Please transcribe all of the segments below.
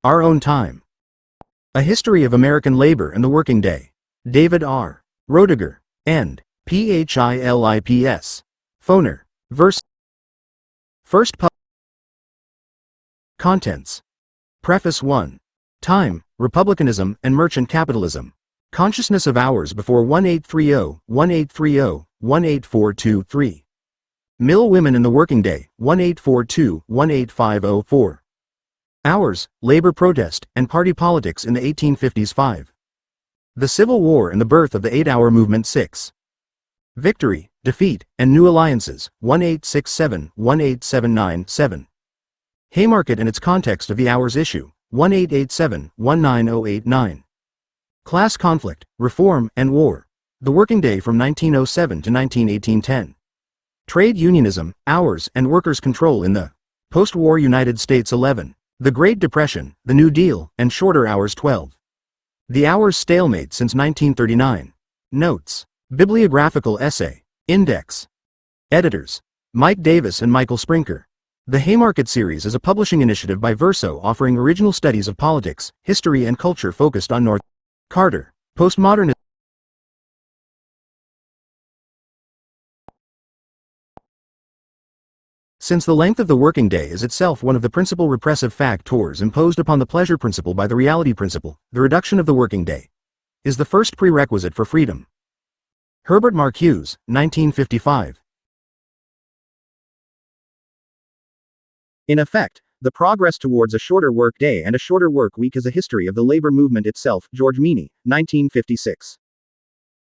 Our Own Time. A History of American Labor and the Working Day. David R. Roediger. And Philips. Foner. Verse. First pub. Contents. Preface 1. Time, Republicanism and Merchant Capitalism. Consciousness of Hours before 1830, 1830, 18423. Mill Women in the Working Day, 1842-18504. Hours, Labor Protest, and Party Politics in the 1850s 5. The Civil War and the Birth of the 8-Hour Movement 6. Victory, Defeat, and New Alliances, 1867-18797 7. Haymarket and its Context of the Hours Issue, 1887-19089. Class Conflict, Reform, and War. The Working Day from 1907 to 1918-10. Trade Unionism, Hours, and Workers' Control in the Post-War United States 11. The Great Depression, the New Deal, and Shorter Hours 12. The Hours Stalemate since 1939. Notes. Bibliographical Essay. Index. Editors. Mike Davis and Michael Sprinker. The Haymarket series is a publishing initiative by Verso offering original studies of politics, history and culture focused on North Carter. Postmodernism. Since the length of the working day is itself one of the principal repressive factors imposed upon the pleasure principle by the reality principle, the reduction of the working day is the first prerequisite for freedom. Herbert Marcuse, 1955. In effect, the progress towards a shorter work day and a shorter work week is a history of the labor movement itself. George Meany, 1956.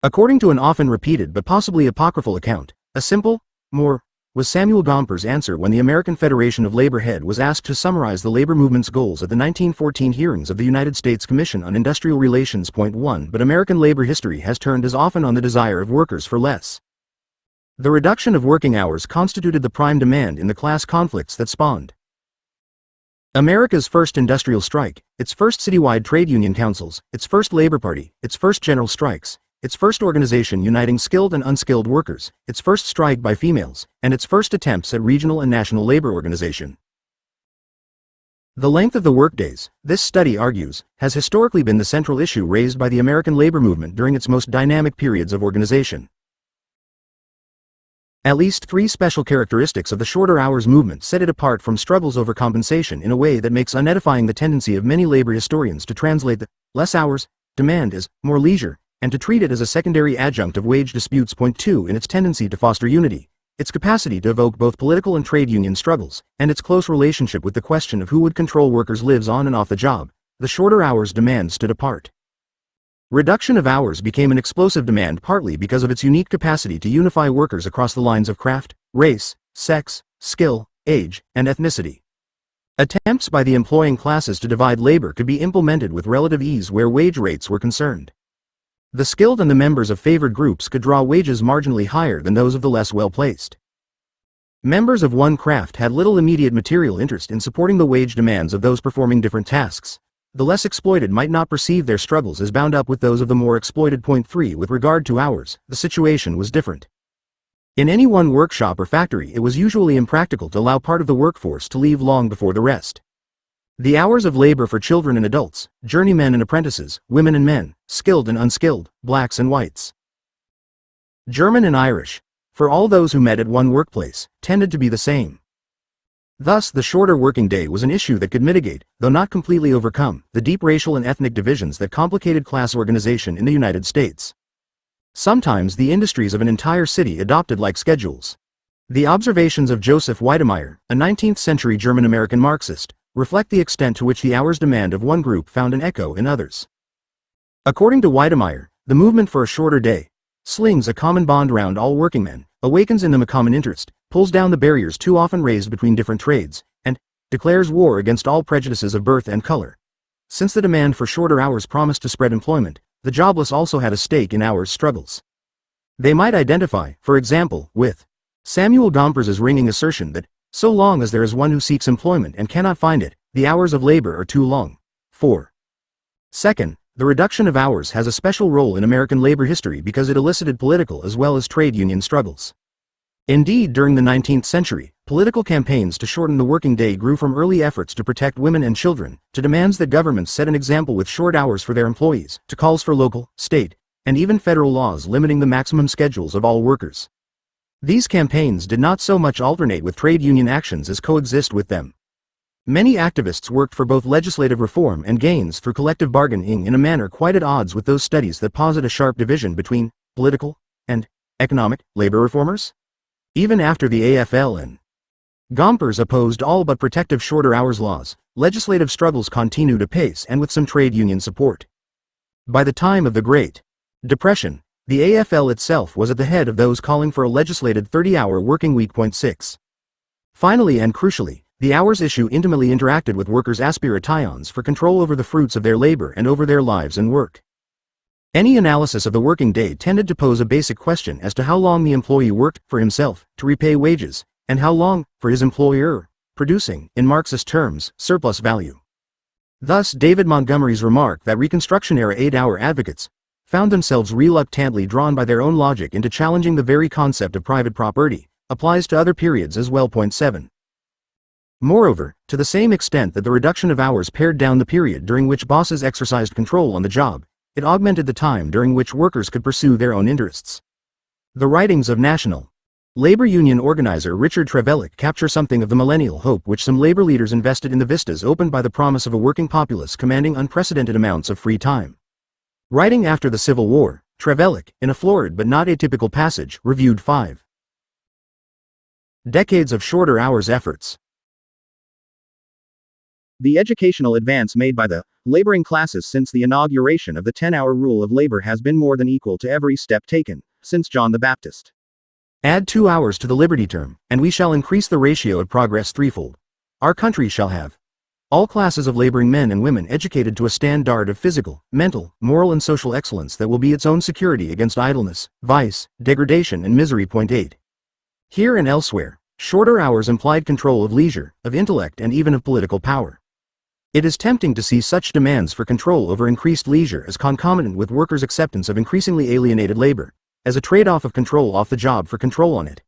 According to an often repeated but possibly apocryphal account, a simple, more, was Samuel Gomper's answer when the American Federation of Labor head was asked to summarize the labor movement's goals at the 1914 hearings of the United States Commission on Industrial Relations. 1. But American labor history has turned as often on the desire of workers for less. The reduction of working hours constituted the prime demand in the class conflicts that spawned America's first industrial strike, its first citywide trade union councils, its first labor party, its first general strikes, its first organization uniting skilled and unskilled workers, its first strike by females, and its first attempts at regional and national labor organization. The length of the workdays, this study argues, has historically been the central issue raised by the American labor movement during its most dynamic periods of organization. At least 3 special characteristics of the shorter hours movement set it apart from struggles over compensation in a way that makes unedifying the tendency of many labor historians to translate the less hours demand as more leisure, and to treat it as a secondary adjunct of wage disputes. 2. In its tendency to foster unity, its capacity to evoke both political and trade union struggles, and its close relationship with the question of who would control workers' lives on and off the job, the shorter hours demand stood apart. Reduction of hours became an explosive demand partly because of its unique capacity to unify workers across the lines of craft, race, sex, skill, age, and ethnicity. Attempts by the employing classes to divide labor could be implemented with relative ease where wage rates were concerned. The skilled and the members of favored groups could draw wages marginally higher than those of the less well-placed. Members of one craft had little immediate material interest in supporting the wage demands of those performing different tasks. The less exploited might not perceive their struggles as bound up with those of the more exploited. 3. With regard to hours, the situation was different. In any one workshop or factory, it was usually impractical to allow part of the workforce to leave long before the rest. The hours of labor for children and adults, journeymen and apprentices, women and men, skilled and unskilled, blacks and whites, German and Irish, for all those who met at one workplace, tended to be the same. Thus, the shorter working day was an issue that could mitigate, though not completely overcome, the deep racial and ethnic divisions that complicated class organization in the United States. Sometimes the industries of an entire city adopted like schedules. The observations of Joseph Weidemeyer, a 19th-century German-American Marxist, reflect the extent to which the hours demand of one group found an echo in others. According to Weidemeyer, the movement for a shorter day slings a common bond round all workingmen, awakens in them a common interest, pulls down the barriers too often raised between different trades, and declares war against all prejudices of birth and color. Since the demand for shorter hours promised to spread employment, the jobless also had a stake in hours struggles. They might identify, for example, with Samuel Gomper's ringing assertion that so long as there is one who seeks employment and cannot find it, the hours of labor are too long. 4. Second, the reduction of hours has a special role in American labor history because it elicited political as well as trade union struggles. Indeed, during the 19th century, political campaigns to shorten the working day grew from early efforts to protect women and children, to demands that governments set an example with short hours for their employees, to calls for local, state, and even federal laws limiting the maximum schedules of all workers. These campaigns did not so much alternate with trade union actions as coexist with them. Many activists worked for both legislative reform and gains through collective bargaining in a manner quite at odds with those studies that posit a sharp division between political and economic labor reformers. Even after the AFL and Gompers opposed all but protective shorter hours laws, legislative struggles continued apace and with some trade union support. By the time of the Great Depression, the AFL itself was at the head of those calling for a legislated 30-hour working week. 6. Finally and crucially, the hours issue intimately interacted with workers' aspirations for control over the fruits of their labor and over their lives and work. Any analysis of the working day tended to pose a basic question as to how long the employee worked for himself to repay wages, and how long for his employer, producing, in Marxist terms, surplus value. Thus, David Montgomery's remark that Reconstruction-era 8-hour advocates found themselves reluctantly drawn by their own logic into challenging the very concept of private property applies to other periods as well. 7. Moreover, to the same extent that the reduction of hours pared down the period during which bosses exercised control on the job, it augmented the time during which workers could pursue their own interests. The writings of National Labor Union organizer Richard Trevelick capture something of the millennial hope which some labor leaders invested in the vistas opened by the promise of a working populace commanding unprecedented amounts of free time. Writing after the Civil War, Trevelick, in a florid but not atypical passage, reviewed 5 decades of shorter hours efforts. The educational advance made by the laboring classes since the inauguration of the 10-hour rule of labor has been more than equal to every step taken since John the Baptist. Add 2 hours to the Liberty term, and we shall increase the ratio of progress threefold. Our country shall have all classes of laboring men and women educated to a standard of physical, mental, moral and social excellence that will be its own security against idleness, vice, degradation and misery. 8. Here and elsewhere, shorter hours implied control of leisure, of intellect and even of political power. It is tempting to see such demands for control over increased leisure as concomitant with workers' acceptance of increasingly alienated labor, as a trade-off of control off the job for control on it.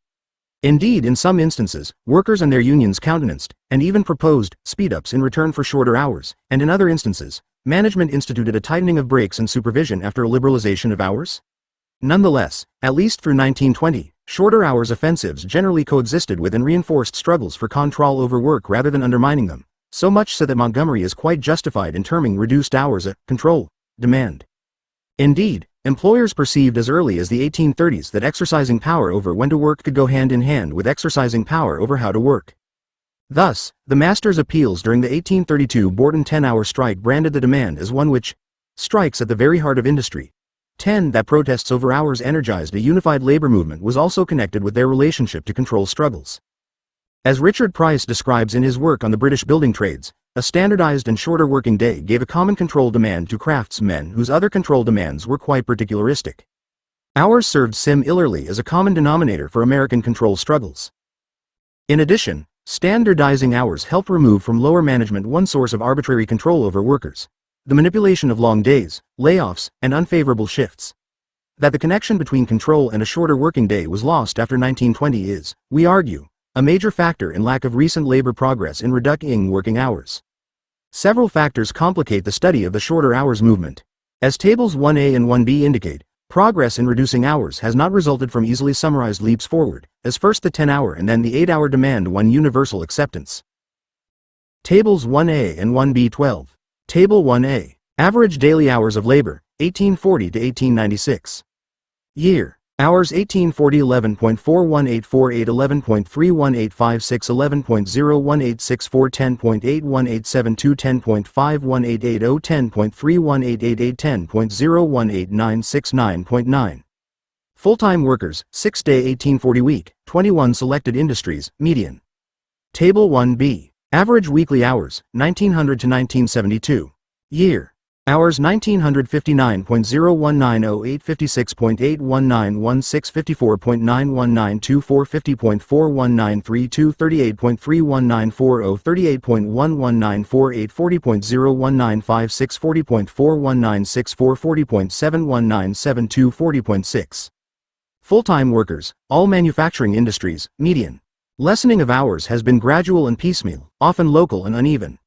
Indeed, in some instances, workers and their unions countenanced, and even proposed, speed-ups in return for shorter hours, and in other instances, management instituted a tightening of brakes and supervision after a liberalization of hours. Nonetheless, at least through 1920, shorter hours offensives generally coexisted with and reinforced struggles for control over work rather than undermining them. So much so that Montgomery is quite justified in terming reduced hours a control demand. Indeed, employers perceived as early as the 1830s that exercising power over when to work could go hand in hand with exercising power over how to work. Thus, the masters' appeals during the 1832 Borton 10-hour strike branded the demand as one which strikes at the very heart of industry. 10. That protests over hours energized a unified labor movement was also connected with their relationship to control struggles. As Richard Price describes in his work on the British building trades, a standardized and shorter working day gave a common control demand to craftsmen whose other control demands were quite particularistic. Hours served similarly as a common denominator for American control struggles. In addition, standardizing hours helped remove from lower management one source of arbitrary control over workers: the manipulation of long days, layoffs, and unfavorable shifts. That the connection between control and a shorter working day was lost after 1920 is, we argue, a major factor in lack of recent labor progress in reducing working hours. Several factors complicate the study of the shorter hours movement. As tables 1A and 1B indicate, progress in reducing hours has not resulted from easily summarized leaps forward, as first the 10-hour and then the 8-hour demand won universal acceptance. Tables 1A and 1B 12. Table 1A. Average daily hours of labor, 1840 to 1896. Year. Hours 1840 11.41848 11.31856 11.01864 10.81872 10.51880 10.31888 10.01896 Full-time workers, 6-day 1840 week, 21 selected industries, median. Table 1B. Average weekly hours, 1900 to 1972. Year. Hours 1959.0190 856.81916 54.91924 50.41932 38.31940 38.11948 40.01956 40.41964 40.71972 40.6 Full-time workers, all manufacturing industries, median. Lessening of hours has been gradual and piecemeal, often local and uneven.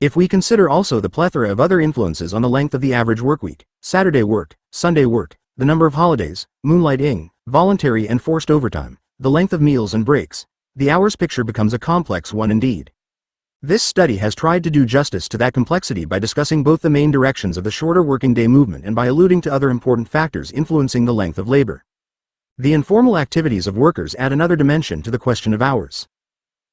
If we consider also the plethora of other influences on the length of the average workweek, Saturday work, Sunday work, the number of holidays, moonlighting, voluntary and forced overtime, the length of meals and breaks, the hours picture becomes a complex one indeed. This study has tried to do justice to that complexity by discussing both the main directions of the shorter working day movement and by alluding to other important factors influencing the length of labor. The informal activities of workers add another dimension to the question of hours.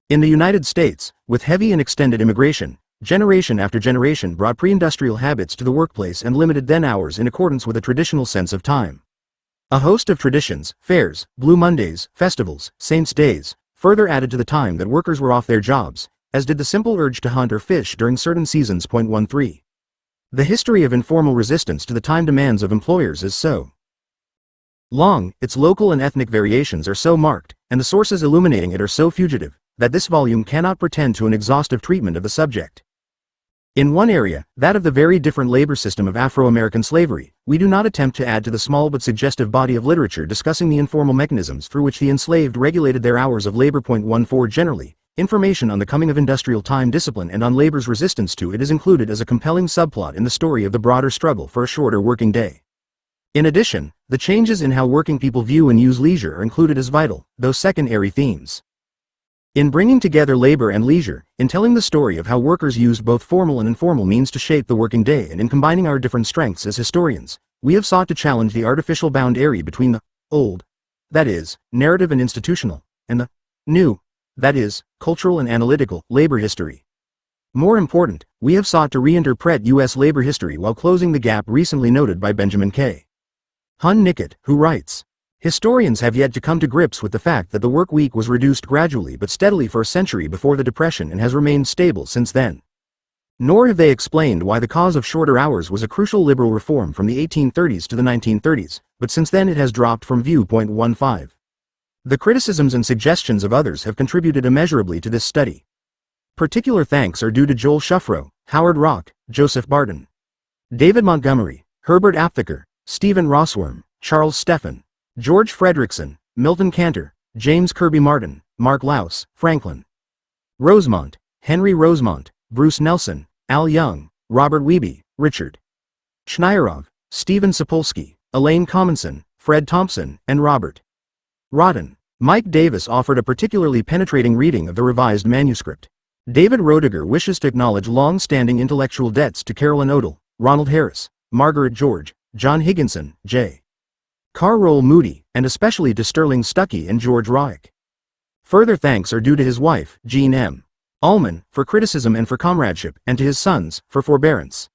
In the United States, with heavy and extended immigration, generation after generation brought pre-industrial habits to the workplace and limited then hours in accordance with a traditional sense of time. A host of traditions, fairs, Blue Mondays, festivals, Saints' Days, further added to the time that workers were off their jobs, as did the simple urge to hunt or fish during certain seasons. 13. The history of informal resistance to the time demands of employers is so long, its local and ethnic variations are so marked, and the sources illuminating it are so fugitive, that this volume cannot pretend to an exhaustive treatment of the subject. In one area, that of the very different labor system of Afro-American slavery, we do not attempt to add to the small but suggestive body of literature discussing the informal mechanisms through which the enslaved regulated their hours of labor. 14 Generally, information on the coming of industrial time discipline and on labor's resistance to it is included as a compelling subplot in the story of the broader struggle for a shorter working day. In addition, the changes in how working people view and use leisure are included as vital, though secondary themes. In bringing together labor and leisure, in telling the story of how workers used both formal and informal means to shape the working day, and in combining our different strengths as historians, we have sought to challenge the artificial boundary between the old, that is, narrative and institutional, and the new, that is, cultural and analytical, labor history. More important, we have sought to reinterpret U.S. labor history while closing the gap recently noted by Benjamin K. Hun-Nickett, who writes, "Historians have yet to come to grips with the fact that the work week was reduced gradually but steadily for a century before the Depression and has remained stable since then. Nor have they explained why the cause of shorter hours was a crucial liberal reform from the 1830s to the 1930s, but since then it has dropped from view. 15. The criticisms and suggestions of others have contributed immeasurably to this study. Particular thanks are due to Joel Shuffrow, Howard Rock, Joseph Barton, David Montgomery, Herbert Aptheker, Stephen Rossworm, Charles Stephan, George Fredrickson, Milton Cantor, James Kirby Martin, Mark Louse, Franklin Rosemont, Henry Rosemont, Bruce Nelson, Al Young, Robert Wiebe, Richard Schnierov, Stephen Sapolsky, Elaine Commonson, Fred Thompson, and Robert Rodden. Mike Davis offered a particularly penetrating reading of the revised manuscript. David Roediger wishes to acknowledge long-standing intellectual debts to Carolyn Odell, Ronald Harris, Margaret George, John Higginson, J. Carroll Moody, and especially to Sterling Stuckey and George Roick. Further thanks are due to his wife, Jean M. Ullman, for criticism and for comradeship, and to his sons, for forbearance.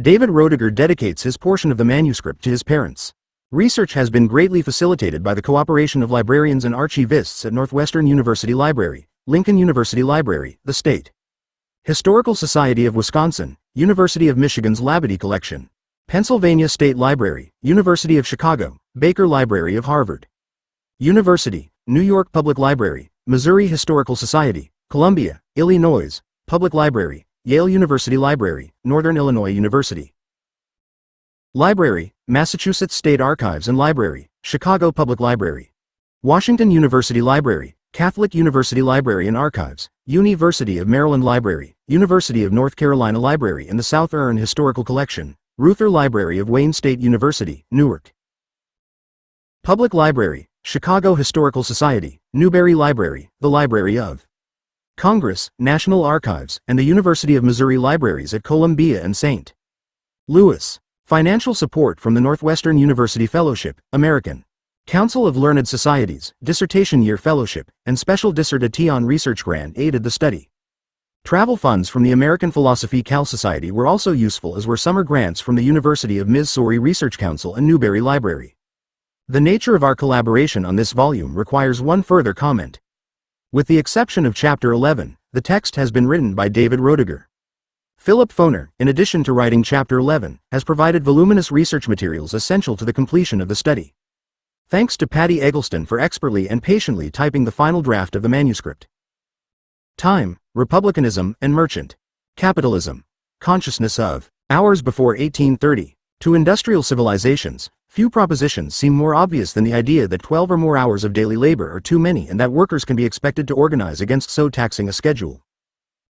David Roediger dedicates his portion of the manuscript to his parents. Research has been greatly facilitated by the cooperation of librarians and archivists at Northwestern University Library, Lincoln University Library, the State Historical Society of Wisconsin, University of Michigan's Labadie Collection, Pennsylvania State Library, University of Chicago, Baker Library of Harvard University, New York Public Library, Missouri Historical Society, Columbia, Illinois, Public Library, Yale University Library, Northern Illinois University Library, Massachusetts State Archives and Library, Chicago Public Library, Washington University Library, Catholic University Library and Archives, University of Maryland Library, University of North Carolina Library and the South Urn Historical Collection, Ruther Library of Wayne State University, Newark Public Library, Chicago Historical Society, Newberry Library, the Library of Congress, National Archives, and the University of Missouri Libraries at Columbia and St. Louis. Financial support from the Northwestern University Fellowship, American Council of Learned Societies, Dissertation Year Fellowship, and Special Dissertation Research Grant aided the study. Travel funds from the American Philosophy Cal Society were also useful, as were summer grants from the University of Missouri Research Council and Newberry Library. The nature of our collaboration on this volume requires one further comment. With the exception of Chapter 11, the text has been written by David Roediger. Philip Foner, in addition to writing Chapter 11, has provided voluminous research materials essential to the completion of the study. Thanks to Patty Eggleston for expertly and patiently typing the final draft of the manuscript. Time, Republicanism and Merchant Capitalism. Consciousness of Hours Before 1830. To Industrial Civilizations, Few propositions seem more obvious than the idea that 12 or more hours of daily labor are too many and that workers can be expected to organize against so taxing a schedule.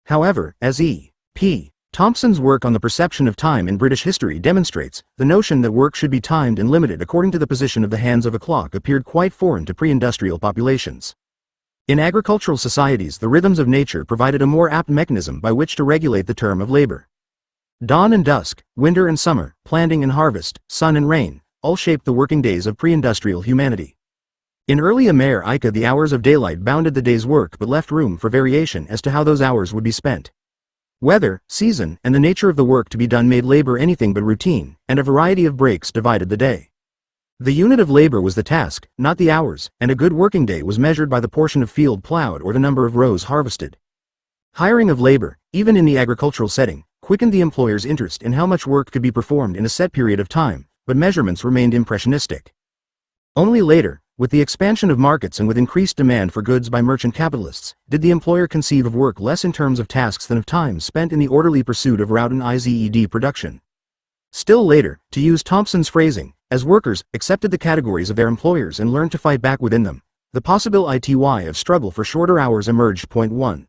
However, as E. P. Thompson's work on the perception of time in British history demonstrates, the notion that work should be timed and limited according to the position of the hands of a clock appeared quite foreign to pre-industrial populations. In agricultural societies, the rhythms of nature provided a more apt mechanism by which to regulate the term of labor. Dawn and dusk, winter and summer, planting and harvest, sun and rain, all shaped the working days of pre-industrial humanity. In early America, the hours of daylight bounded the day's work but left room for variation as to how those hours would be spent. Weather, season, and the nature of the work to be done made labor anything but routine, and a variety of breaks divided the day. The unit of labor was the task, not the hours, and a good working day was measured by the portion of field plowed or the number of rows harvested. Hiring of labor, even in the agricultural setting, quickened the employer's interest in how much work could be performed in a set period of time, but measurements remained impressionistic. Only later, with the expansion of markets and with increased demand for goods by merchant capitalists, did the employer conceive of work less in terms of tasks than of time spent in the orderly pursuit of routine production. Still later, to use Thompson's phrasing, as workers accepted the categories of their employers and learned to fight back within them, the possibility of struggle for shorter hours emerged. Point 1.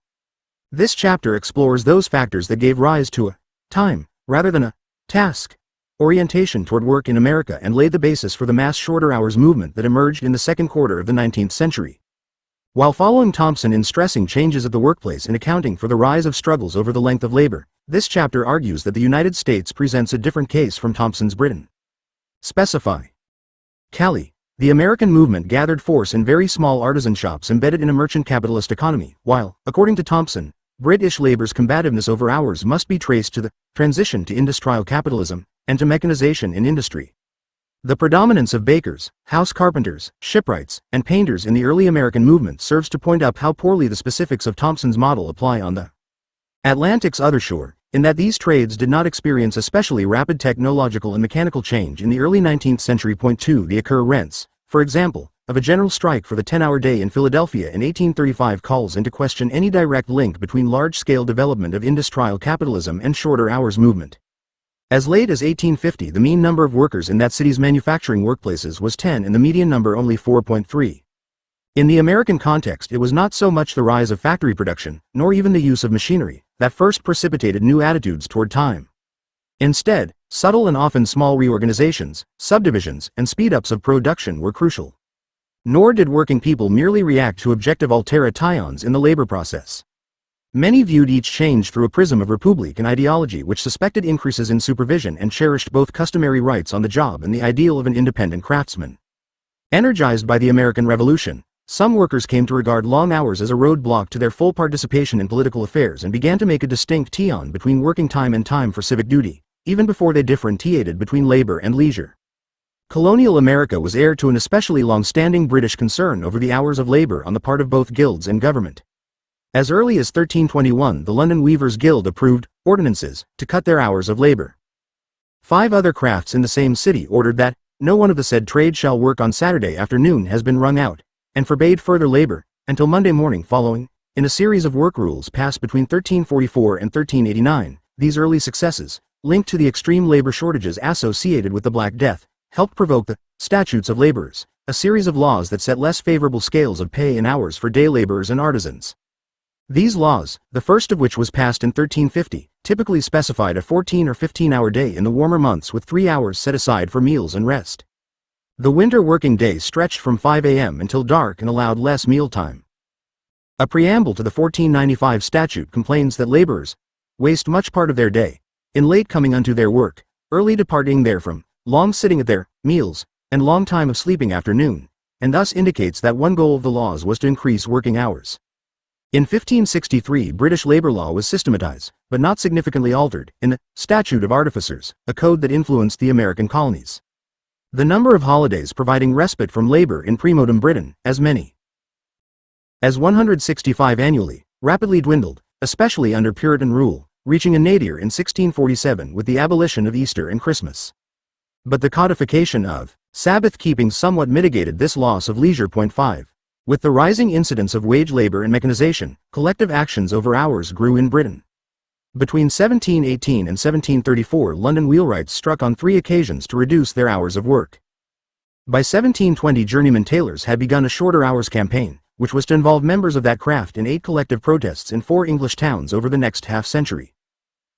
This chapter explores those factors that gave rise to a time, rather than a task, orientation toward work in America and laid the basis for the mass shorter hours movement that emerged in the second quarter of the 19th century. While following Thompson in stressing changes at the workplace and accounting for the rise of struggles over the length of labor, this chapter argues that the United States presents a different case from Thompson's Britain. Specify. Cali. The American movement gathered force in very small artisan shops embedded in a merchant capitalist economy, while, according to Thompson, British labor's combativeness over hours must be traced to the transition to industrial capitalism and to mechanization in industry. The predominance of bakers, house carpenters, shipwrights, and painters in the early American movement serves to point out how poorly the specifics of Thompson's model apply on the Atlantic's other shore, in that these trades did not experience especially rapid technological and mechanical change in the early 19th century. Point 2. The occurrence, for example, of a general strike for the 10-hour day in Philadelphia in 1835 calls into question any direct link between large-scale development of industrial capitalism and shorter hours movement. As late as 1850, the mean number of workers in that city's manufacturing workplaces was 10 and the median number only 4.3. In the American context, it was not so much the rise of factory production, nor even the use of machinery, that first precipitated new attitudes toward time. Instead, subtle and often small reorganizations, subdivisions, and speed-ups of production were crucial. Nor did working people merely react to objective alterations in the labor process. Many viewed each change through a prism of Republican ideology which suspected increases in supervision and cherished both customary rights on the job and the ideal of an independent craftsman. Energized by the American Revolution, some workers came to regard long hours as a roadblock to their full participation in political affairs and began to make a distinction between working time and time for civic duty, even before they differentiated between labor and leisure. Colonial America was heir to an especially long-standing British concern over the hours of labor on the part of both guilds and government. As early as 1321, the London Weavers' Guild approved ordinances to cut their hours of labor. 5 other crafts in the same city ordered that no one of the said trade shall work on Saturday afternoon has been rung out, and forbade further labor until Monday morning following, in a series of work rules passed between 1344 and 1389. These early successes, linked to the extreme labor shortages associated with the Black Death, helped provoke the Statutes of Laborers, a series of laws that set less favorable scales of pay and hours for day laborers and artisans. These laws, the first of which was passed in 1350, typically specified a 14 or 15-hour day in the warmer months with 3 hours set aside for meals and rest. The winter working day stretched from 5 a.m. until dark and allowed less mealtime. A preamble to the 1495 statute complains that laborers waste much part of their day in late coming unto their work, early departing therefrom, long sitting at their meals, and long time of sleeping after noon, and thus indicates that one goal of the laws was to increase working hours. In 1563, British labor law was systematized, but not significantly altered, in the Statute of Artificers, a code that influenced the American colonies. The number of holidays providing respite from labor in pre-modern Britain, as many as 165 annually, rapidly dwindled, especially under Puritan rule, reaching a nadir in 1647 with the abolition of Easter and Christmas. But the codification of Sabbath keeping somewhat mitigated this loss of leisure. Point 5. With the rising incidence of wage labor and mechanization, collective actions over hours grew in Britain. Between 1718 and 1734, London wheelwrights struck on 3 occasions to reduce their hours of work. By 1720, journeyman tailors had begun a shorter hours campaign, which was to involve members of that craft in 8 collective protests in 4 English towns over the next half-century.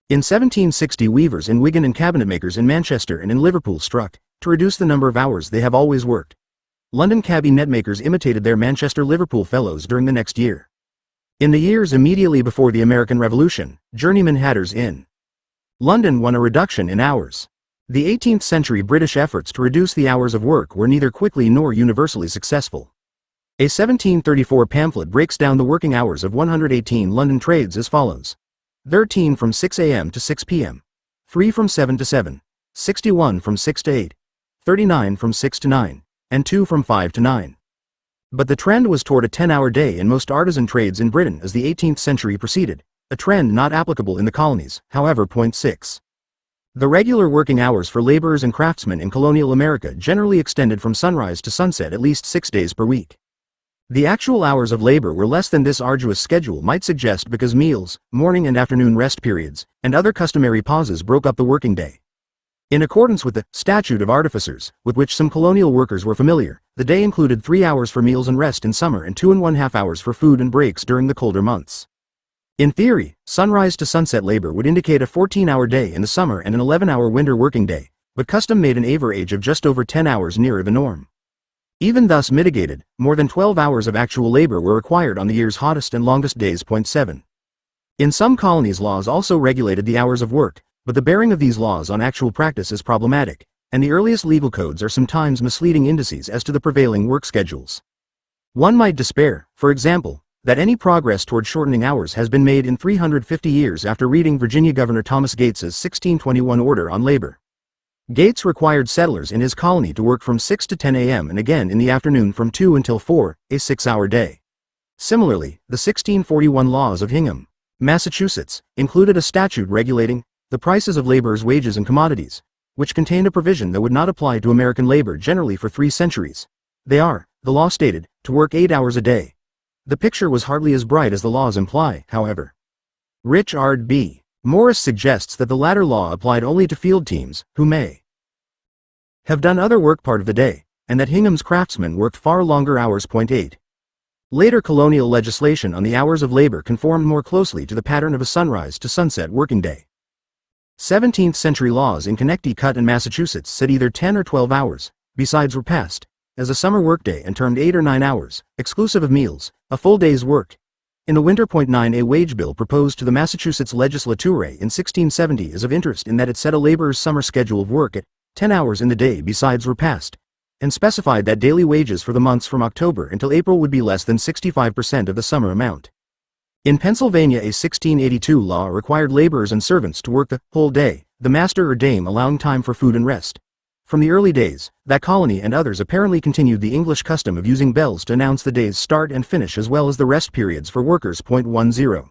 In 1760, weavers in Wigan and cabinetmakers in Manchester and in Liverpool struck, to reduce the number of hours they have always worked. London cabinet makers imitated their Manchester-Liverpool fellows during the next year. In the years immediately before the American Revolution, journeyman hatters in London won a reduction in hours. The 18th century British efforts to reduce the hours of work were neither quickly nor universally successful. A 1734 pamphlet breaks down the working hours of 118 London trades as follows: 13 from 6 a.m. to 6 p.m., 3 from 7 to 7, 61 from 6 to 8, 39 from 6 to 9, and 2 from 5 to 9. But the trend was toward a 10-hour day in most artisan trades in Britain as the 18th century proceeded, a trend not applicable in the colonies, however. Point 6. The regular working hours for laborers and craftsmen in colonial America generally extended from sunrise to sunset at least 6 days per week. The actual hours of labor were less than this arduous schedule might suggest because meals, morning and afternoon rest periods, and other customary pauses broke up the working day. In accordance with the Statute of Artificers, with which some colonial workers were familiar, the day included 3 hours for meals and rest in summer and 2½ hours for food and breaks during the colder months. In theory, sunrise to sunset labor would indicate a 14-hour day in the summer and an 11-hour winter working day, but custom made an average of just over 10 hours nearer the norm. Even thus mitigated, more than 12 hours of actual labor were required on the year's hottest and longest days. Point 7. In some colonies, laws also regulated the hours of work, but the bearing of these laws on actual practice is problematic, and the earliest legal codes are sometimes misleading indices as to the prevailing work schedules. One might despair, for example, that any progress toward shortening hours has been made in 350 years after reading Virginia Governor Thomas Gates's 1621 Order on Labor. Gates required settlers in his colony to work from 6 to 10 a.m. and again in the afternoon from 2 until 4, a 6-hour day. Similarly, the 1641 laws of Hingham, Massachusetts, included a statute regulating the prices of laborers' wages and commodities, which contained a provision that would not apply to American labor generally for 3 centuries. They are, the law stated, to work 8 hours a day. The picture was hardly as bright as the laws imply, however. Richard B. Morris suggests that the latter law applied only to field teams, who may have done other work part of the day, and that Hingham's craftsmen worked far longer hours. Point 8. Later colonial legislation on the hours of labor conformed more closely to the pattern of a sunrise to sunset working day. 17th century laws in Connecticut and Massachusetts said either 10 or 12 hours, besides were passed, as a summer workday and termed 8 or 9 hours, exclusive of meals, a full day's work. In the winter. 9. A wage bill proposed to the Massachusetts legislature in 1670 is of interest in that it set a laborer's summer schedule of work at 10 hours in the day besides were passed, and specified that daily wages for the months from October until April would be less than 65% of the summer amount. In Pennsylvania, a 1682 law required laborers and servants to work the whole day, the master or dame allowing time for food and rest. From the early days, that colony and others apparently continued the English custom of using bells to announce the day's start and finish as well as the rest periods for workers. 10.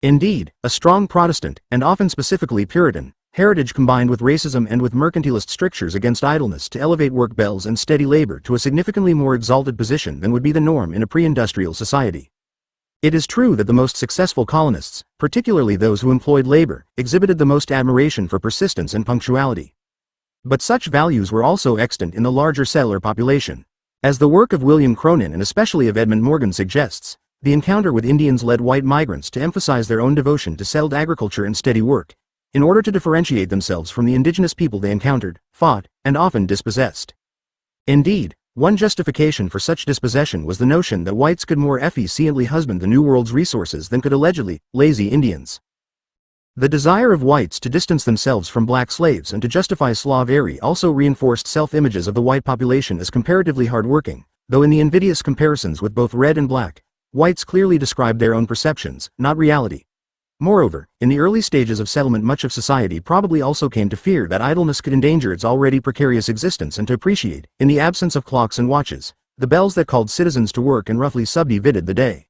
Indeed, a strong Protestant, and often specifically Puritan, heritage combined with racism and with mercantilist strictures against idleness to elevate work bells and steady labor to a significantly more exalted position than would be the norm in a pre-industrial society. It is true that the most successful colonists, particularly those who employed labor, exhibited the most admiration for persistence and punctuality. But such values were also extant in the larger settler population. As the work of William Cronin and especially of Edmund Morgan suggests, the encounter with Indians led white migrants to emphasize their own devotion to settled agriculture and steady work, in order to differentiate themselves from the indigenous people they encountered, fought, and often dispossessed. Indeed, one justification for such dispossession was the notion that whites could more efficiently husband the New World's resources than could allegedly lazy Indians. The desire of whites to distance themselves from black slaves and to justify slavery also reinforced self-images of the white population as comparatively hardworking, though in the invidious comparisons with both red and black, whites clearly described their own perceptions, not reality. Moreover, in the early stages of settlement much of society probably also came to fear that idleness could endanger its already precarious existence and to appreciate, in the absence of clocks and watches, the bells that called citizens to work and roughly subdivided the day.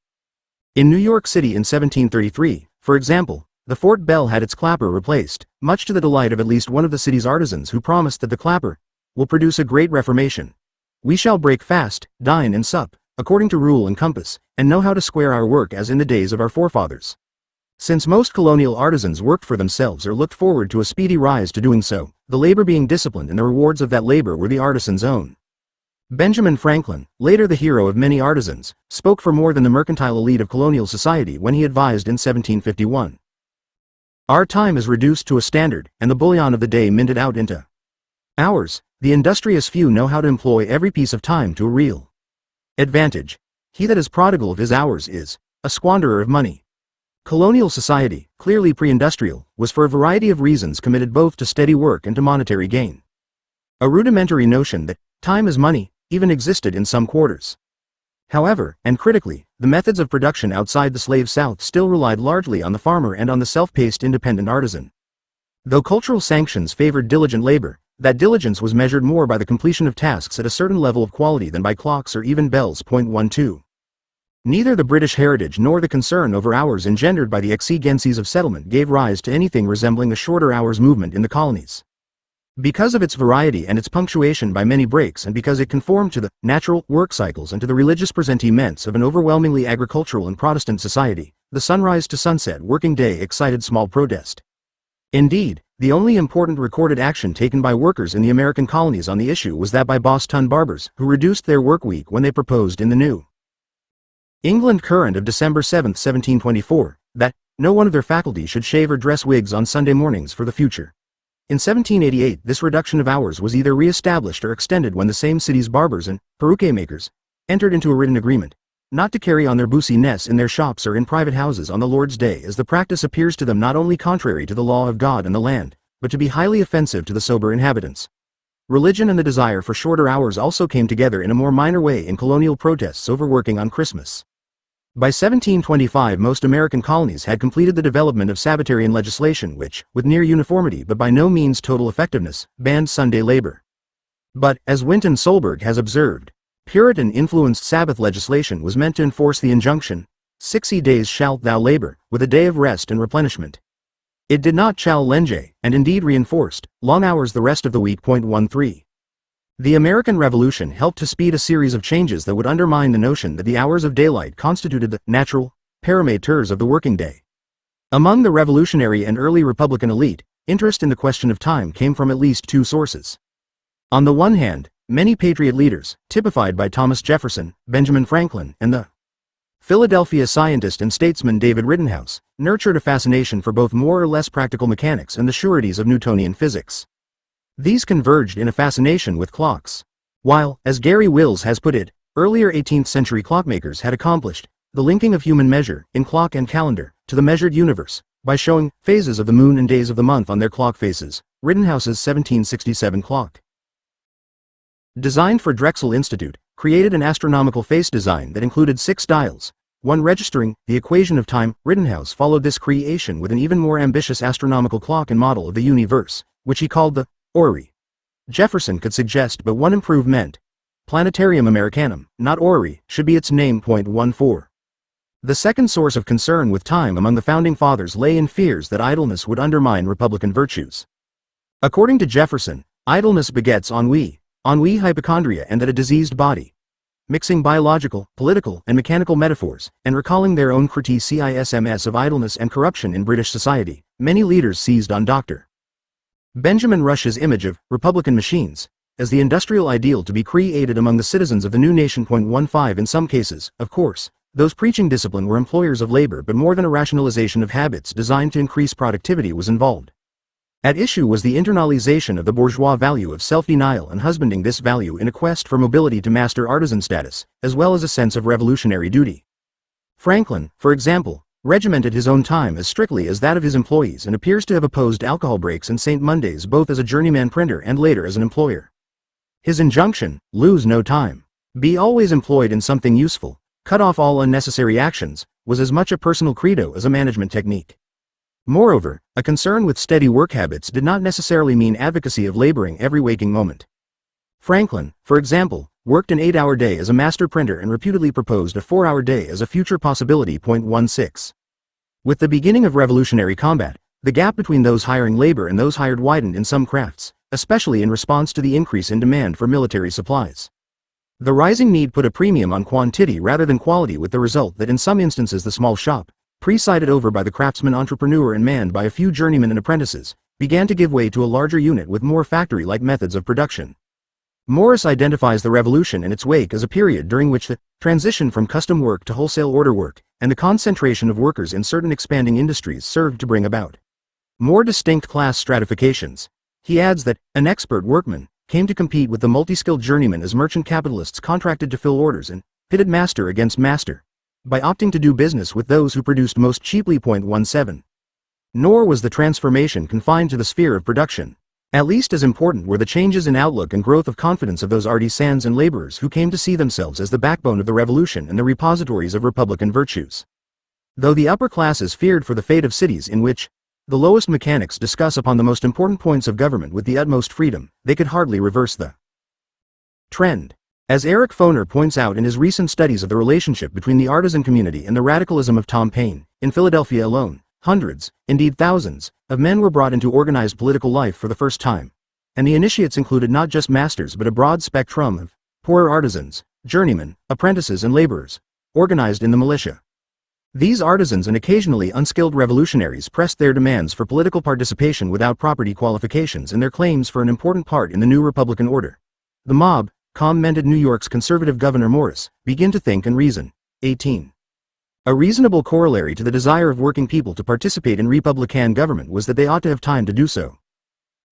In New York City in 1733, for example, the fort bell had its clapper replaced, much to the delight of at least one of the city's artisans who promised that the clapper will produce a great reformation. We shall break fast, dine and sup, according to rule and compass, and know how to square our work as in the days of our forefathers. Since most colonial artisans worked for themselves or looked forward to a speedy rise to doing so, the labor being disciplined and the rewards of that labor were the artisan's own. Benjamin Franklin, later the hero of many artisans, spoke for more than the mercantile elite of colonial society when he advised in 1751. Our time is reduced to a standard, and the bullion of the day minted out into hours. The industrious few know how to employ every piece of time to a real advantage. He that is prodigal of his hours is a squanderer of money. Colonial society, clearly pre-industrial, was for a variety of reasons committed both to steady work and to monetary gain. A rudimentary notion that time is money even existed in some quarters. However, and critically, the methods of production outside the slave South still relied largely on the farmer and on the self-paced independent artisan. Though cultural sanctions favored diligent labor, that diligence was measured more by the completion of tasks at a certain level of quality than by clocks or even bells. 12. Neither the British heritage nor the concern over hours engendered by the exigencies of settlement gave rise to anything resembling a shorter hours movement in the colonies. Because of its variety and its punctuation by many breaks, and because it conformed to the natural work cycles and to the religious presentiments of an overwhelmingly agricultural and Protestant society, the sunrise to sunset working day excited small protest. Indeed, the only important recorded action taken by workers in the American colonies on the issue was that by Boston barbers, who reduced their work week when they proposed in the New England Courant of December 7, 1724, that no one of their faculty should shave or dress wigs on Sunday mornings for the future. In 1788, this reduction of hours was either re-established or extended when the same city's barbers and perruque makers entered into a written agreement not to carry on their business in their shops or in private houses on the Lord's Day, as the practice appears to them not only contrary to the law of God and the land, but to be highly offensive to the sober inhabitants. Religion and the desire for shorter hours also came together in a more minor way in colonial protests over working on Christmas. By 1725, most American colonies had completed the development of Sabbatarian legislation which, with near uniformity but by no means total effectiveness, banned Sunday labor. But, as Winton Solberg has observed, Puritan-influenced Sabbath legislation was meant to enforce the injunction, 60 days shalt thou labor, with a day of rest and replenishment. It did not challenge, and indeed reinforced, long hours the rest of the week. 13. The American Revolution helped to speed a series of changes that would undermine the notion that the hours of daylight constituted the natural parameters of the working day. Among the revolutionary and early Republican elite, interest in the question of time came from at least two sources. On the one hand, many patriot leaders, typified by Thomas Jefferson, Benjamin Franklin, and the Philadelphia scientist and statesman David Rittenhouse, nurtured a fascination for both more or less practical mechanics and the sureties of Newtonian physics. These converged in a fascination with clocks. While, as Gary Wills has put it, earlier 18th century clockmakers had accomplished the linking of human measure, in clock and calendar, to the measured universe, by showing phases of the moon and days of the month on their clock faces, Rittenhouse's 1767 clock, designed for Drexel Institute, created an astronomical face design that included 6 dials, one registering the equation of time. Rittenhouse followed this creation with an even more ambitious astronomical clock and model of the universe, which he called the orrery. Jefferson could suggest but one improvement. Planetarium Americanum, not orrery, should be its name. 14. The second source of concern with time among the Founding Fathers lay in fears that idleness would undermine Republican virtues. According to Jefferson, idleness begets ennui hypochondria, and that a diseased body. Mixing biological, political, and mechanical metaphors, and recalling their own criticisms of idleness and corruption in British society, many leaders seized on Dr. Benjamin Rush's image of Republican machines as the industrial ideal to be created among the citizens of the new nation. 15. In some cases, of course, those preaching discipline were employers of labor, but more than a rationalization of habits designed to increase productivity was involved. At issue was the internalization of the bourgeois value of self-denial and husbanding this value in a quest for mobility to master artisan status, as well as a sense of revolutionary duty. Franklin, for example, regimented his own time as strictly as that of his employees and appears to have opposed alcohol breaks and St. Mondays both as a journeyman printer and later as an employer. His injunction, lose no time, be always employed in something useful, cut off all unnecessary actions, was as much a personal credo as a management technique. Moreover, a concern with steady work habits did not necessarily mean advocacy of laboring every waking moment. Franklin, for example, worked an 8-hour day as a master printer and reputedly proposed a 4-hour day as a future possibility. 16. With the beginning of revolutionary combat, the gap between those hiring labor and those hired widened in some crafts, especially in response to the increase in demand for military supplies. The rising need put a premium on quantity rather than quality, with the result that in some instances the small shop, presided over by the craftsman entrepreneur and manned by a few journeymen and apprentices, began to give way to a larger unit with more factory-like methods of production. Morris identifies the revolution in its wake as a period during which the transition from custom work to wholesale order work and the concentration of workers in certain expanding industries served to bring about more distinct class stratifications. He adds that an expert workman came to compete with the multi-skilled journeyman as merchant capitalists contracted to fill orders and pitted master against master by opting to do business with those who produced most cheaply. 17. Nor was the transformation confined to the sphere of production. At least as important were the changes in outlook and growth of confidence of those artisans and laborers who came to see themselves as the backbone of the revolution and the repositories of republican virtues. Though the upper classes feared for the fate of cities in which the lowest mechanics discuss upon the most important points of government with the utmost freedom, they could hardly reverse the trend. As Eric Foner points out in his recent studies of the relationship between the artisan community and the radicalism of Tom Paine, in Philadelphia alone, hundreds, indeed thousands, of men were brought into organized political life for the first time, and the initiates included not just masters but a broad spectrum of poorer artisans, journeymen, apprentices and laborers, organized in the militia. These artisans and occasionally unskilled revolutionaries pressed their demands for political participation without property qualifications and their claims for an important part in the new Republican order. The mob, commented New York's conservative Governor Morris, begin to think and reason. 18. A reasonable corollary to the desire of working people to participate in Republican government was that they ought to have time to do so.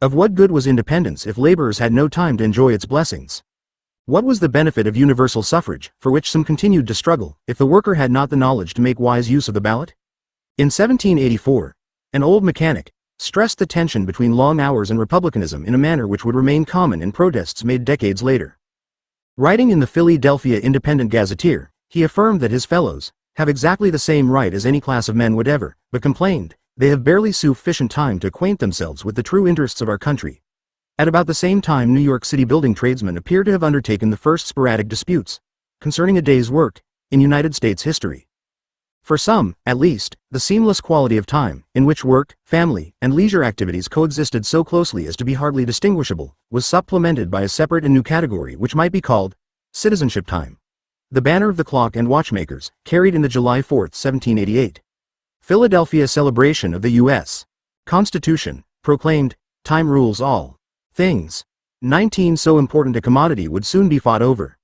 Of what good was independence if laborers had no time to enjoy its blessings? What was the benefit of universal suffrage, for which some continued to struggle, if the worker had not the knowledge to make wise use of the ballot? In 1784, an old mechanic stressed the tension between long hours and republicanism in a manner which would remain common in protests made decades later. Writing in the Philadelphia Independent Gazetteer, he affirmed that his fellows have exactly the same right as any class of men would ever, but complained, they have barely sufficient time to acquaint themselves with the true interests of our country. At about the same time New York City building tradesmen appear to have undertaken the first sporadic disputes concerning a day's work in United States history. For some, at least, the seamless quality of time, in which work, family, and leisure activities coexisted so closely as to be hardly distinguishable, was supplemented by a separate and new category which might be called citizenship time. The banner of the clock and watchmakers, carried in the July 4, 1788, Philadelphia celebration of the U.S. Constitution, proclaimed, "Time rules all things." 19. So important a commodity would soon be fought over.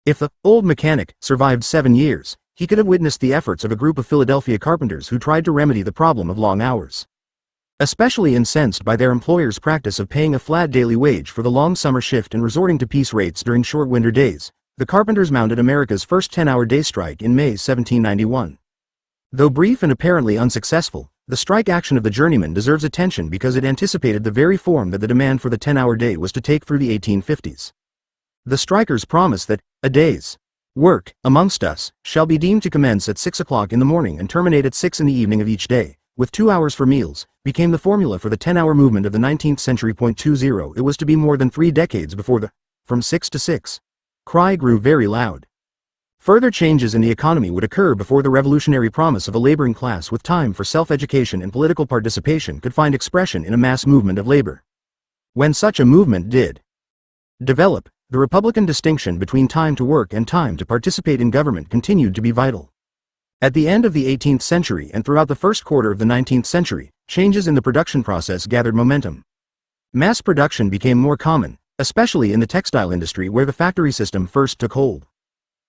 If the old mechanic survived 7 years, he could have witnessed the efforts of a group of Philadelphia carpenters who tried to remedy the problem of long hours. Especially incensed by their employer's practice of paying a flat daily wage for the long summer shift and resorting to piece rates during short winter days, the carpenters mounted America's first 10-hour day strike in May 1791. Though brief and apparently unsuccessful, the strike action of the journeymen deserves attention because it anticipated the very form that the demand for the 10-hour day was to take through the 1850s. The strikers promised that a day's work amongst us shall be deemed to commence at 6 o'clock in the morning and terminate at 6 in the evening of each day, with 2 hours for meals, became the formula for the 10-hour movement of the 19th century. 20. It was to be more than 3 decades before the "from 6 to 6" cry grew very loud. Further changes in the economy would occur before the revolutionary promise of a laboring class with time for self-education and political participation could find expression in a mass movement of labor. When such a movement did develop, the Republican distinction between time to work and time to participate in government continued to be vital. At the end of the 18th century and throughout the first quarter of the 19th century, changes in the production process gathered momentum. Mass production became more common, especially in the textile industry where the factory system first took hold.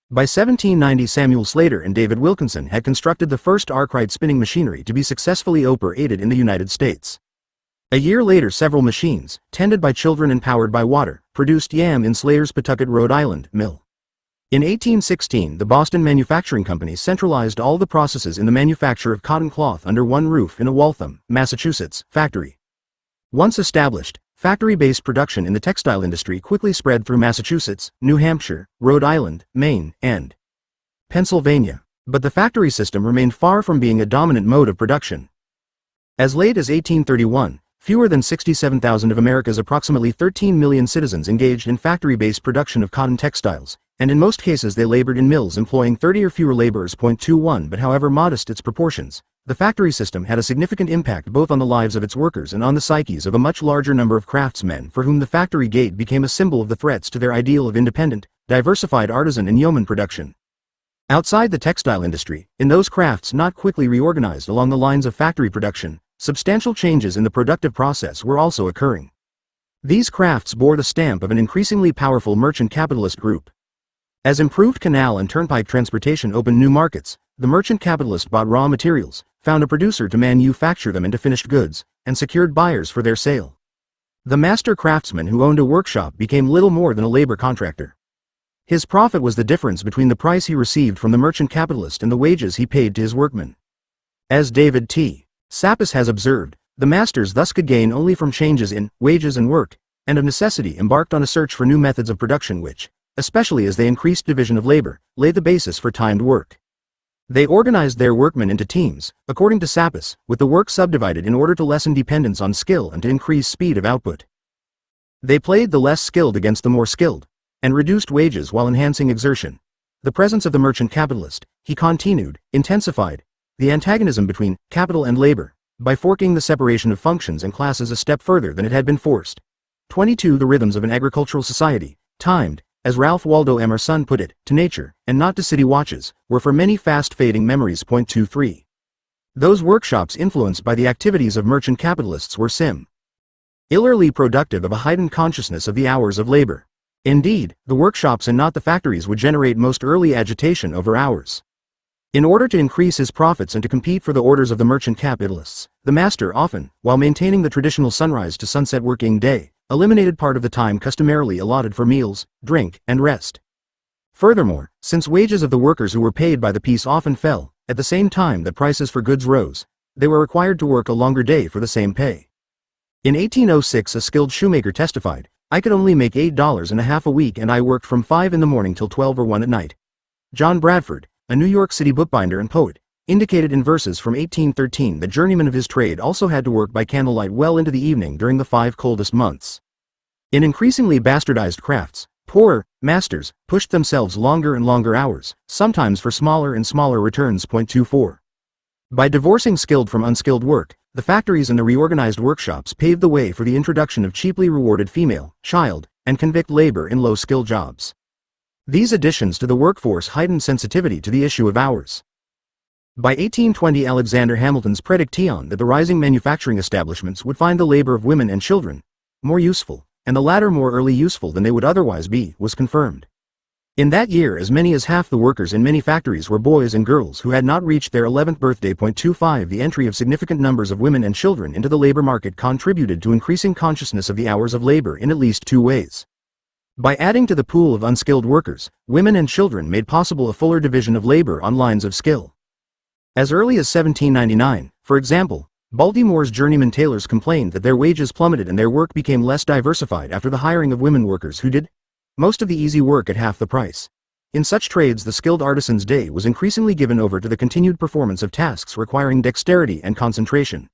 By 1790 Samuel Slater and David Wilkinson had constructed the first Arkwright spinning machinery to be successfully operated in the United States. A year later several machines, tended by children and powered by water, produced yam in Slater's Pawtucket, Rhode Island, mill. In 1816 the Boston Manufacturing Company centralized all the processes in the manufacture of cotton cloth under one roof in a Waltham, Massachusetts, factory. Once established, factory-based production in the textile industry quickly spread through Massachusetts, New Hampshire, Rhode Island, Maine, and Pennsylvania. But the factory system remained far from being a dominant mode of production. As late as 1831, fewer than 67,000 of America's approximately 13 million citizens engaged in factory-based production of cotton textiles, and in most cases they labored in mills employing 30 or fewer laborers. 21 But however modest its proportions, the factory system had a significant impact both on the lives of its workers and on the psyches of a much larger number of craftsmen for whom the factory gate became a symbol of the threats to their ideal of independent, diversified artisan and yeoman production. Outside the textile industry, in those crafts not quickly reorganized along the lines of factory production, substantial changes in the productive process were also occurring. These crafts bore the stamp of an increasingly powerful merchant capitalist group. As improved canal and turnpike transportation opened new markets, the merchant capitalist bought raw materials, found a producer to manufacture them into finished goods, and secured buyers for their sale. The master craftsman who owned a workshop became little more than a labor contractor. His profit was the difference between the price he received from the merchant capitalist and the wages he paid to his workmen. As David T. Sapis has observed, the masters thus could gain only from changes in wages and work, and of necessity embarked on a search for new methods of production which, especially as they increased division of labor, laid the basis for timed work. They organized their workmen into teams, according to Sapis, with the work subdivided in order to lessen dependence on skill and to increase speed of output. They played the less skilled against the more skilled, and reduced wages while enhancing exertion. The presence of the merchant capitalist, he continued, intensified the antagonism between capital and labor, by forking the separation of functions and classes a step further than it had been forced. 22. The rhythms of an agricultural society, timed, as Ralph Waldo Emerson put it, to nature, and not to city watches, were for many fast-fading memories. 23. Those workshops influenced by the activities of merchant capitalists were similarly productive of a heightened consciousness of the hours of labor. Indeed, the workshops and not the factories would generate most early agitation over hours. In order to increase his profits and to compete for the orders of the merchant capitalists, the master often, while maintaining the traditional sunrise to sunset working day, eliminated part of the time customarily allotted for meals, drink, and rest. Furthermore, since wages of the workers who were paid by the piece often fell, at the same time that prices for goods rose, they were required to work a longer day for the same pay. In 1806 a skilled shoemaker testified, "I could only make $8.50 a week and I worked from 5 in the morning till 12 or 1 at night." John Bradford, a New York City bookbinder and poet, indicated in verses from 1813 that journeymen of his trade also had to work by candlelight well into the evening during the 5 coldest months. In increasingly bastardized crafts, poorer masters pushed themselves longer and longer hours, sometimes for smaller and smaller returns. 24. By divorcing skilled from unskilled work, the factories and the reorganized workshops paved the way for the introduction of cheaply rewarded female, child, and convict labor in low-skill jobs. These additions to the workforce heightened sensitivity to the issue of hours. By 1820 Alexander Hamilton's prediction that the rising manufacturing establishments would find the labor of women and children more useful, and the latter more early useful than they would otherwise be, was confirmed. In that year as many as half the workers in many factories were boys and girls who had not reached their 11th birthday. 25 The entry of significant numbers of women and children into the labor market contributed to increasing consciousness of the hours of labor in at least 2 ways. By adding to the pool of unskilled workers, women and children made possible a fuller division of labor on lines of skill. As early as 1799, for example, Baltimore's journeyman tailors complained that their wages plummeted and their work became less diversified after the hiring of women workers who did most of the easy work at half the price. In such trades the skilled artisan's day was increasingly given over to the continued performance of tasks requiring dexterity and concentration.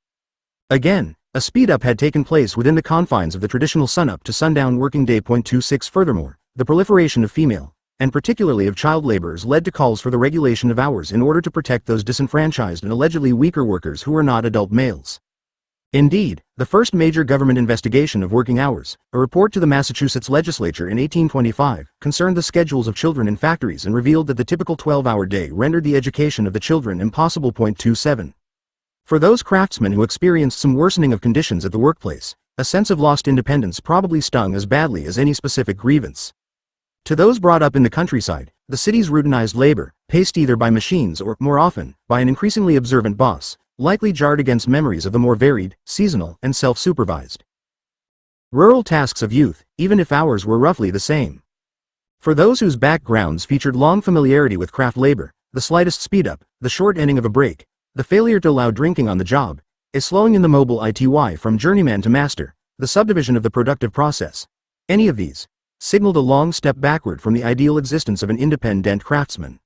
Again, a speed-up had taken place within the confines of the traditional sun-up to sundown working day. 26 Furthermore, the proliferation of female, and particularly of child laborers led to calls for the regulation of hours in order to protect those disenfranchised and allegedly weaker workers who were not adult males. Indeed, the first major government investigation of working hours, a report to the Massachusetts legislature in 1825, concerned the schedules of children in factories and revealed that the typical 12-hour day rendered the education of the children impossible. 27. For those craftsmen who experienced some worsening of conditions at the workplace, a sense of lost independence probably stung as badly as any specific grievance. To those brought up in the countryside, the city's routinized labor, paced either by machines or, more often, by an increasingly observant boss, likely jarred against memories of the more varied, seasonal, and self-supervised rural tasks of youth, even if hours were roughly the same. For those whose backgrounds featured long familiarity with craft labor, the slightest speed-up, the short ending of a break, the failure to allow drinking on the job, a slowing in the mobile ity from journeyman to master, the subdivision of the productive process, any of these signaled a long step backward from the ideal existence of an independent craftsman.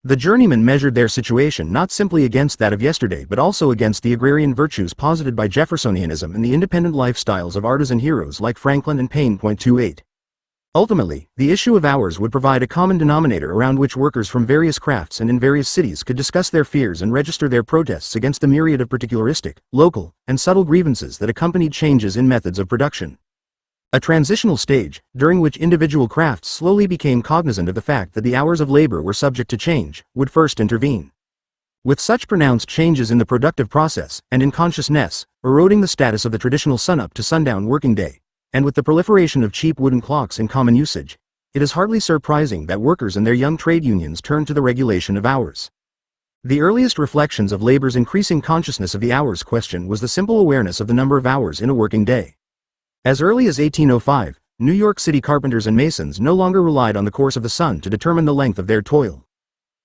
The journeymen measured their situation not simply against that of yesterday but also against the agrarian virtues posited by Jeffersonianism and the independent lifestyles of artisan heroes like Franklin and Payne. 28. Ultimately, the issue of hours would provide a common denominator around which workers from various crafts and in various cities could discuss their fears and register their protests against the myriad of particularistic, local, and subtle grievances that accompanied changes in methods of production. A transitional stage, during which individual crafts slowly became cognizant of the fact that the hours of labor were subject to change, would first intervene. With such pronounced changes in the productive process, and in consciousness, eroding the status of the traditional sun-up to sundown working day, and with the proliferation of cheap wooden clocks in common usage, it is hardly surprising that workers and their young trade unions turned to the regulation of hours. The earliest reflections of labor's increasing consciousness of the hours question was the simple awareness of the number of hours in a working day. As early as 1805, New York City carpenters and masons no longer relied on the course of the sun to determine the length of their toil.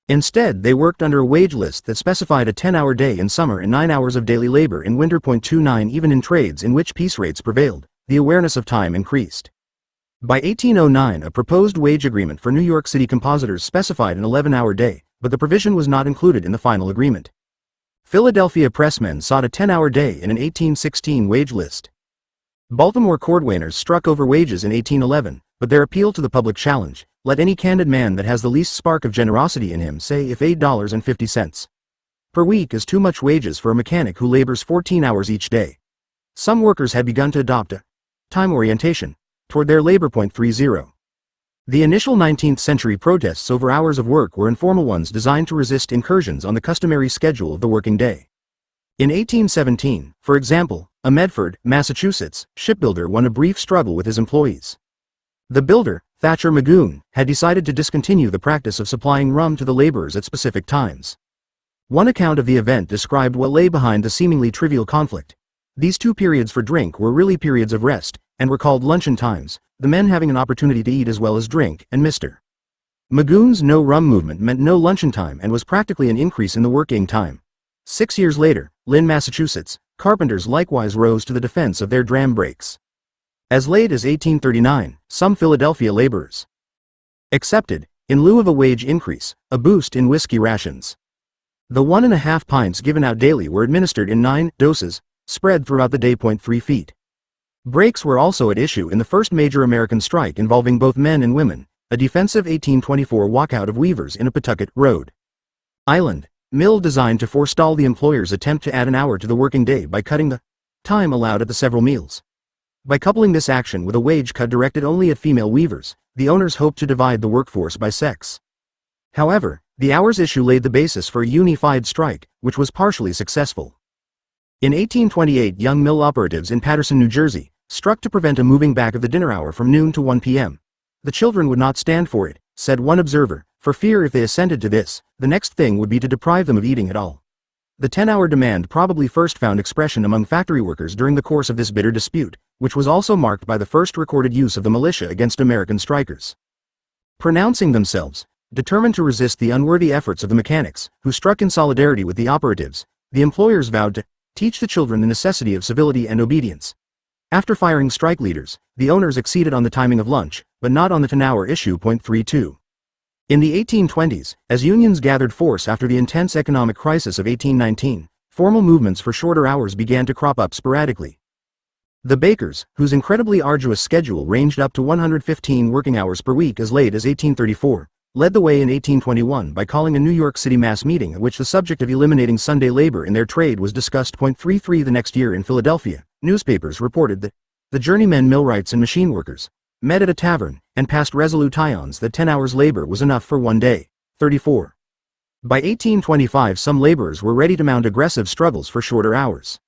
Instead, they worked under a wage list that specified a 10-hour day in summer and 9 hours of daily labor in winter. 29 Even in trades in which piece rates prevailed, the awareness of time increased. By 1809, a proposed wage agreement for New York City compositors specified an 11-hour day, but the provision was not included in the final agreement. Philadelphia pressmen sought a 10-hour day in an 1816 wage list. Baltimore cordwainers struck over wages in 1811, but their appeal to the public challenge, "Let any candid man that has the least spark of generosity in him say if $8.50 per week is too much wages for a mechanic who labors 14 hours each day." Some workers had begun to adopt a time orientation toward their labor. 30. The initial 19th century protests over hours of work were informal ones designed to resist incursions on the customary schedule of the working day. In 1817, for example, a Medford, Massachusetts, shipbuilder won a brief struggle with his employees. The builder, Thatcher Magoon, had decided to discontinue the practice of supplying rum to the laborers at specific times. One account of the event described what lay behind the seemingly trivial conflict. These two periods for drink were really periods of rest, and were called luncheon times, the men having an opportunity to eat as well as drink, and Mr. Magoon's no rum movement meant no luncheon time and was practically an increase in the working time. 6 years later, Lynn, Massachusetts, carpenters likewise rose to the defense of their dram breaks. As late as 1839, some Philadelphia laborers accepted, in lieu of a wage increase, a boost in whiskey rations. The 1.5 pints given out daily were administered in 9 doses, spread throughout the day. 3 feet. Breaks were also at issue in the first major American strike involving both men and women, a defensive 1824 walkout of weavers in a Pawtucket, Rhode Island, mill designed to forestall the employer's attempt to add an hour to the working day by cutting the time allowed at the several meals. By coupling this action with a wage cut directed only at female weavers, the owners hoped to divide the workforce by sex. However, the hours issue laid the basis for a unified strike, which was partially successful. In 1828, young mill operatives in Paterson, New Jersey, struck to prevent a moving back of the dinner hour from noon to 1 p.m. The children would not stand for it, said one observer, for fear if they assented to this, the next thing would be to deprive them of eating at all. The 10-hour demand probably first found expression among factory workers during the course of this bitter dispute, which was also marked by the first recorded use of the militia against American strikers. Pronouncing themselves determined to resist the unworthy efforts of the mechanics, who struck in solidarity with the operatives, the employers vowed to teach the children the necessity of civility and obedience. After firing strike leaders, the owners acceded on the timing of lunch, but not on the 10-hour issue. 32. In the 1820s, as unions gathered force after the intense economic crisis of 1819, formal movements for shorter hours began to crop up sporadically. The bakers, whose incredibly arduous schedule ranged up to 115 working hours per week as late as 1834, led the way in 1821 by calling a New York City mass meeting at which the subject of eliminating Sunday labor in their trade was discussed. 33 The next year in Philadelphia, newspapers reported that the journeymen millwrights and machine workers met at a tavern and passed resolute ions that 10 hours labor was enough for one day. 34. By 1825 some laborers were ready to mount aggressive struggles for shorter hours.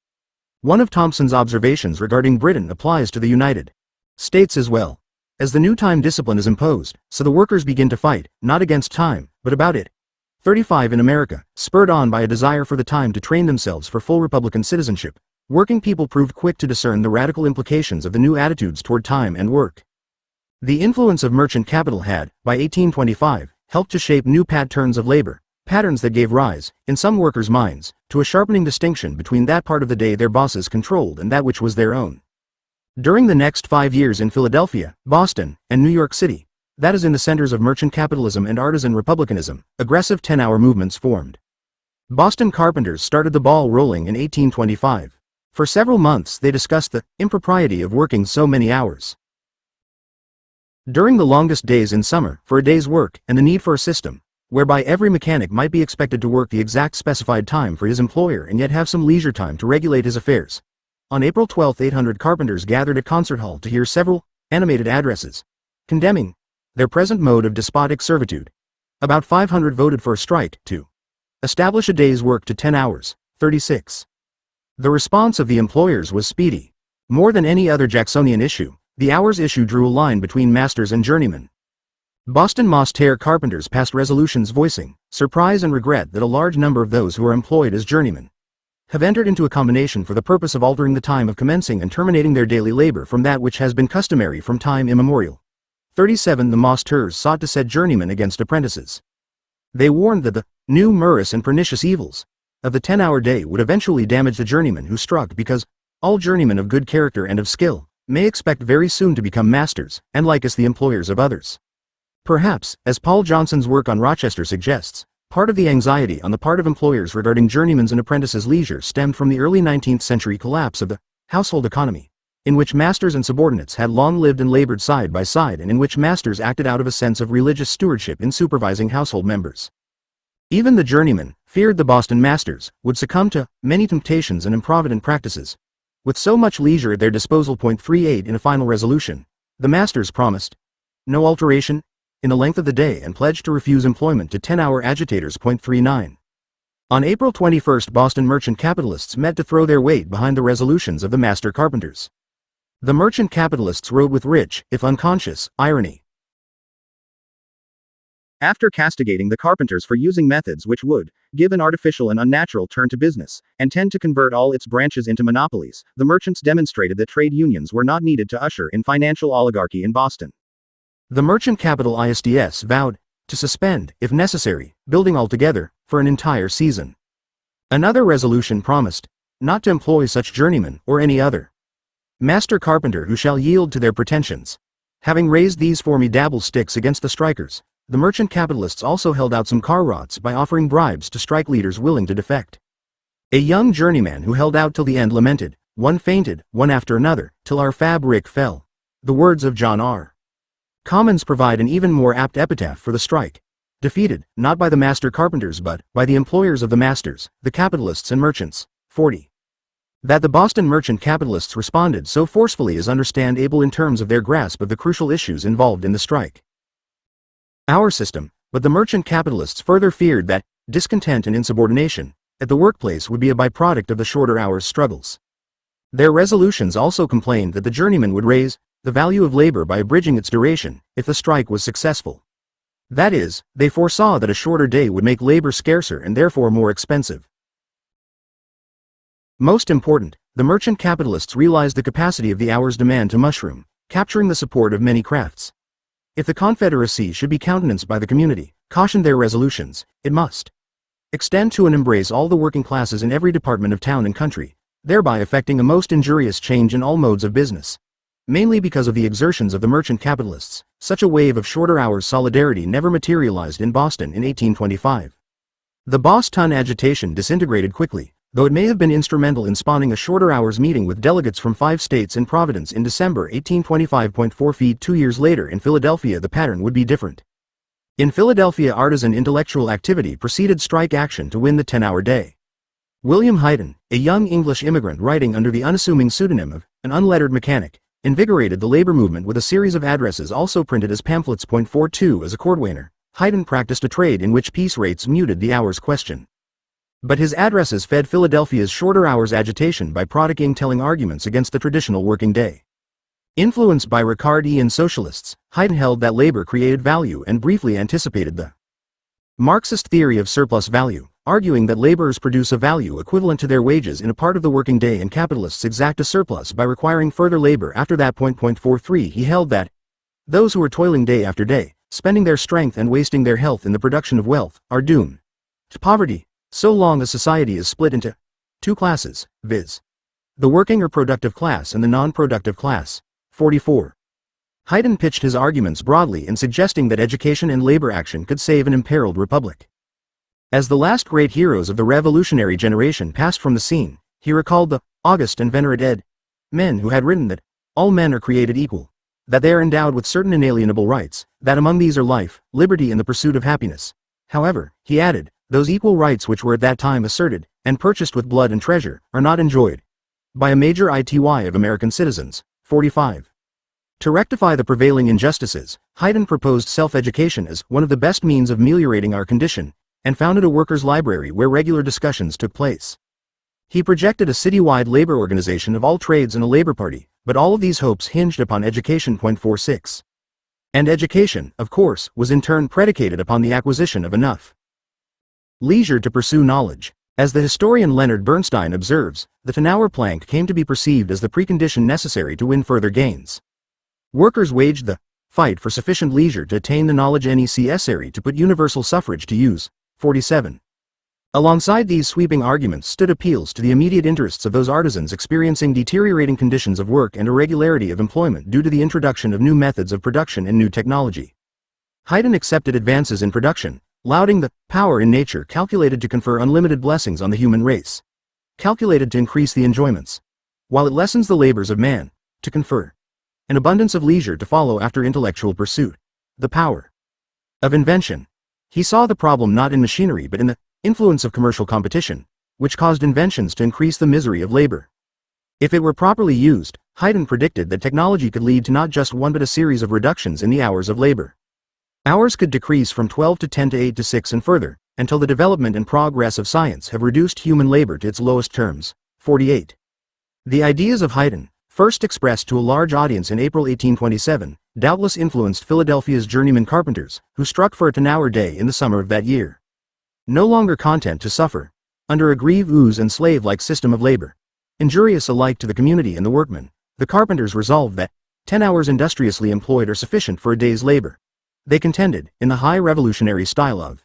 One of Thompson's observations regarding Britain applies to the United States as well. As the new time discipline is imposed, so the workers begin to fight, not against time, but about it. 35 In America, spurred on by a desire for the time to train themselves for full Republican citizenship, working people proved quick to discern the radical implications of the new attitudes toward time and work. The influence of merchant capital had, by 1825, helped to shape new patterns of labor, patterns that gave rise, in some workers' minds, to a sharpening distinction between that part of the day their bosses controlled and that which was their own. During the next 5 years in Philadelphia, Boston, and New York City, that is in the centers of merchant capitalism and artisan republicanism, aggressive 10-hour movements formed. Boston carpenters started the ball rolling in 1825. For several months they discussed the impropriety of working so many hours during the longest days in summer for a day's work, and the need for a system whereby every mechanic might be expected to work the exact specified time for his employer and yet have some leisure time to regulate his affairs. On April 12, 800 carpenters gathered at Concert Hall to hear several animated addresses condemning their present mode of despotic servitude. About 500 voted for a strike to establish a day's work to 10 hours. 36. The response of the employers was speedy. More than any other Jacksonian issue, The hours issue drew a line between masters and journeymen. Boston moss-tear carpenters passed resolutions voicing surprise and regret that a large number of those who are employed as journeymen have entered into a combination for the purpose of altering the time of commencing and terminating their daily labor from that which has been customary from time immemorial. 37. The moss-tears sought to set journeymen against apprentices. They warned that the numerous and pernicious evils of the 10-hour day would eventually damage the journeyman who struck, because all journeymen of good character and of skill may expect very soon to become masters, and likest the employers of others. Perhaps, as Paul Johnson's work on Rochester suggests, part of the anxiety on the part of employers regarding journeymen's and apprentices' leisure stemmed from the early 19th century collapse of the household economy, in which masters and subordinates had long lived and labored side by side, and in which masters acted out of a sense of religious stewardship in supervising household members. Even the journeymen feared the Boston masters would succumb to many temptations and improvident practices. With so much leisure at their disposal. 38. In a final resolution, the masters promised no alteration in the length of the day and pledged to refuse employment to 10-hour agitators. 39. On April 21, Boston merchant capitalists met to throw their weight behind the resolutions of the master carpenters. The merchant capitalists wrote with rich, if unconscious, irony. After castigating the carpenters for using methods which would give an artificial and unnatural turn to business, and tend to convert all its branches into monopolies, the merchants demonstrated that trade unions were not needed to usher in financial oligarchy in Boston. The merchant capital ISDS vowed to suspend, if necessary, building altogether, for an entire season. Another resolution promised not to employ such journeyman or any other master carpenter who shall yield to their pretensions. Having raised these formidable sticks against the strikers, the merchant capitalists also held out some car rods by offering bribes to strike leaders willing to defect. A young journeyman who held out till the end lamented, "One fainted, one after another, till our fabric fell." The words of John R. Commons provide an even more apt epitaph for the strike. Defeated, not by the master carpenters but by the employers of the masters, the capitalists and merchants. 40. That the Boston merchant capitalists responded so forcefully is understandable in terms of their grasp of the crucial issues involved in the strike. Our system, but the merchant capitalists further feared that discontent and insubordination at the workplace would be a byproduct of the shorter hours struggles. Their resolutions also complained that the journeyman would raise the value of labor by abridging its duration if the strike was successful. That is, they foresaw that a shorter day would make labor scarcer and therefore more expensive. Most important, the merchant capitalists realized the capacity of the hour's demand to mushroom, capturing the support of many crafts. If the Confederacy should be countenanced by the community, cautioned their resolutions, it must extend to and embrace all the working classes in every department of town and country, thereby effecting a most injurious change in all modes of business. Mainly because of the exertions of the merchant capitalists, such a wave of shorter hours solidarity never materialized in Boston in 1825. The Boston agitation disintegrated quickly, though it may have been instrumental in spawning a shorter hours meeting with delegates from 5 states in Providence in December 1825. 4 feet 2 years later in Philadelphia the pattern would be different. In Philadelphia artisan intellectual activity preceded strike action to win the 10-hour day. William Hayden, a young English immigrant writing under the unassuming pseudonym of an unlettered mechanic, invigorated the labor movement with a series of addresses also printed as pamphlets. 42 As a cordwainer, Hayden practiced a trade in which piece rates muted the hours question. But his addresses fed Philadelphia's shorter hours agitation by prodigating telling arguments against the traditional working day. Influenced by Ricardian socialists, Hayden held that labor created value and briefly anticipated the Marxist theory of surplus value, arguing that laborers produce a value equivalent to their wages in a part of the working day and capitalists exact a surplus by requiring further labor after that. 43 He held that those who are toiling day after day, spending their strength and wasting their health in the production of wealth, are doomed to poverty, so long as society is split into two classes, viz. the working or productive class and the non-productive class. 44. Hayden pitched his arguments broadly in suggesting that education and labor action could save an imperiled republic. As the last great heroes of the revolutionary generation passed from the scene, he recalled the august and venerate men who had written that all men are created equal, that they are endowed with certain inalienable rights, that among these are life, liberty and the pursuit of happiness. However, he added, those equal rights which were at that time asserted, and purchased with blood and treasure, are not enjoyed by a major ity of American citizens. 45. To rectify the prevailing injustices, Hayden proposed self-education as one of the best means of ameliorating our condition, and founded a workers' library where regular discussions took place. He projected a citywide labor organization of all trades and a labor party, But all of these hopes hinged upon education. 46. And education, of course, was in turn predicated upon the acquisition of enough leisure to pursue knowledge. As the historian Leonard Bernstein observes, the 10-hour plank came to be perceived as the precondition necessary to win further gains. Workers waged the fight for sufficient leisure to attain the knowledge necessary to put universal suffrage to use. 47. Alongside these sweeping arguments stood appeals to the immediate interests of those artisans experiencing deteriorating conditions of work and irregularity of employment due to the introduction of new methods of production and new technology. Haydn accepted advances in production, lauding the power in nature calculated to confer unlimited blessings on the human race, calculated to increase the enjoyments, while it lessens the labors of man, to confer an abundance of leisure to follow after intellectual pursuit, the power of invention. He saw the problem not in machinery but in the influence of commercial competition, which caused inventions to increase the misery of labor. If it were properly used, Haydn predicted that technology could lead to not just one but a series of reductions in the hours of labor. Hours could decrease from 12 to 10 to 8 to 6 and further, until the development and progress of science have reduced human labor to its lowest terms. 48. The ideas of Haydn, first expressed to a large audience in April 1827, doubtless influenced Philadelphia's journeyman carpenters, who struck for a 10-hour day in the summer of that year. No longer content to suffer under a grieve-ooze and slave-like system of labor, injurious alike to the community and the workman, the carpenters resolved that 10 hours industriously employed are sufficient for a day's labor. They contended, in the high revolutionary style of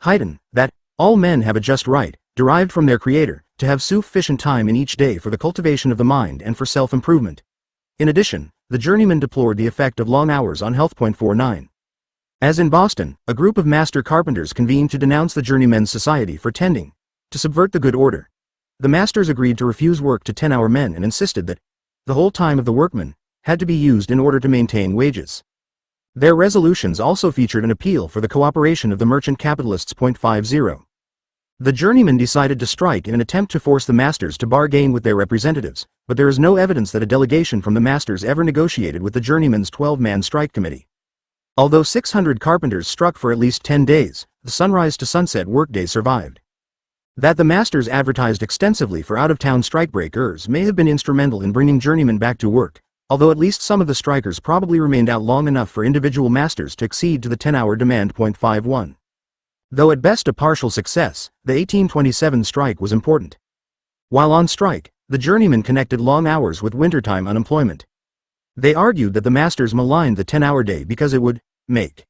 Haydn, that all men have a just right, derived from their Creator, to have sufficient time in each day for the cultivation of the mind and for self-improvement. In addition, the journeyman deplored the effect of long hours on health. 49. As in Boston, a group of master carpenters convened to denounce the Journeymen's Society for tending to subvert the good order. The masters agreed to refuse work to 10-hour men and insisted that the whole time of the workman had to be used in order to maintain wages. Their resolutions also featured an appeal for the cooperation of the merchant capitalists. 50. The journeymen decided to strike in an attempt to force the masters to bargain with their representatives, but there is no evidence that a delegation from the masters ever negotiated with the journeymen's 12-man strike committee. Although 600 carpenters struck for at least 10 days, the sunrise to sunset workday survived. That the masters advertised extensively for out-of-town strikebreakers may have been instrumental in bringing journeymen back to work, although at least some of the strikers probably remained out long enough for individual masters to accede to the 10-hour demand. 51. Though at best a partial success, the 1827 strike was important. While on strike, the journeymen connected long hours with wintertime unemployment. They argued that the masters maligned the 10-hour day because it would make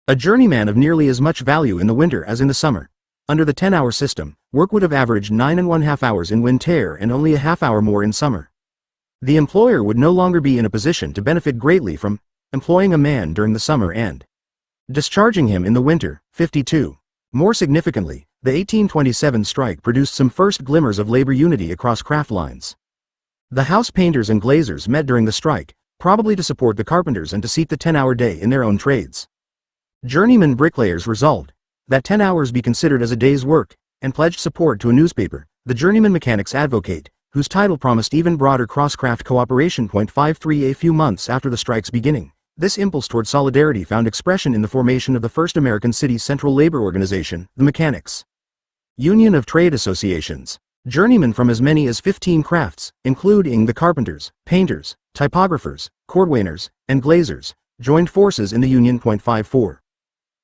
a journeyman of nearly as much value in the winter as in the summer. Under the 10-hour system, work would have averaged 9½ hours in winter and only a half hour more in summer. The employer would no longer be in a position to benefit greatly from employing a man during the summer and discharging him in the winter. 52. More significantly, the 1827 strike produced some first glimmers of labor unity across craft lines. The house painters and glazers met during the strike, probably to support the carpenters and to seat the 10-hour day in their own trades. Journeyman bricklayers resolved that 10 hours be considered as a day's work, and pledged support to a newspaper, the Journeyman Mechanics Advocate, whose title promised even broader cross-craft cooperation. 53. A few months after the strike's beginning, this impulse toward solidarity found expression in the formation of the first American city's central labor organization, the Mechanics' Union of Trade Associations. Journeymen from as many as 15 crafts, including the carpenters, painters, typographers, cordwainers, and glazers, joined forces in the Union. 54.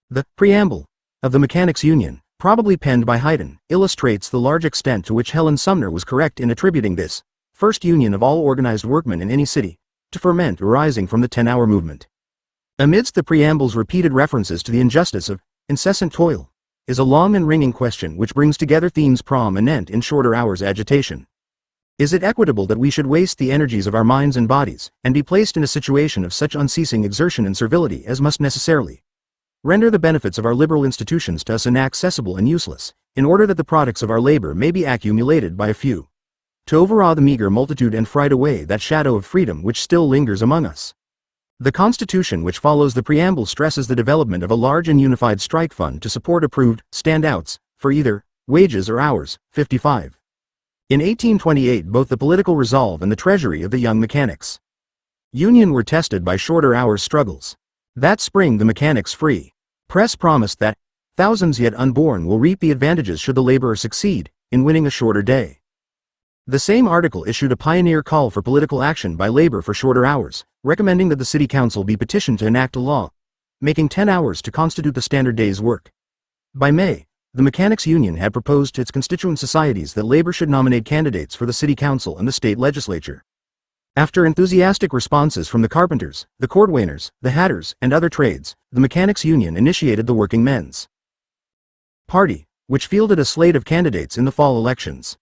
The preamble of the Mechanics' Union, probably penned by Haydn, illustrates the large extent to which Helen Sumner was correct in attributing this first union of all organized workmen in any city to ferment arising from the 10-hour movement. Amidst the preamble's repeated references to the injustice of incessant toil is a long and ringing question which brings together themes prominent in shorter hours agitation. Is it equitable that we should waste the energies of our minds and bodies, and be placed in a situation of such unceasing exertion and servility as must necessarily render the benefits of our liberal institutions to us inaccessible and useless, in order that the products of our labor may be accumulated by a few, to overawe the meager multitude and fright away that shadow of freedom which still lingers among us? The Constitution which follows the preamble stresses the development of a large and unified strike fund to support approved standouts for either wages or hours. 55. In 1828 both the political resolve and the treasury of the young Mechanics' Union were tested by shorter hours struggles. That spring the Mechanics' Free Press promised that thousands yet unborn will reap the advantages should the laborer succeed in winning a shorter day. The same article issued a pioneer call for political action by labor for shorter hours, recommending that the city council be petitioned to enact a law, making 10 hours to constitute the standard day's work. By May, the mechanics union had proposed to its constituent societies that labor should nominate candidates for the city council and the state legislature. After enthusiastic responses from the carpenters, the cordwainers, the hatters, and other trades, the mechanics union initiated the Working Men's Party, which fielded a slate of candidates in the fall elections.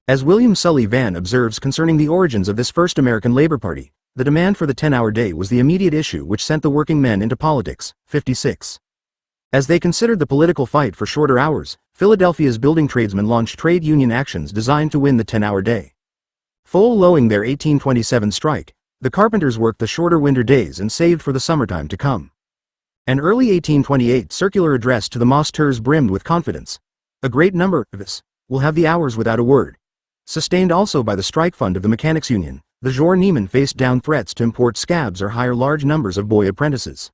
As William Sully Vann observes concerning the origins of this first American Labor Party, the demand for the 10-hour day was the immediate issue which sent the working men into politics. 56. As they considered the political fight for shorter hours, Philadelphia's building tradesmen launched trade union actions designed to win the 10-hour day. Following their 1827 strike, the carpenters worked the shorter winter days and saved for the summertime to come. An early 1828 circular address to the Masters brimmed with confidence. A great number of us will have the hours without a word. Sustained also by the strike fund of the mechanics union, the journeymen faced down threats to import scabs or hire large numbers of boy apprentices.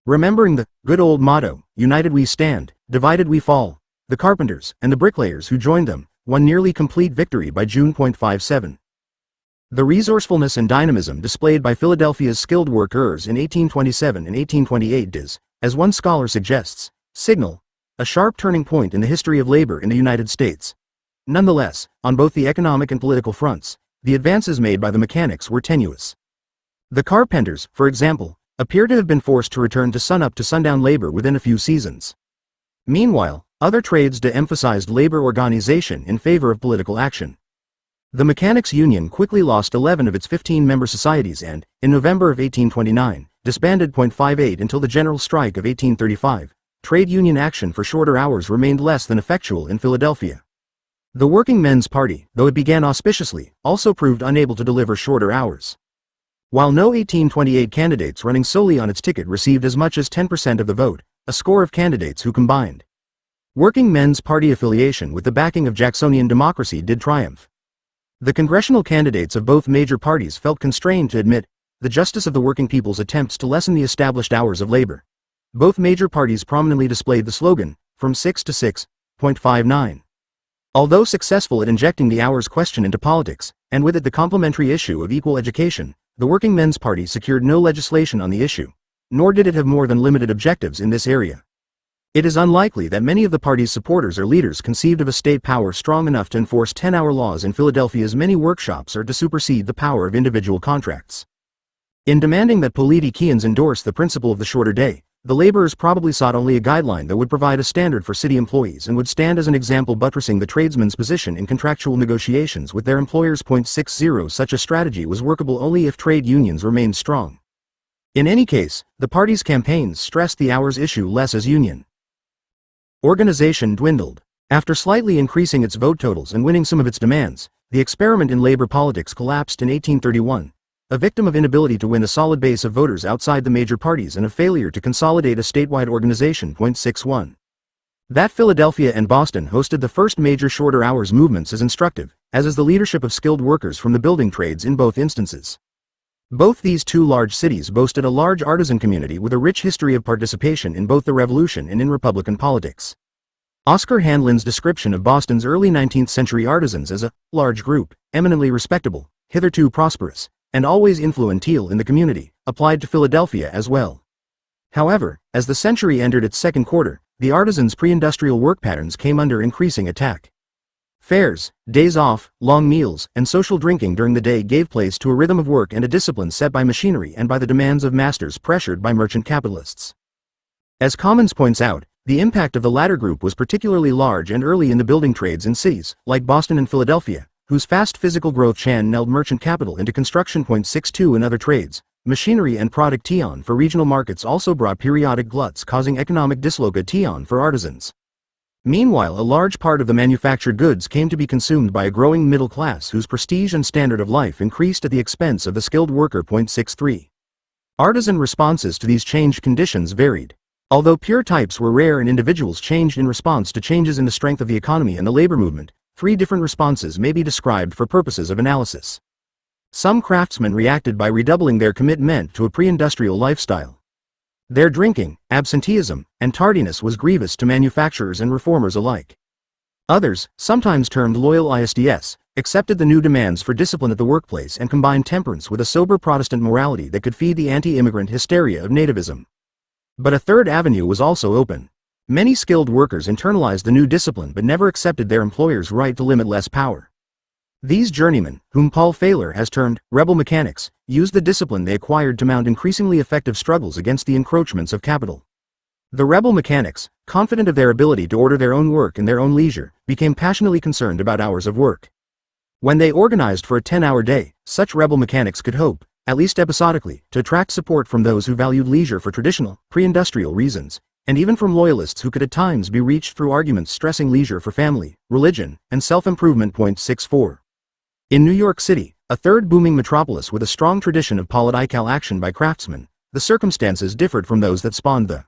Remembering the good old motto, united we stand, divided we fall, the carpenters and the bricklayers who joined them won nearly complete victory by June. 57. The resourcefulness and dynamism displayed by Philadelphia's skilled workers in 1827 and 1828 is, as one scholar suggests, signal a sharp turning point in the history of labor in the United States. Nonetheless, on both the economic and political fronts, the advances made by the mechanics were tenuous. The carpenters, for example, appear to have been forced to return to sun-up to sundown labor within a few seasons. Meanwhile, other trades de-emphasized labor organization in favor of political action. The mechanics union quickly lost 11 of its 15 member societies and, in November of 1829, disbanded. 58 until the general strike of 1835, trade union action for shorter hours remained less than effectual in Philadelphia. The Working Men's Party, though it began auspiciously, also proved unable to deliver shorter hours. While no 1828 candidates running solely on its ticket received as much as 10% of the vote, a score of candidates who combined Working Men's Party affiliation with the backing of Jacksonian democracy did triumph. The congressional candidates of both major parties felt constrained to admit the justice of the working people's attempts to lessen the established hours of labor. Both major parties prominently displayed the slogan, from 6 to 6.59. Although successful at injecting the hours question into politics, and with it the complementary issue of equal education, the Working Men's Party secured no legislation on the issue, nor did it have more than limited objectives in this area. It is unlikely that many of the party's supporters or leaders conceived of a state power strong enough to enforce 10-hour laws in Philadelphia's many workshops or to supersede the power of individual contracts. In demanding that politicians endorse the principle of the shorter day, the laborers probably sought only a guideline that would provide a standard for city employees and would stand as an example buttressing the tradesmen's position in contractual negotiations with their employers. 60. Such a strategy was workable only if trade unions remained strong. In any case, the party's campaigns stressed the hours issue less as union organization dwindled. After slightly increasing its vote totals and winning some of its demands, the experiment in labor politics collapsed in 1831, a victim of inability to win a solid base of voters outside the major parties and a failure to consolidate a statewide organization. 61. That Philadelphia and Boston hosted the first major shorter hours movements is instructive, as is the leadership of skilled workers from the building trades in both instances. Both these two large cities boasted a large artisan community with a rich history of participation in both the Revolution and in Republican politics. Oscar Handlin's description of Boston's early 19th century artisans as a large group, eminently respectable, hitherto prosperous, and always influential in the community, applied to Philadelphia as well. However, as the century entered its second quarter, the artisans' pre-industrial work patterns came under increasing attack. Fairs, days off, long meals, and social drinking during the day gave place to a rhythm of work and a discipline set by machinery and by the demands of masters pressured by merchant capitalists. As Commons points out, the impact of the latter group was particularly large and early in the building trades in cities, like Boston and Philadelphia, whose fast physical growth channeled merchant capital into construction. 62 in other trades, machinery and production for regional markets also brought periodic gluts causing economic dislocation for artisans. Meanwhile, a large part of the manufactured goods came to be consumed by a growing middle class whose prestige and standard of life increased at the expense of the skilled worker. 63. Artisan responses to these changed conditions varied. Although pure types were rare and individuals changed in response to changes in the strength of the economy and the labor movement, 3 different responses may be described for purposes of analysis. Some craftsmen reacted by redoubling their commitment to a pre-industrial lifestyle. Their drinking, absenteeism, and tardiness was grievous to manufacturers and reformers alike. Others, sometimes termed loyal ISDS, accepted the new demands for discipline at the workplace and combined temperance with a sober Protestant morality that could feed the anti-immigrant hysteria of nativism. But a third avenue was also open. Many skilled workers internalized the new discipline but never accepted their employer's right to limitless power. These journeymen, whom Paul Fehler has termed rebel mechanics, used the discipline they acquired to mount increasingly effective struggles against the encroachments of capital. The rebel mechanics, confident of their ability to order their own work in their own leisure, became passionately concerned about hours of work. When they organized for a 10-hour day, such rebel mechanics could hope, at least episodically, to attract support from those who valued leisure for traditional, pre-industrial reasons, and even from loyalists who could at times be reached through arguments stressing leisure for family, religion, and self-improvement. 64. In New York City, a third booming metropolis with a strong tradition of political action by craftsmen, the circumstances differed from those that spawned the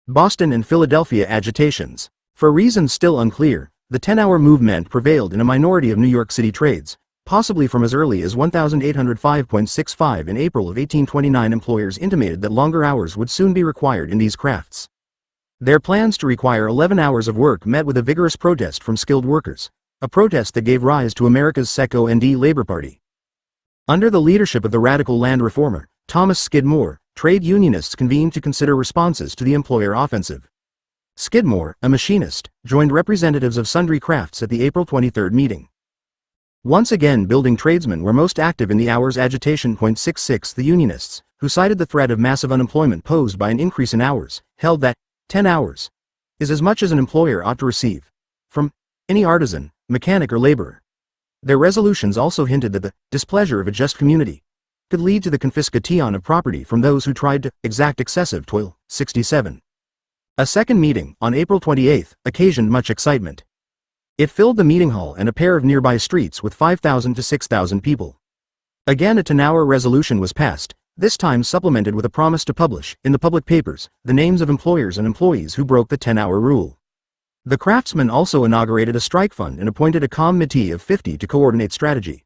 Boston and Philadelphia agitations. For reasons still unclear, the 10-hour movement prevailed in a minority of New York City trades, possibly from as early as 1805.65 in April of 1829. Employers intimated that longer hours would soon be required in these crafts. Their plans to require 11 hours of work met with a vigorous protest from skilled workers, a protest that gave rise to America's Second Labor Party. Under the leadership of the radical land reformer, Thomas Skidmore, trade unionists convened to consider responses to the employer offensive. Skidmore, a machinist, joined representatives of sundry crafts at the April 23 meeting. Once again, building tradesmen were most active in the hours agitation. 66. The unionists, who cited the threat of massive unemployment posed by an increase in hours, held that 10 hours is as much as an employer ought to receive from any artisan, mechanic, or laborer. Their resolutions also hinted that the displeasure of a just community could lead to the confiscation of property from those who tried to exact excessive toil. 67. A second meeting, on April 28, occasioned much excitement. It filled the meeting hall and a pair of nearby streets with 5,000 to 6,000 people. Again a 10-hour resolution was passed, this time supplemented with a promise to publish, in the public papers, the names of employers and employees who broke the 10-hour rule. The craftsmen also inaugurated a strike fund and appointed a committee of 50 to coordinate strategy.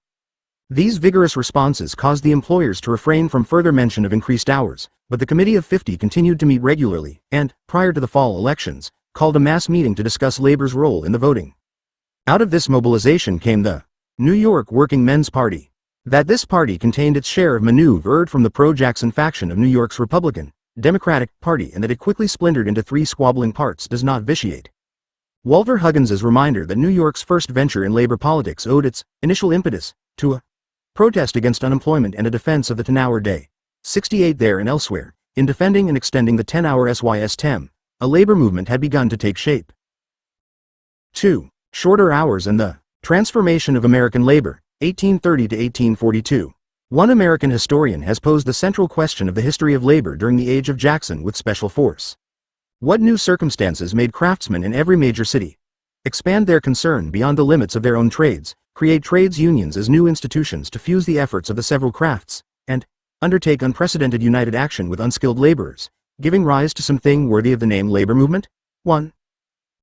These vigorous responses caused the employers to refrain from further mention of increased hours, but the Committee of 50 continued to meet regularly and, prior to the fall elections, called a mass meeting to discuss labor's role in the voting. Out of this mobilization came the New York Working Men's Party. That this party contained its share of maneuver from the pro-Jackson faction of New York's Republican, Democratic Party and that it quickly splintered into three squabbling parts does not vitiate. Walter Huggins's reminder that New York's first venture in labor politics owed its initial impetus to a protest against unemployment and a defense of the 10-hour day. 68. There and elsewhere, in defending and extending the 10-hour SYSTEM, a labor movement had begun to take shape. 2. Shorter hours and the transformation of American labor, 1830 to 1842. One American historian has posed the central question of the history of labor during the age of Jackson with special force. What new circumstances made craftsmen in every major city expand their concern beyond the limits of their own trades, create trades unions as new institutions to fuse the efforts of the several crafts, and undertake unprecedented united action with unskilled laborers, giving rise to something worthy of the name labor movement? 1.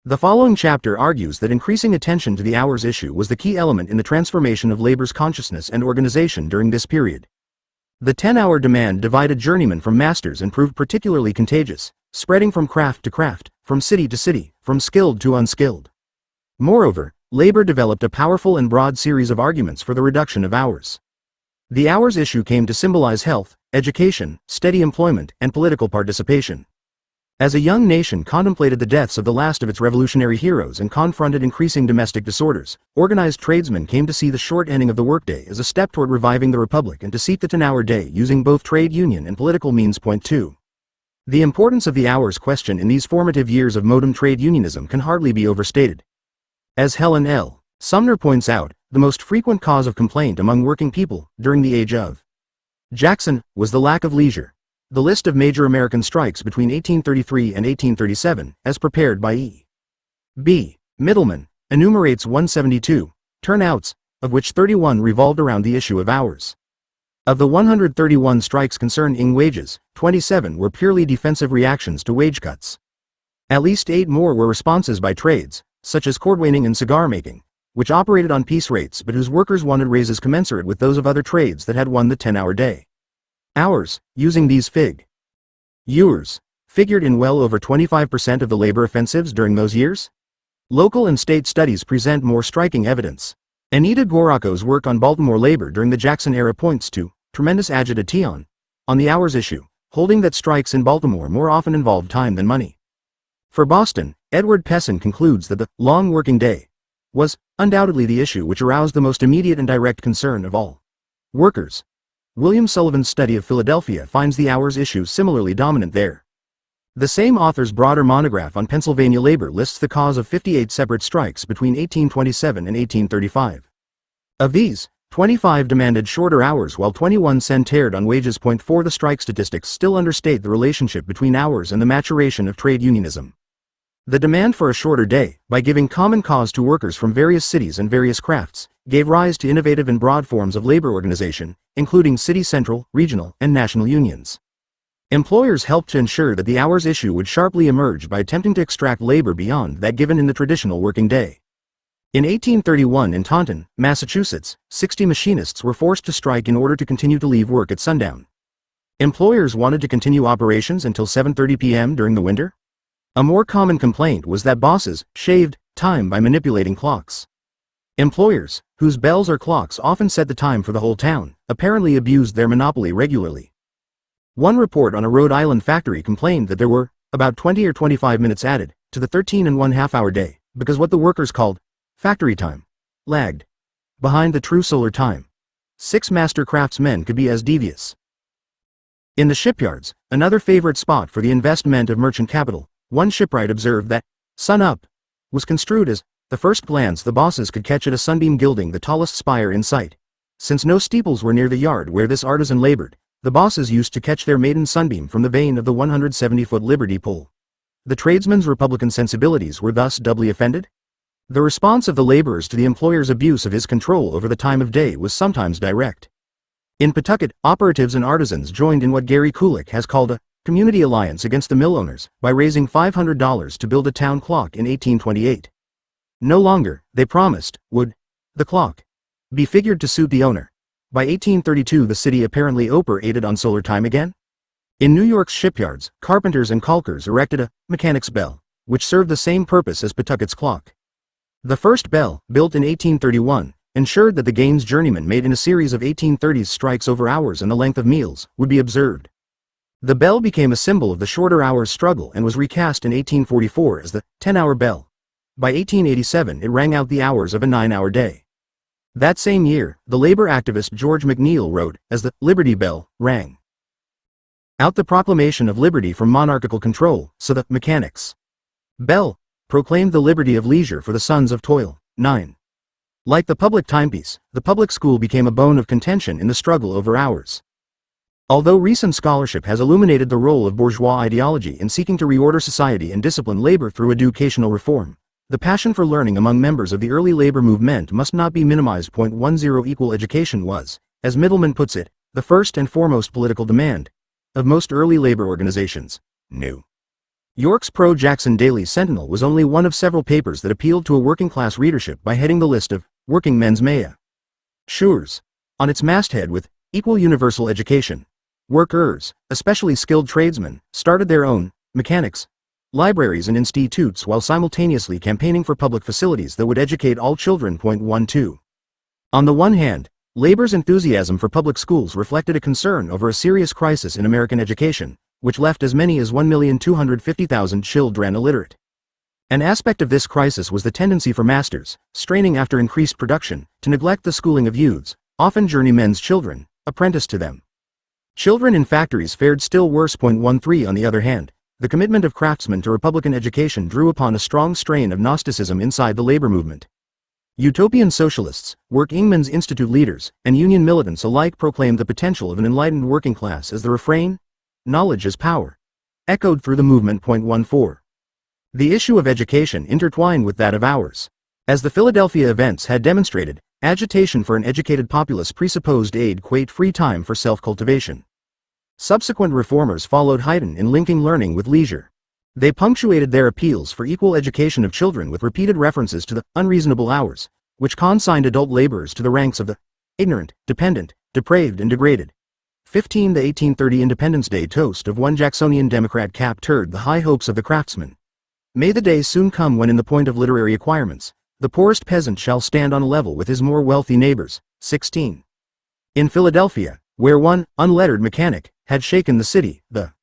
The following chapter argues that increasing attention to the hours issue was the key element in the transformation of labor's consciousness and organization during this period. The 10-hour demand divided journeymen from masters and proved particularly contagious, spreading from craft to craft, from city to city, from skilled to unskilled. Moreover, labor developed a powerful and broad series of arguments for the reduction of hours. The hours issue came to symbolize health, education, steady employment, and political participation. As a young nation contemplated the deaths of the last of its revolutionary heroes and confronted increasing domestic disorders, organized tradesmen came to see the short ending of the workday as a step toward reviving the republic and to seek the 10-hour day using both trade union and political means. 2. The importance of the hours question in these formative years of modern trade unionism can hardly be overstated. As Helen L. Sumner points out, the most frequent cause of complaint among working people during the age of Jackson was the lack of leisure. The list of major American strikes between 1833 and 1837, as prepared by E. B. Middleman, enumerates 172 turnouts, of which 31 revolved around the issue of hours. Of the 131 strikes concerning wages, 27 were purely defensive reactions to wage cuts. At least 8 more were responses by trades, such as cordwaining and cigar making, which operated on piece rates but whose workers wanted raises commensurate with those of other trades that had won the 10-hour day. Hours, using these figures, figured in well over 25% of the labor offensives during those years. Local and state studies present more striking evidence. Anita Gorako's work on Baltimore labor during the Jackson era points to tremendous agitation on the hours issue, holding that strikes in Baltimore more often involved time than money. For Boston, Edward Pessin concludes that the long working day was undoubtedly the issue which aroused the most immediate and direct concern of all workers. William Sullivan's study of Philadelphia finds the hours issue similarly dominant there. The same author's broader monograph on Pennsylvania labor lists the cause of 58 separate strikes between 1827 and 1835. Of these, 25 demanded shorter hours while 21 centered on wages. 4 The strike statistics still understate the relationship between hours and the maturation of trade unionism. The demand for a shorter day, by giving common cause to workers from various cities and various crafts, gave rise to innovative and broad forms of labor organization, including city central, regional, and national unions. Employers helped to ensure that the hours issue would sharply emerge by attempting to extract labor beyond that given in the traditional working day. In 1831 in Taunton, Massachusetts, 60 machinists were forced to strike in order to continue to leave work at sundown. Employers wanted to continue operations until 7:30 p.m. during the winter. A more common complaint was that bosses shaved time by manipulating clocks. Employers, whose bells or clocks often set the time for the whole town, apparently abused their monopoly regularly. One report on a Rhode Island factory complained that there were about 20 or 25 minutes added to the 13.5-hour day, because what the workers called factory time lagged behind the true solar time. 6 master craftsmen could be as devious. In the shipyards, another favorite spot for the investment of merchant capital, one shipwright observed that sun up was construed as the first glance the bosses could catch at a sunbeam gilding the tallest spire in sight. Since no steeples were near the yard where this artisan labored, the bosses used to catch their maiden sunbeam from the vane of the 170-foot Liberty pole. The tradesmen's Republican sensibilities were thus doubly offended. The response of the laborers to the employer's abuse of his control over the time of day was sometimes direct. In Pawtucket, operatives and artisans joined in what Gary Kulik has called a community alliance against the mill owners by raising $500 to build a town clock in 1828. No longer, they promised, would the clock be figured to suit the owner. By 1832 the city apparently operated on solar time again. In New York's shipyards, carpenters and caulkers erected a mechanic's bell, which served the same purpose as Pawtucket's clock. The first bell, built in 1831, ensured that the gains journeymen made in a series of 1830s strikes over hours and the length of meals would be observed. The bell became a symbol of the shorter hours struggle and was recast in 1844 as the 10-hour bell. By 1887 it rang out the hours of a 9-hour day. That same year, the labor activist George McNeil wrote, as the Liberty Bell rang out the proclamation of liberty from monarchical control, so the mechanics' bell proclaimed the liberty of leisure for the sons of toil. 9. Like the public timepiece, the public school became a bone of contention in the struggle over hours. Although recent scholarship has illuminated the role of bourgeois ideology in seeking to reorder society and discipline labor through educational reform, the passion for learning among members of the early labor movement must not be minimized. 10 Equal education was, as Middleman puts it, the first and foremost political demand of most early labor organizations. New York's pro-Jackson Daily Sentinel was only one of several papers that appealed to a working-class readership by heading the list of working men's mea shures on its masthead with equal universal education. Workers, especially skilled tradesmen, started their own mechanics libraries and institutes while simultaneously campaigning for public facilities that would educate all children. 12. On the one hand, labor's enthusiasm for public schools reflected a concern over a serious crisis in American education, which left as many as 1,250,000 children illiterate. An aspect of this crisis was the tendency for masters, straining after increased production, to neglect the schooling of youths, often journeymen's children, apprenticed to them. Children in factories fared still worse. 13 On the other hand, the commitment of craftsmen to Republican education drew upon a strong strain of Gnosticism inside the labor movement. Utopian socialists, Workingmen's Institute leaders, and union militants alike proclaimed the potential of an enlightened working class as the refrain, "Knowledge is power," echoed through the movement. 14. The issue of education intertwined with that of hours. As the Philadelphia events had demonstrated, agitation for an educated populace presupposed free time for self-cultivation. Subsequent reformers followed Haydn in linking learning with leisure. They punctuated their appeals for equal education of children with repeated references to the unreasonable hours, which consigned adult laborers to the ranks of the ignorant, dependent, depraved and degraded. 15 The 1830 Independence Day toast of one Jacksonian Democrat captured the high hopes of the craftsmen. May the day soon come when in the point of literary acquirements, the poorest peasant shall stand on a level with his more wealthy neighbors. 16. In Philadelphia, where one unlettered mechanic had shaken the city, the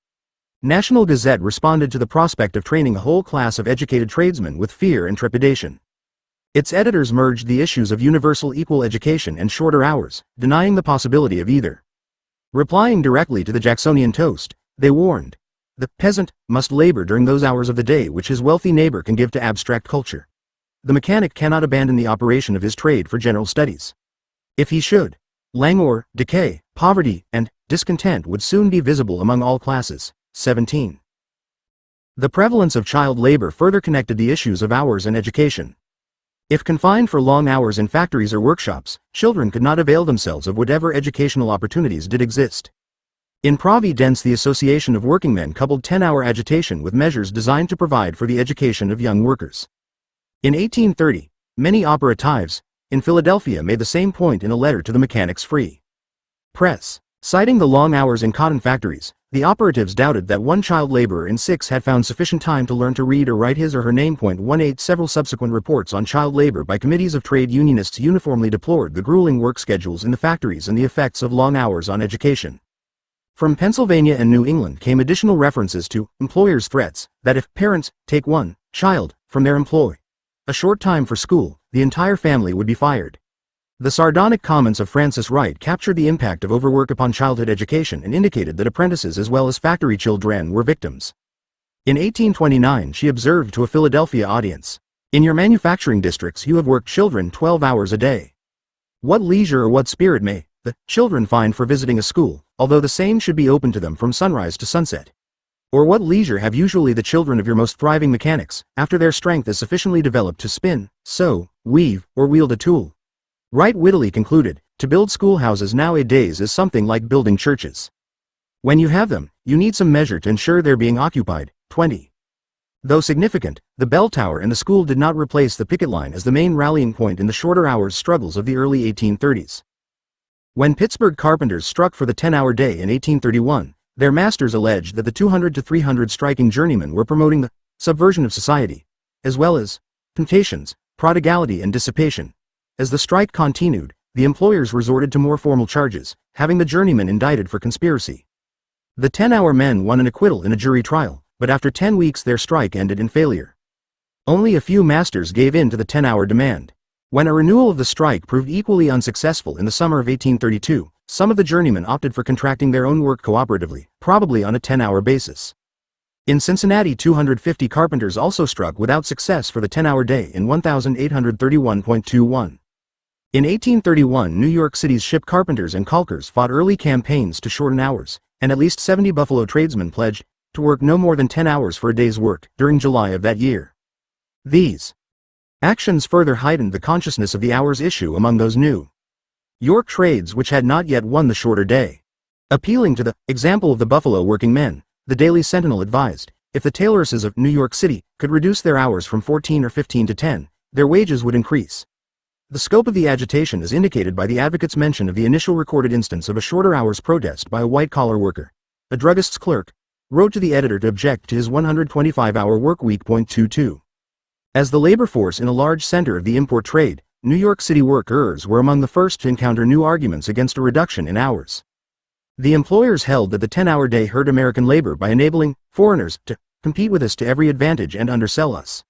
National Gazette responded to the prospect of training a whole class of educated tradesmen with fear and trepidation. Its editors merged the issues of universal equal education and shorter hours, denying the possibility of either. Replying directly to the Jacksonian toast, they warned, the peasant must labor during those hours of the day which his wealthy neighbor can give to abstract culture. The mechanic cannot abandon the operation of his trade for general studies. If he should, languor, decay, poverty, and discontent would soon be visible among all classes. 17. The prevalence of child labor further connected the issues of hours and education. If confined for long hours in factories or workshops, children could not avail themselves of whatever educational opportunities did exist. In Providence, the Association of Working Men coupled 10-hour agitation with measures designed to provide for the education of young workers. In 1830, many operatives in Philadelphia made the same point in a letter to the Mechanics' Free Press. Citing the long hours in cotton factories, the operatives doubted that one child laborer in 6 had found sufficient time to learn to read or write his or her name. 18. Several subsequent reports on child labor by committees of trade unionists uniformly deplored the grueling work schedules in the factories and the effects of long hours on education. From Pennsylvania and New England came additional references to employers' threats that if parents take one child from their employ a short time for school, the entire family would be fired. The sardonic comments of Frances Wright captured the impact of overwork upon childhood education and indicated that apprentices as well as factory children were victims. In 1829 she observed to a Philadelphia audience, "In your manufacturing districts you have worked children 12 hours a day. What leisure or what spirit may the children find for visiting a school, although the same should be open to them from sunrise to sunset? Or what leisure have usually the children of your most thriving mechanics, after their strength is sufficiently developed to spin, sew, weave, or wield a tool?" Wright wittily concluded, "To build schoolhouses nowadays is something like building churches. When you have them, you need some measure to ensure their being occupied." 20. Though significant, the bell tower and the school did not replace the picket line as the main rallying point in the shorter hours struggles of the early 1830s. When Pittsburgh carpenters struck for the 10-hour day in 1831, their masters alleged that the 200 to 300 striking journeymen were promoting the subversion of society, as well as temptations, prodigality and dissipation. As the strike continued, the employers resorted to more formal charges, having the journeymen indicted for conspiracy. The 10-hour men won an acquittal in a jury trial, but after 10 weeks their strike ended in failure. Only a few masters gave in to the 10-hour demand. When a renewal of the strike proved equally unsuccessful in the summer of 1832, some of the journeymen opted for contracting their own work cooperatively, probably on a 10-hour basis. In Cincinnati 250 carpenters also struck without success for the 10-hour day in 1831.21. In 1831, New York City's ship carpenters and caulkers fought early campaigns to shorten hours, and at least 70 Buffalo tradesmen pledged to work no more than 10 hours for a day's work during July of that year. These actions further heightened the consciousness of the hours issue among those New York trades which had not yet won the shorter day. Appealing to the example of the Buffalo working men, the Daily Sentinel advised, if the tailoresses of New York City could reduce their hours from 14 or 15 to 10, their wages would increase. The scope of the agitation is indicated by the advocate's mention of the initial recorded instance of a shorter hours protest by a white-collar worker. A druggist's clerk wrote to the editor to object to his 125-hour work week. 22. As the labor force in a large center of the import trade, New York City workers were among the first to encounter new arguments against a reduction in hours. The employers held that the 10-hour day hurt American labor by enabling foreigners to compete with us to every advantage and undersell us.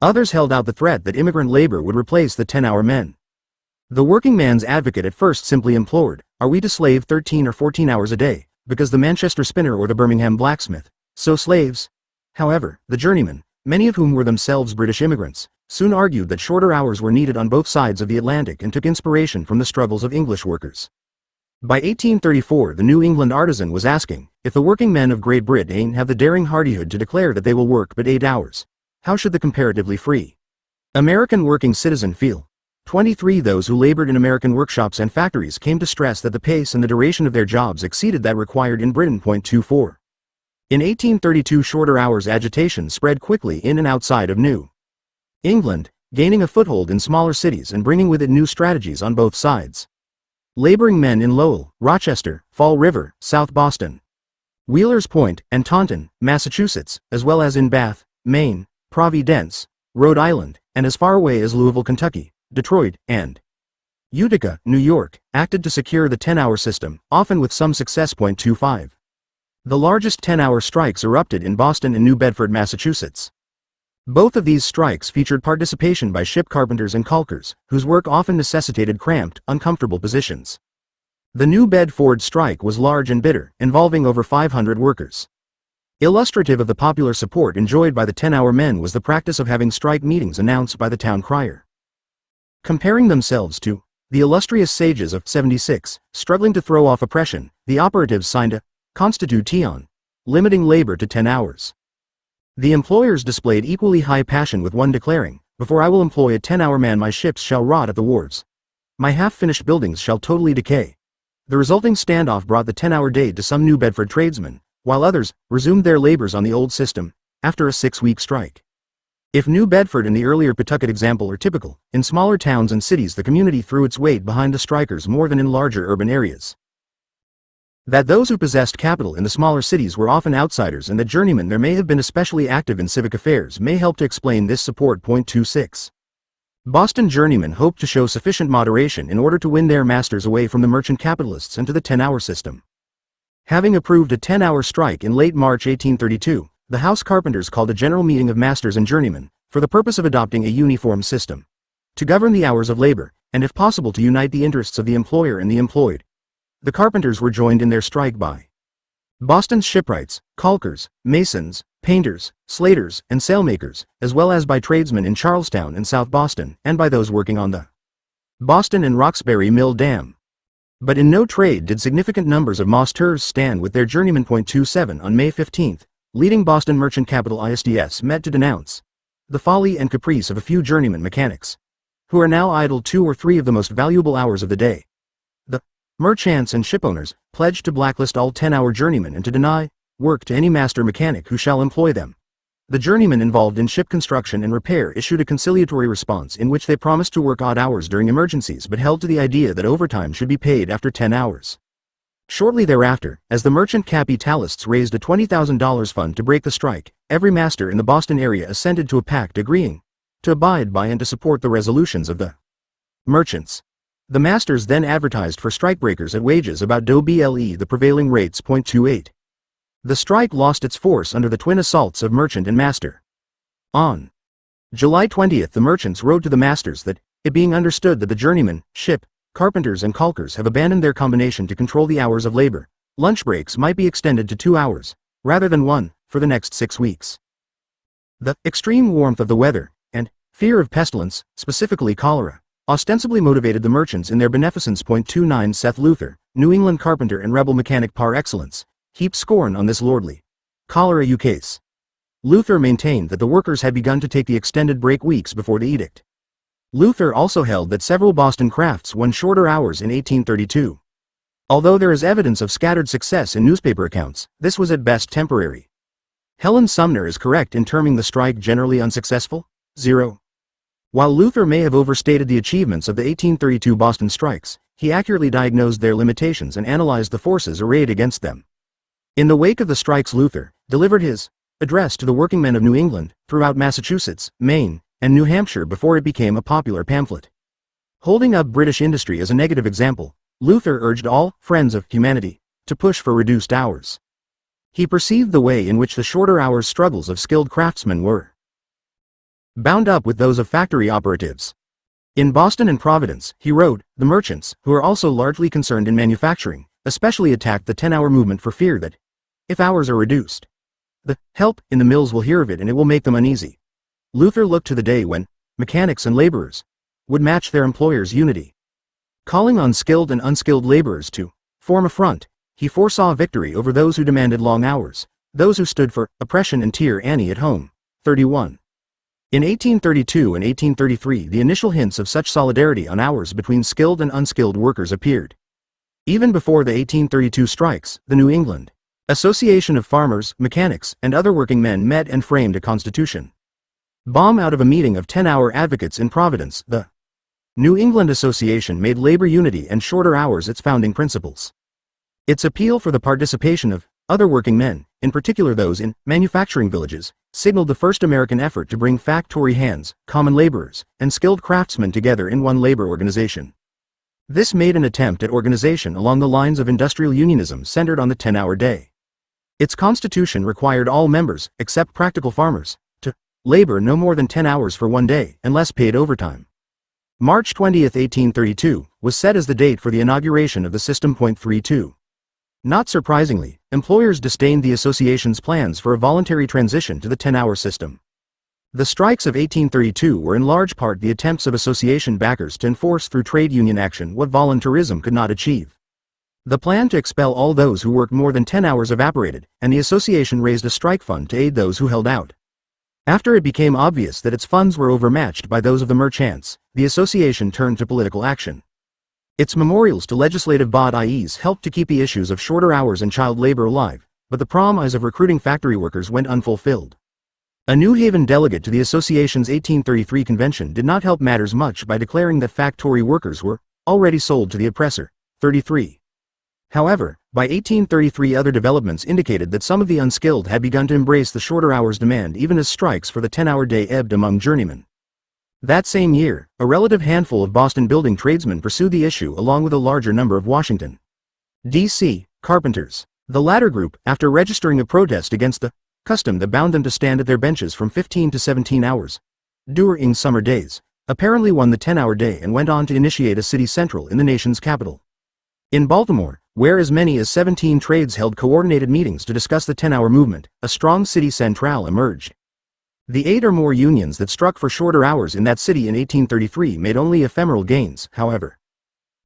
Others held out the threat that immigrant labor would replace the 10-hour men. The working man's advocate at first simply implored, "Are we to slave 13 or 14 hours a day, because the Manchester spinner or the Birmingham blacksmith so slaves?" However, the journeymen, many of whom were themselves British immigrants, soon argued that shorter hours were needed on both sides of the Atlantic and took inspiration from the struggles of English workers. By 1834 the New England artisan was asking, if the working men of Great Britain have the daring hardihood to declare that they will work but 8 hours, how should the comparatively free American working citizen feel? 23. Those who labored in American workshops and factories came to stress that the pace and the duration of their jobs exceeded that required in Britain. 24. In 1832 shorter hours agitation spread quickly in and outside of New England, gaining a foothold in smaller cities and bringing with it new strategies on both sides. Laboring men in Lowell, Rochester, Fall River, South Boston, Wheelers Point, and Taunton, Massachusetts, as well as in Bath, Maine, Providence, Rhode Island, and as far away as Louisville, Kentucky, Detroit, and Utica, New York, acted to secure the 10-hour system, often with some success. 25. The largest 10-hour strikes erupted in Boston and New Bedford, Massachusetts. Both of these strikes featured participation by ship carpenters and caulkers, whose work often necessitated cramped, uncomfortable positions. The New Bedford strike was large and bitter, involving over 500 workers. Illustrative of the popular support enjoyed by the 10-hour men was the practice of having strike meetings announced by the town crier. Comparing themselves to the illustrious sages of 76, struggling to throw off oppression, the operatives signed a constitution, limiting labor to 10 hours. The employers displayed equally high passion, with one declaring, "Before I will employ a 10-hour man, my ships shall rot at the wharves. My half-finished buildings shall totally decay." The resulting standoff brought the 10-hour day to some New Bedford tradesmen, while others resumed their labors on the old system, after a 6-week strike. If New Bedford and the earlier Pawtucket example are typical, in smaller towns and cities the community threw its weight behind the strikers more than in larger urban areas. That those who possessed capital in the smaller cities were often outsiders, and that journeymen there may have been especially active in civic affairs, may help to explain this support. 26. Boston journeymen hoped to show sufficient moderation in order to win their masters away from the merchant capitalists and to the 10-hour system. Having approved a 10-hour strike in late March 1832, the House Carpenters called a general meeting of masters and journeymen, for the purpose of adopting a uniform system, to govern the hours of labor, and if possible to unite the interests of the employer and the employed. The carpenters were joined in their strike by Boston's shipwrights, caulkers, masons, painters, slaters, and sailmakers, as well as by tradesmen in Charlestown and South Boston, and by those working on the Boston and Roxbury Mill Dam. But in no trade did significant numbers of masters stand with their journeymen. 27. On May 15, leading Boston merchant capital ISDS met to denounce the folly and caprice of a few journeyman mechanics, who are now idle 2 or 3 of the most valuable hours of the day. The merchants and shipowners pledged to blacklist all 10-hour journeymen and to deny work to any master mechanic who shall employ them. The journeymen involved in ship construction and repair issued a conciliatory response in which they promised to work odd hours during emergencies, but held to the idea that overtime should be paid after 10 hours. Shortly thereafter, as the merchant capitalists raised a $20,000 fund to break the strike, every master in the Boston area assented to a pact agreeing to abide by and to support the resolutions of the merchants. The masters then advertised for strikebreakers at wages about double the prevailing rates. 28. The strike lost its force under the twin assaults of merchant and master. On July 20, the merchants wrote to the masters that, it being understood that the journeymen, ship, carpenters and caulkers have abandoned their combination to control the hours of labor, lunch breaks might be extended to 2 hours, rather than 1, for the next 6 weeks. The extreme warmth of the weather, and fear of pestilence, specifically cholera, ostensibly motivated the merchants in their beneficence. 29. Seth Luther, New England carpenter and rebel mechanic par excellence, heaped scorn on this lordly cholera ukase. Luther maintained that the workers had begun to take the extended break weeks before the edict. Luther also held that several Boston crafts won shorter hours in 1832. Although there is evidence of scattered success in newspaper accounts, this was at best temporary. Helen Sumner is correct in terming the strike generally unsuccessful. 0. While Luther may have overstated the achievements of the 1832 Boston strikes, he accurately diagnosed their limitations and analyzed the forces arrayed against them. In the wake of the strikes, Luther delivered his address to the workingmen of New England, throughout Massachusetts, Maine, and New Hampshire before it became a popular pamphlet. Holding up British industry as a negative example, Luther urged all friends of humanity to push for reduced hours. He perceived the way in which the shorter hours struggles of skilled craftsmen were bound up with those of factory operatives. In Boston and Providence, he wrote, the merchants, who are also largely concerned in manufacturing, especially attacked the 10-hour movement for fear that, if hours are reduced, the help in the mills will hear of it and it will make them uneasy. Luther looked to the day when mechanics and laborers would match their employers' unity. Calling on skilled and unskilled laborers to form a front, he foresaw victory over those who demanded long hours, those who stood for oppression and tyranny at home. 31. In 1832 and 1833, the initial hints of such solidarity on hours between skilled and unskilled workers appeared. Even before the 1832 strikes, the New England Association of Farmers, Mechanics, and other working men met and framed a constitution. Born out of a meeting of 10-hour advocates in Providence, the New England Association made labor unity and shorter hours its founding principles. Its appeal for the participation of Other working men, in particular those in manufacturing villages, signaled the first American effort to bring factory hands, common laborers, and skilled craftsmen together in one labor organization. This made an attempt at organization along the lines of industrial unionism centered on the 10-hour day. Its constitution required all members, except practical farmers, to labor no more than 10 hours for one day, unless paid overtime. March 20, 1832, was set as the date for the inauguration of the System. 32. Not surprisingly, employers disdained the association's plans for a voluntary transition to the 10-hour system. The strikes of 1832 were in large part the attempts of association backers to enforce through trade union action what voluntarism could not achieve. The plan to expel all those who worked more than 10 hours evaporated, and the association raised a strike fund to aid those who held out. After it became obvious that its funds were overmatched by those of the merchants, the association turned to political action. Its memorials to legislative bodies helped to keep the issues of shorter hours and child labor alive, but the promise of recruiting factory workers went unfulfilled. A New Haven delegate to the association's 1833 convention did not help matters much by declaring that factory workers were already sold to the oppressor. 33. However, by 1833 other developments indicated that some of the unskilled had begun to embrace the shorter hours demand even as strikes for the 10-hour day ebbed among journeymen. That same year, a relative handful of Boston building tradesmen pursued the issue along with a larger number of Washington, D.C. carpenters. The latter group, after registering a protest against the custom that bound them to stand at their benches from 15 to 17 hours during summer days, apparently won the 10-hour day and went on to initiate a city central in the nation's capital. In Baltimore, where as many as 17 trades held coordinated meetings to discuss the 10-hour movement, a strong city central emerged. The 8 or more unions that struck for shorter hours in that city in 1833 made only ephemeral gains, however.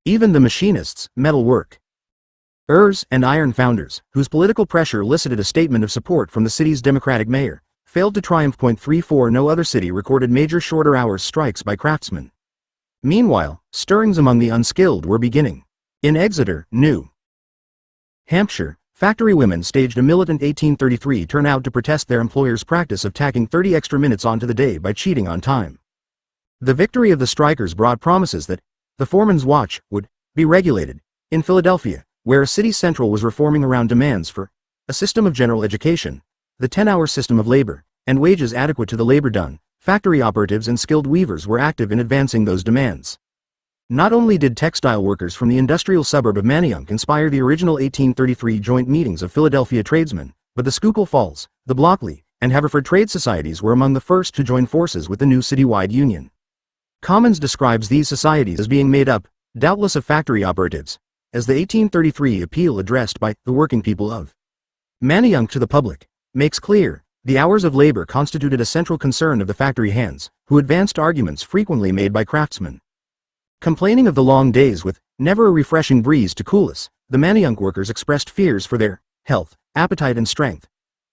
Even the machinists, metal workers, and iron founders, whose political pressure elicited a statement of support from the city's Democratic mayor, failed to triumph. 34 No other city recorded major shorter hours strikes by craftsmen. Meanwhile, stirrings among the unskilled were beginning. In Exeter, New Hampshire, factory women staged a militant 1833 turnout to protest their employer's practice of tacking 30 extra minutes onto the day by cheating on time. The victory of the strikers brought promises that the foreman's watch would be regulated. In Philadelphia, where a city central was reforming around demands for a system of general education, the 10-hour system of labor, and wages adequate to the labor done, factory operatives and skilled weavers were active in advancing those demands. Not only did textile workers from the industrial suburb of Manayunk inspire the original 1833 joint meetings of Philadelphia tradesmen, but the Schuylkill Falls, the Blockley, and Haverford trade societies were among the first to join forces with the new citywide union. Commons describes these societies as being made up, doubtless of factory operatives, as the 1833 appeal addressed by the working people of Manayunk to the public makes clear. The hours of labor constituted a central concern of the factory hands, who advanced arguments frequently made by craftsmen. Complaining of the long days with never a refreshing breeze to cool us, the Manayunk workers expressed fears for their health, appetite and strength.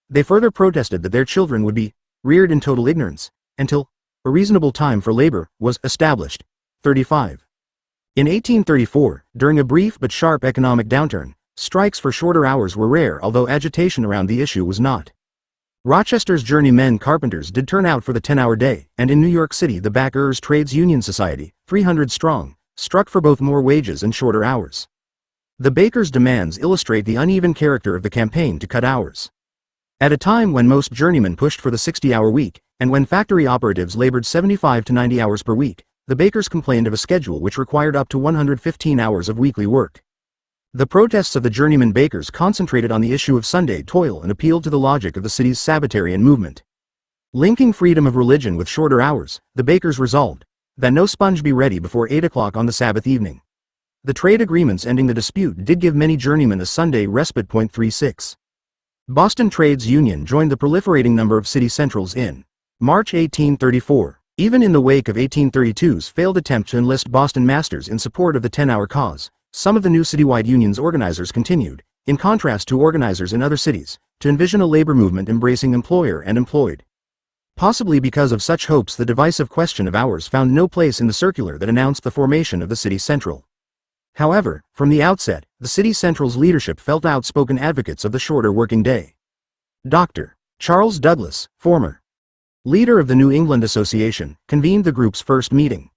They further protested that their children would be reared in total ignorance until a reasonable time for labor was established. 35. In 1834, during a brief but sharp economic downturn, strikes for shorter hours were rare, although agitation around the issue was not. Rochester's journeymen carpenters did turn out for the 10-hour day, and in New York City the Backers Trades Union Society, 300 strong, struck for both more wages and shorter hours. The bakers' demands illustrate the uneven character of the campaign to cut hours. At a time when most journeymen pushed for the 60-hour week, and when factory operatives labored 75 to 90 hours per week, the bakers complained of a schedule which required up to 115 hours of weekly work. The protests of the journeyman bakers concentrated on the issue of Sunday toil and appealed to the logic of the city's Sabbatarian movement. Linking freedom of religion with shorter hours, the bakers resolved that no sponge be ready before 8 o'clock on the Sabbath evening. The trade agreements ending the dispute did give many journeymen a Sunday respite. 36. Boston Trades Union joined the proliferating number of city centrals in March 1834. Even in the wake of 1832's failed attempt to enlist Boston masters in support of the 10-hour cause, some of the new citywide unions organizers continued, in contrast to organizers in other cities, to envision a labor movement embracing employer and employed. Possibly because of such hopes, the divisive question of hours found no place in the circular that announced the formation of the city central. However, from the outset, the city central's leadership felt outspoken advocates of the shorter working day. Dr. Charles Douglas, former leader of the New England Association, convened the group's first meeting.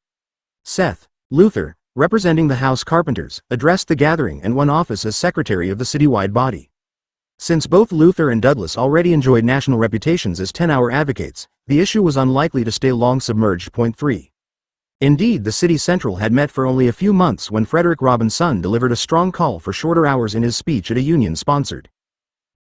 Seth Luther, representing the House Carpenters, addressed the gathering and won office as secretary of the citywide body. Since both Luther and Douglas already enjoyed national reputations as 10-hour advocates, the issue was unlikely to stay long submerged. Point 3. Indeed, the city central had met for only a few months when Frederick Robinson delivered a strong call for shorter hours in his speech at a union-sponsored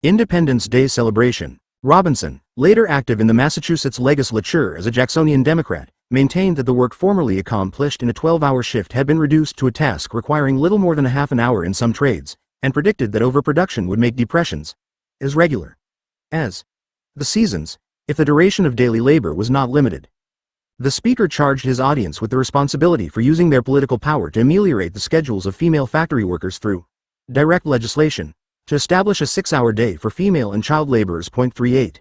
Independence Day celebration. Robinson, later active in the Massachusetts legislature as a Jacksonian Democrat, maintained that the work formerly accomplished in a 12-hour shift had been reduced to a task requiring little more than a half an hour in some trades, and predicted that overproduction would make depressions as regular as the seasons if the duration of daily labor was not limited. The speaker charged his audience with the responsibility for using their political power to ameliorate the schedules of female factory workers through direct legislation to establish a 6-hour day for female and child laborers. Point 38.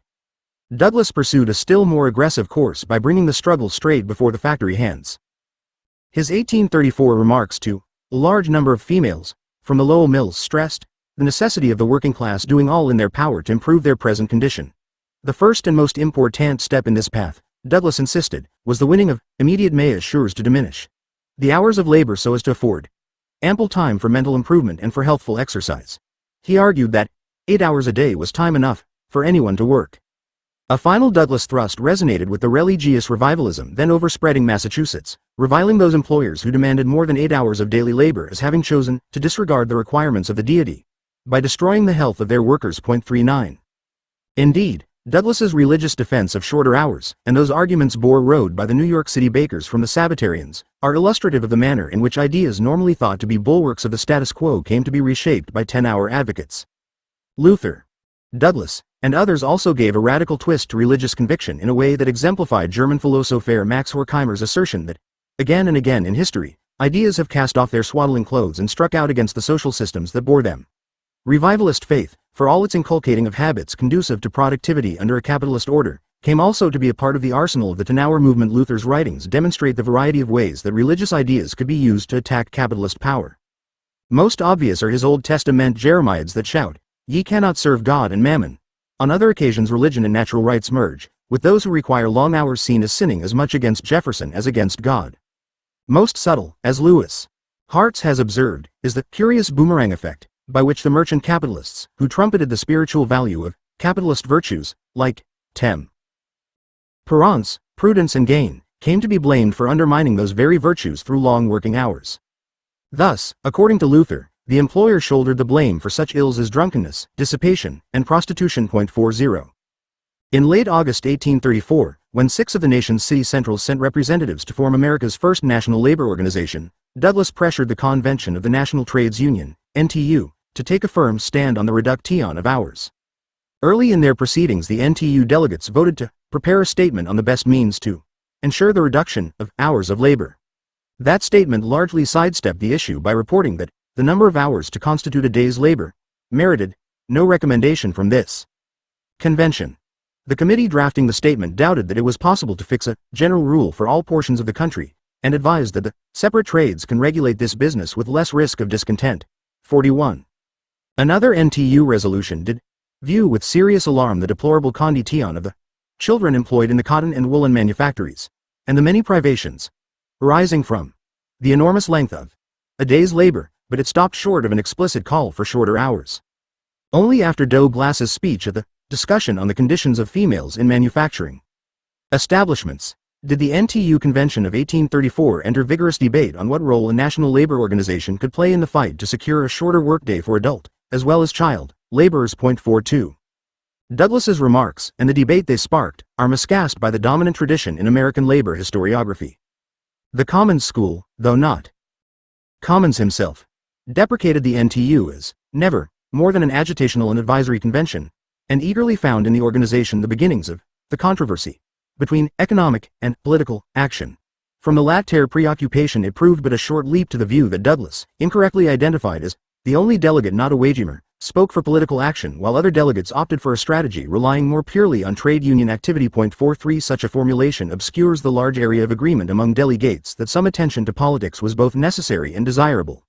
Douglas pursued a still more aggressive course by bringing the struggle straight before the factory hands. His 1834 remarks to a large number of females from the Lowell mills stressed the necessity of the working class doing all in their power to improve their present condition. The first and most important step in this path, Douglas insisted, was the winning of immediate measures to diminish the hours of labor so as to afford ample time for mental improvement and for healthful exercise. He argued that 8 hours a day was time enough for anyone to work. A final Douglas thrust resonated with the religious revivalism then overspreading Massachusetts, reviling those employers who demanded more than 8 hours of daily labor as having chosen to disregard the requirements of the deity by destroying the health of their workers. Point 39. Indeed, Douglas's religious defense of shorter hours, and those arguments bore road by the New York City bakers from the Sabbatarians, are illustrative of the manner in which ideas normally thought to be bulwarks of the status quo came to be reshaped by 10-hour advocates. Luther, Douglas, and others also gave a radical twist to religious conviction in a way that exemplified German philosopher Max Horkheimer's assertion that, again and again in history, ideas have cast off their swaddling clothes and struck out against the social systems that bore them. Revivalist faith, for all its inculcating of habits conducive to productivity under a capitalist order, came also to be a part of the arsenal of the 10-hour movement. Luther's writings demonstrate the variety of ways that religious ideas could be used to attack capitalist power. Most obvious are his Old Testament Jeremiads that shout, "Ye cannot serve God and mammon." On other occasions religion and natural rights merge, with those who require long hours seen as sinning as much against Jefferson as against God. Most subtle, as Lewis Hartz has observed, is the curious boomerang effect, by which the merchant capitalists, who trumpeted the spiritual value of capitalist virtues, like temperance, prudence and gain, came to be blamed for undermining those very virtues through long working hours. Thus, according to Luther, the employer shouldered the blame for such ills as drunkenness, dissipation, and prostitution. 40. In late August 1834, when 6 of the nation's city centrals sent representatives to form America's first national labor organization, Douglas pressured the convention of the National Trades Union, NTU, to take a firm stand on the reduction of hours. Early in their proceedings, the NTU delegates voted to prepare a statement on the best means to ensure the reduction of hours of labor. That statement largely sidestepped the issue by reporting that the number of hours to constitute a day's labor merited no recommendation from this convention. The committee drafting the statement doubted that it was possible to fix a general rule for all portions of the country, and advised that the separate trades can regulate this business with less risk of discontent. 41. Another NTU resolution did view with serious alarm the deplorable condition of the children employed in the cotton and woolen manufactories, and the many privations arising from the enormous length of a day's labor, but it stopped short of an explicit call for shorter hours. Only after Douglas's speech at the discussion on the conditions of females in manufacturing establishments did the NTU convention of 1834 enter vigorous debate on what role a national labor organization could play in the fight to secure a shorter workday for adult, as well as child, laborers. 42. Douglas's remarks, and the debate they sparked, are miscast by the dominant tradition in American labor historiography. The Commons School, though not Commons himself, deprecated the NTU as never more than an agitational and advisory convention, and eagerly found in the organization the beginnings of the controversy between economic and political action. From the latter preoccupation it proved but a short leap to the view that Douglas, incorrectly identified as the only delegate not a wagemer, spoke for political action while other delegates opted for a strategy relying more purely on trade union activity. 43. Such a formulation obscures the large area of agreement among delegates that some attention to politics was both necessary and desirable.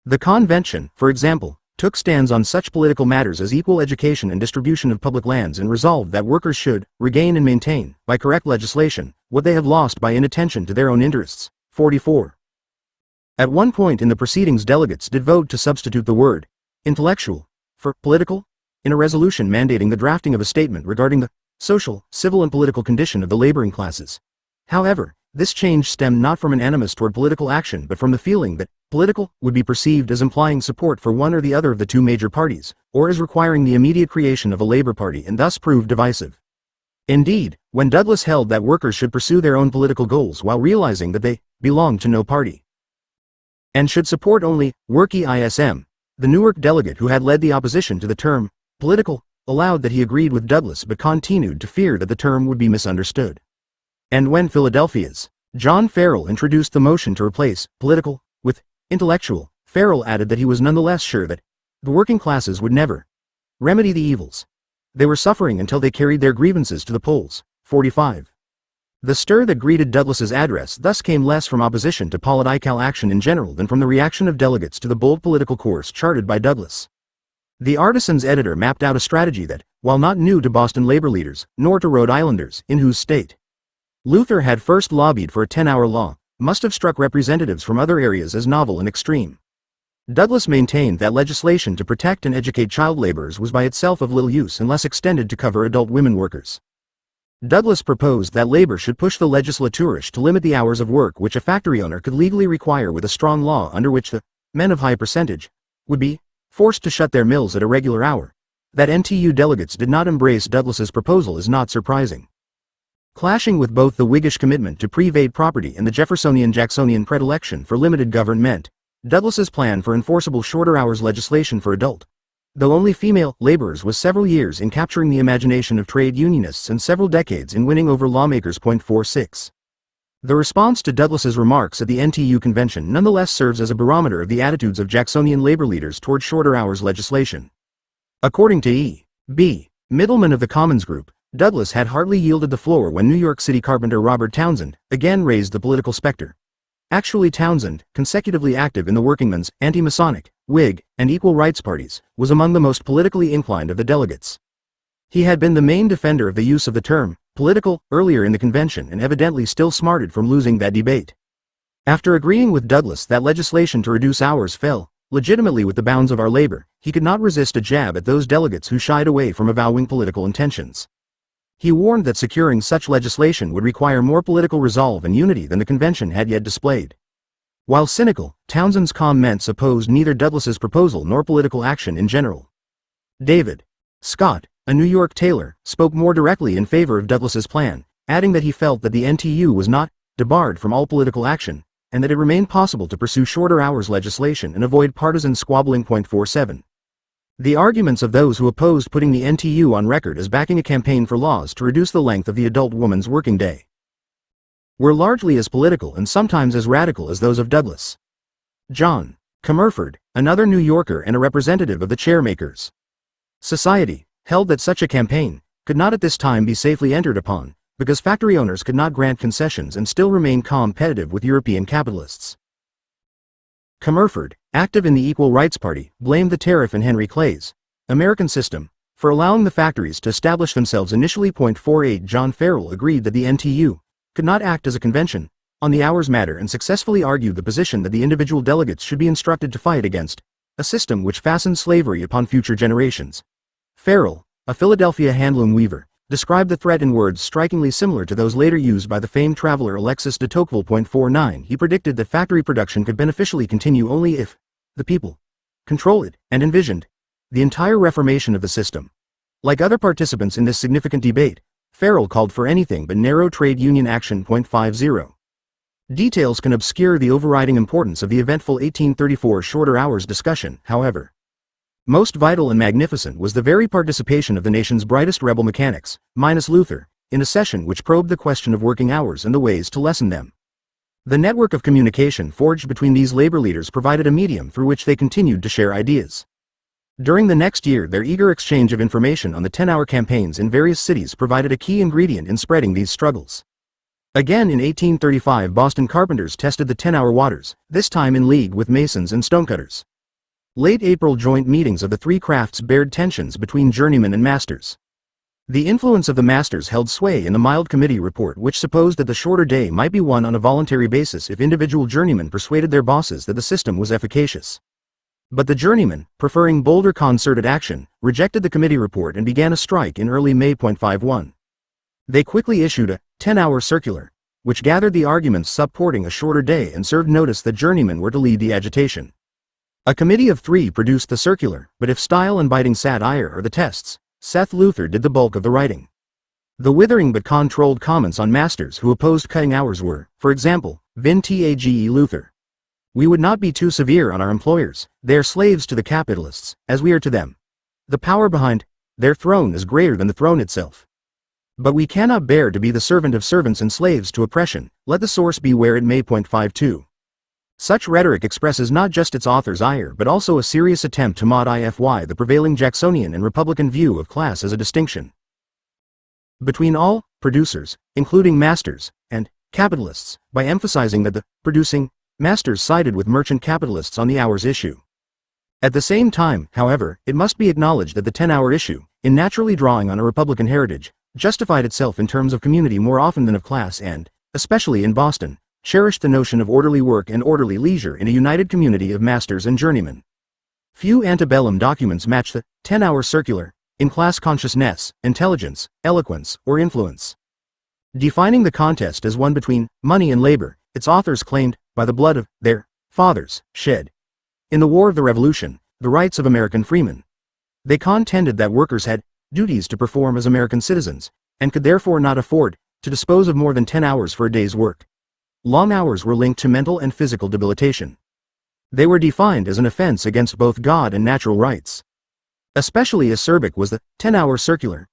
The convention, for example, took stands on such political matters as equal education and distribution of public lands and resolved that workers should regain and maintain, by correct legislation, what they have lost by inattention to their own interests. 44. At one point in the proceedings delegates did vote to substitute the word intellectual for political in a resolution mandating the drafting of a statement regarding the social, civil and political condition of the laboring classes. However, this change stemmed not from an animus toward political action but from the feeling that political would be perceived as implying support for one or the other of the two major parties, or as requiring the immediate creation of a labor party, and thus proved divisive. Indeed, when Douglas held that workers should pursue their own political goals while realizing that they belonged to no party and should support only work-ism, the Newark delegate who had led the opposition to the term political allowed that he agreed with Douglas but continued to fear that the term would be misunderstood. And when Philadelphia's John Farrell introduced the motion to replace political with intellectual, Farrell added that he was nonetheless sure that the working classes would never remedy the evils they were suffering until they carried their grievances to the polls. 45. The stir that greeted Douglas's address thus came less from opposition to political action in general than from the reaction of delegates to the bold political course charted by Douglas. The Artisan's editor mapped out a strategy that, while not new to Boston labor leaders, nor to Rhode Islanders, in whose state Luther had first lobbied for a 10-hour law, must have struck representatives from other areas as novel and extreme. Douglas maintained that legislation to protect and educate child laborers was by itself of little use unless extended to cover adult women workers. Douglas proposed that labor should push the legislature to limit the hours of work which a factory owner could legally require with a strong law under which the men of high percentage would be forced to shut their mills at a regular hour. That NTU delegates did not embrace Douglas's proposal is not surprising. Clashing with both the Whiggish commitment to private property and the Jeffersonian-Jacksonian predilection for limited government, Douglas's plan for enforceable shorter hours legislation for adult, though only female, laborers was several years in capturing the imagination of trade unionists and several decades in winning over lawmakers. 46. The response to Douglas's remarks at the NTU convention nonetheless serves as a barometer of the attitudes of Jacksonian labor leaders toward shorter hours legislation. According to E. B. Middleman of the Commons Group, Douglas had hardly yielded the floor when New York City carpenter Robert Townsend again raised the political specter. Actually, Townsend, consecutively active in the workingmen's, anti-Masonic, Whig, and equal rights parties, was among the most politically inclined of the delegates. He had been the main defender of the use of the term political earlier in the convention and evidently still smarted from losing that debate. After agreeing with Douglas that legislation to reduce hours fell legitimately with the bounds of our labor, he could not resist a jab at those delegates who shied away from avowing political intentions. He warned that securing such legislation would require more political resolve and unity than the convention had yet displayed. While cynical, Townsend's comments opposed neither Douglas's proposal nor political action in general. David Scott, a New York tailor, spoke more directly in favor of Douglas's plan, adding that he felt that the NTU was not debarred from all political action, and that it remained possible to pursue shorter hours legislation and avoid partisan squabbling. 47. The arguments of those who opposed putting the NTU on record as backing a campaign for laws to reduce the length of the adult woman's working day were largely as political and sometimes as radical as those of Douglas. John Comerford, another New Yorker and a representative of the Chairmakers' Society, held that such a campaign could not at this time be safely entered upon, because factory owners could not grant concessions and still remain competitive with European capitalists. Comerford, active in the Equal Rights Party, blamed the tariff in Henry Clay's American system for allowing the factories to establish themselves initially. 48. John Farrell agreed that the NTU could not act as a convention on the hours matter and successfully argued the position that the individual delegates should be instructed to fight against a system which fastened slavery upon future generations. Farrell, a Philadelphia handloom weaver, described the threat in words strikingly similar to those later used by the famed traveler Alexis de Tocqueville. 49. He predicted that factory production could beneficially continue only if the people control it, and envisioned the entire reformation of the system. Like other participants in this significant debate, Farrell called for anything but narrow trade union action. 50. Details can obscure the overriding importance of the eventful 1834 shorter hours discussion, however. Most vital and magnificent was the very participation of the nation's brightest rebel mechanics, minus Luther, in a session which probed the question of working hours and the ways to lessen them. The network of communication forged between these labor leaders provided a medium through which they continued to share ideas. During the next year, their eager exchange of information on the 10-hour campaigns in various cities provided a key ingredient in spreading these struggles. Again in 1835, Boston carpenters tested the 10-hour waters, this time in league with masons and stonecutters. Late April joint meetings of the three crafts bared tensions between journeymen and masters. The influence of the masters held sway in the mild committee report, which supposed that the shorter day might be won on a voluntary basis if individual journeymen persuaded their bosses that the system was efficacious. But the journeymen, preferring bolder concerted action, rejected the committee report and began a strike in early May. 51. They quickly issued a 10-hour circular, which gathered the arguments supporting a shorter day and served notice that journeymen were to lead the agitation. A committee of 3 produced the circular, but if style and biting satire are the tests, Seth Luther did the bulk of the writing. The withering but controlled comments on masters who opposed cutting hours were, for example, Vin Tage Luther. We would not be too severe on our employers, they are slaves to the capitalists, as we are to them. The power behind their throne is greater than the throne itself. But we cannot bear to be the servant of servants and slaves to oppression, let the source be where it may. 52. Such rhetoric expresses not just its author's ire but also a serious attempt to modify the prevailing Jacksonian and Republican view of class as a distinction between all producers, including masters, and capitalists, by emphasizing that the producing masters sided with merchant capitalists on the hours issue. At the same time, however, it must be acknowledged that the 10-hour issue, in naturally drawing on a Republican heritage, justified itself in terms of community more often than of class and, especially in Boston, cherished the notion of orderly work and orderly leisure in a united community of masters and journeymen. Few antebellum documents match the 10-hour circular in class consciousness, intelligence, eloquence, or influence. Defining the contest as one between money and labor, its authors claimed, by the blood of their fathers, shed in the War of the Revolution, the rights of American freemen. They contended that workers had duties to perform as American citizens, and could therefore not afford to dispose of more than 10 hours for a day's work. Long hours were linked to mental and physical debilitation. They were defined as an offense against both God and natural rights. Especially acerbic was the 10-hour circular's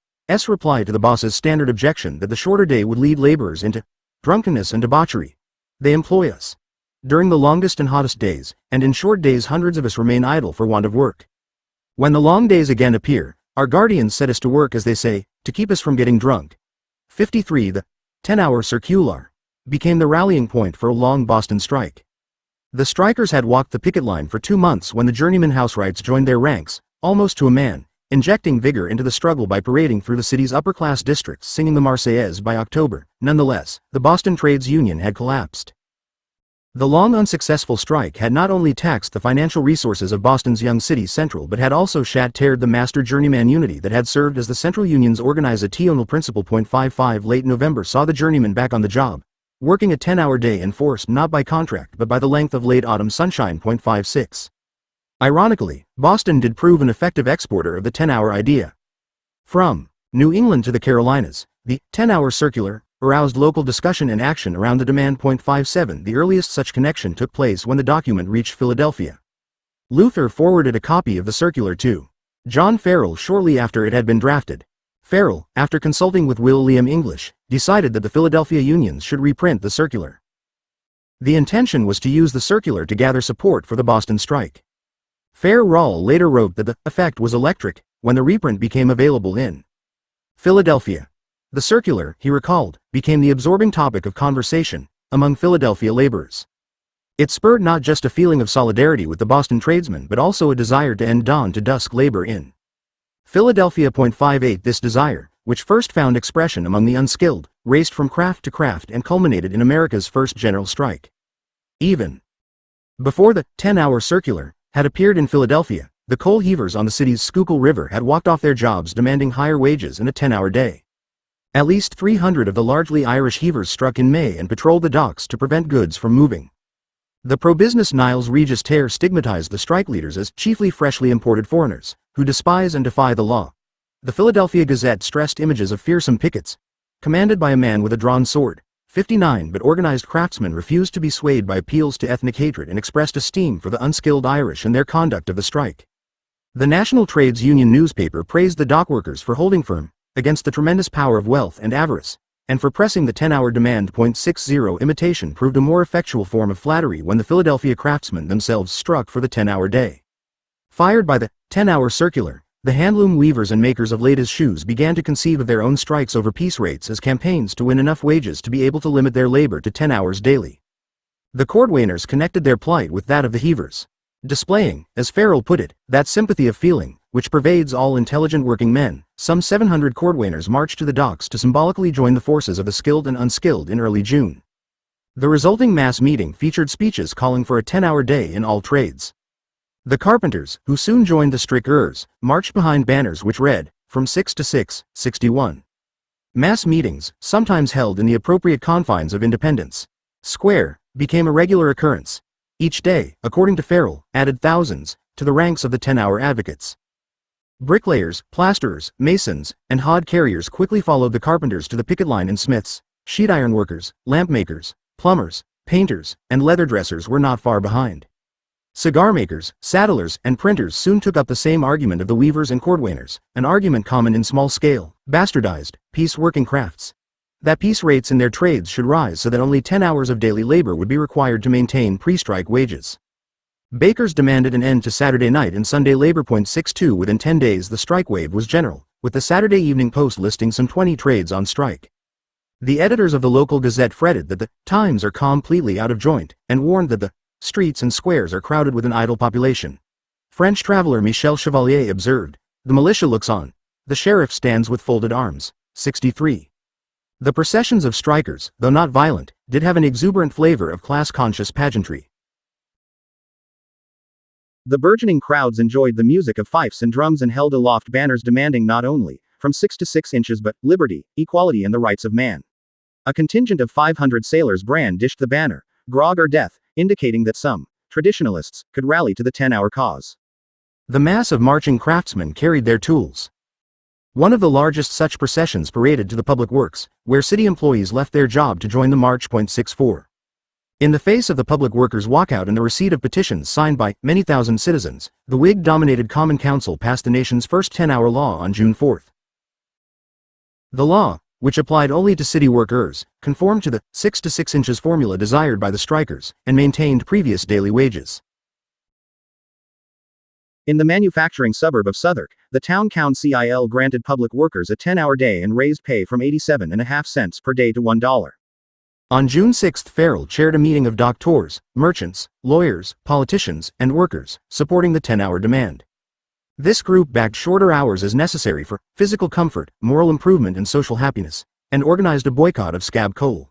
reply to the boss's standard objection that the shorter day would lead laborers into drunkenness and debauchery. They employ us during the longest and hottest days, and in short days hundreds of us remain idle for want of work. When the long days again appear, our guardians set us to work, as they say, to keep us from getting drunk. 53. The 10-hour circular became the rallying point for a long Boston strike. The strikers had walked the picket line for 2 months when the journeyman housewrights joined their ranks, almost to a man, injecting vigor into the struggle by parading through the city's upper-class districts singing the Marseillaise. By October, nonetheless, the Boston Trades Union had collapsed. The long unsuccessful strike had not only taxed the financial resources of Boston's young city central but had also shattered the master-journeyman unity that had served as the Central Union's organizational principle. 55. Late November saw the journeymen back on the job, working a 10-hour day enforced not by contract but by the length of late autumn sunshine. 56. Ironically, Boston did prove an effective exporter of the 10-hour idea. From New England to the Carolinas, the 10-hour circular aroused local discussion and action around the demand. 57. The earliest such connection took place when the document reached Philadelphia. Luther forwarded a copy of the circular to John Farrell shortly after it had been drafted. Farrell, after consulting with William English, decided that the Philadelphia unions should reprint the circular. The intention was to use the circular to gather support for the Boston strike. Farrell later wrote that the effect was electric when the reprint became available in Philadelphia. The circular, he recalled, became the absorbing topic of conversation among Philadelphia laborers. It spurred not just a feeling of solidarity with the Boston tradesmen but also a desire to end dawn to dusk labor in Philadelphia. 58. This desire, which first found expression among the unskilled, raced from craft to craft and culminated in America's first general strike. Even before the 10-hour circular had appeared in Philadelphia, the coal heavers on the city's Schuylkill River had walked off their jobs demanding higher wages and a 10-hour day. At least 300 of the largely Irish heavers struck in May and patrolled the docks to prevent goods from moving. The pro-business Niles Register stigmatized the strike leaders as chiefly freshly imported foreigners, who despise and defy the law. The Philadelphia Gazette stressed images of fearsome pickets, commanded by a man with a drawn sword. 59. But organized craftsmen refused to be swayed by appeals to ethnic hatred and expressed esteem for the unskilled Irish and their conduct of the strike. The National Trades Union newspaper praised the dockworkers for holding firm against the tremendous power of wealth and avarice, and for pressing the 10-hour demand. 60. Imitation proved a more effectual form of flattery when the Philadelphia craftsmen themselves struck for the 10-hour day. Fired by the 10-hour circular, the handloom weavers and makers of ladies' shoes began to conceive of their own strikes over piece rates as campaigns to win enough wages to be able to limit their labor to 10 hours daily. The cordwainers connected their plight with that of the heavers, displaying, as Farrell put it, that sympathy of feeling which pervades all intelligent working men. Some 700 cordwainers marched to the docks to symbolically join the forces of the skilled and unskilled in early June. The resulting mass meeting featured speeches calling for a 10-hour day in all trades. The carpenters, who soon joined the strikers, marched behind banners which read, "From 6 to 6:61. Mass meetings, sometimes held in the appropriate confines of Independence Square, became a regular occurrence. Each day, according to Farrell, added thousands to the ranks of the 10-hour advocates. Bricklayers, plasterers, masons, and hod carriers quickly followed the carpenters to the picket line, and smiths, sheet iron workers, lamp makers, plumbers, painters, and leather dressers were not far behind. Cigar makers, saddlers, and printers soon took up the same argument of the weavers and cordwainers, an argument common in small-scale, bastardized, piece-working crafts. That piece rates in their trades should rise so that only 10 hours of daily labor would be required to maintain pre-strike wages. Bakers demanded an end to Saturday night and Sunday labor. 62 Within 10 days the strike wave was general, with the Saturday Evening Post listing some 20 trades on strike. The editors of the local gazette fretted that the times are completely out of joint, and warned that the streets and squares are crowded with an idle population. French traveler Michel Chevalier observed, "The militia looks on. The sheriff stands with folded arms." 63. The processions of strikers, though not violent, did have an exuberant flavor of class-conscious pageantry. The burgeoning crowds enjoyed the music of fifes and drums and held aloft banners demanding not only, from 6 to 6 inches, but liberty, equality, and the rights of man. A contingent of 500 sailors brandished the banner, "Grog or Death," indicating that some traditionalists could rally to the 10-hour cause. The mass of marching craftsmen carried their tools. One of the largest such processions paraded to the public works, where city employees left their job to join the march. 64. In the face of the public workers' walkout and the receipt of petitions signed by many thousand citizens, the Whig-dominated Common Council passed the nation's first 10-hour law on June 4. The law, which applied only to city workers, conformed to the 6 to 6 inches formula desired by the strikers, and maintained previous daily wages. In the manufacturing suburb of Southwark, the town council granted public workers a 10-hour day and raised pay from 87.5 cents per day to $1. On June 6, Farrell chaired a meeting of doctors, merchants, lawyers, politicians, and workers, supporting the 10-hour demand. This group backed shorter hours as necessary for physical comfort, moral improvement, and social happiness, and organized a boycott of scab coal.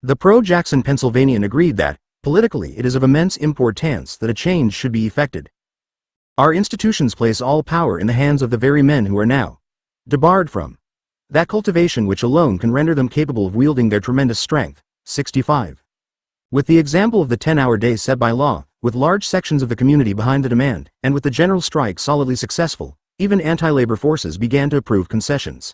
The pro-Jackson Pennsylvanian agreed that, politically, it is of immense importance that a change should be effected. Our institutions place all power in the hands of the very men who are now debarred from that cultivation which alone can render them capable of wielding their tremendous strength. 65. With the example of the 10-hour day set by law, with large sections of the community behind the demand, and with the general strike solidly successful, even anti-labor forces began to approve concessions.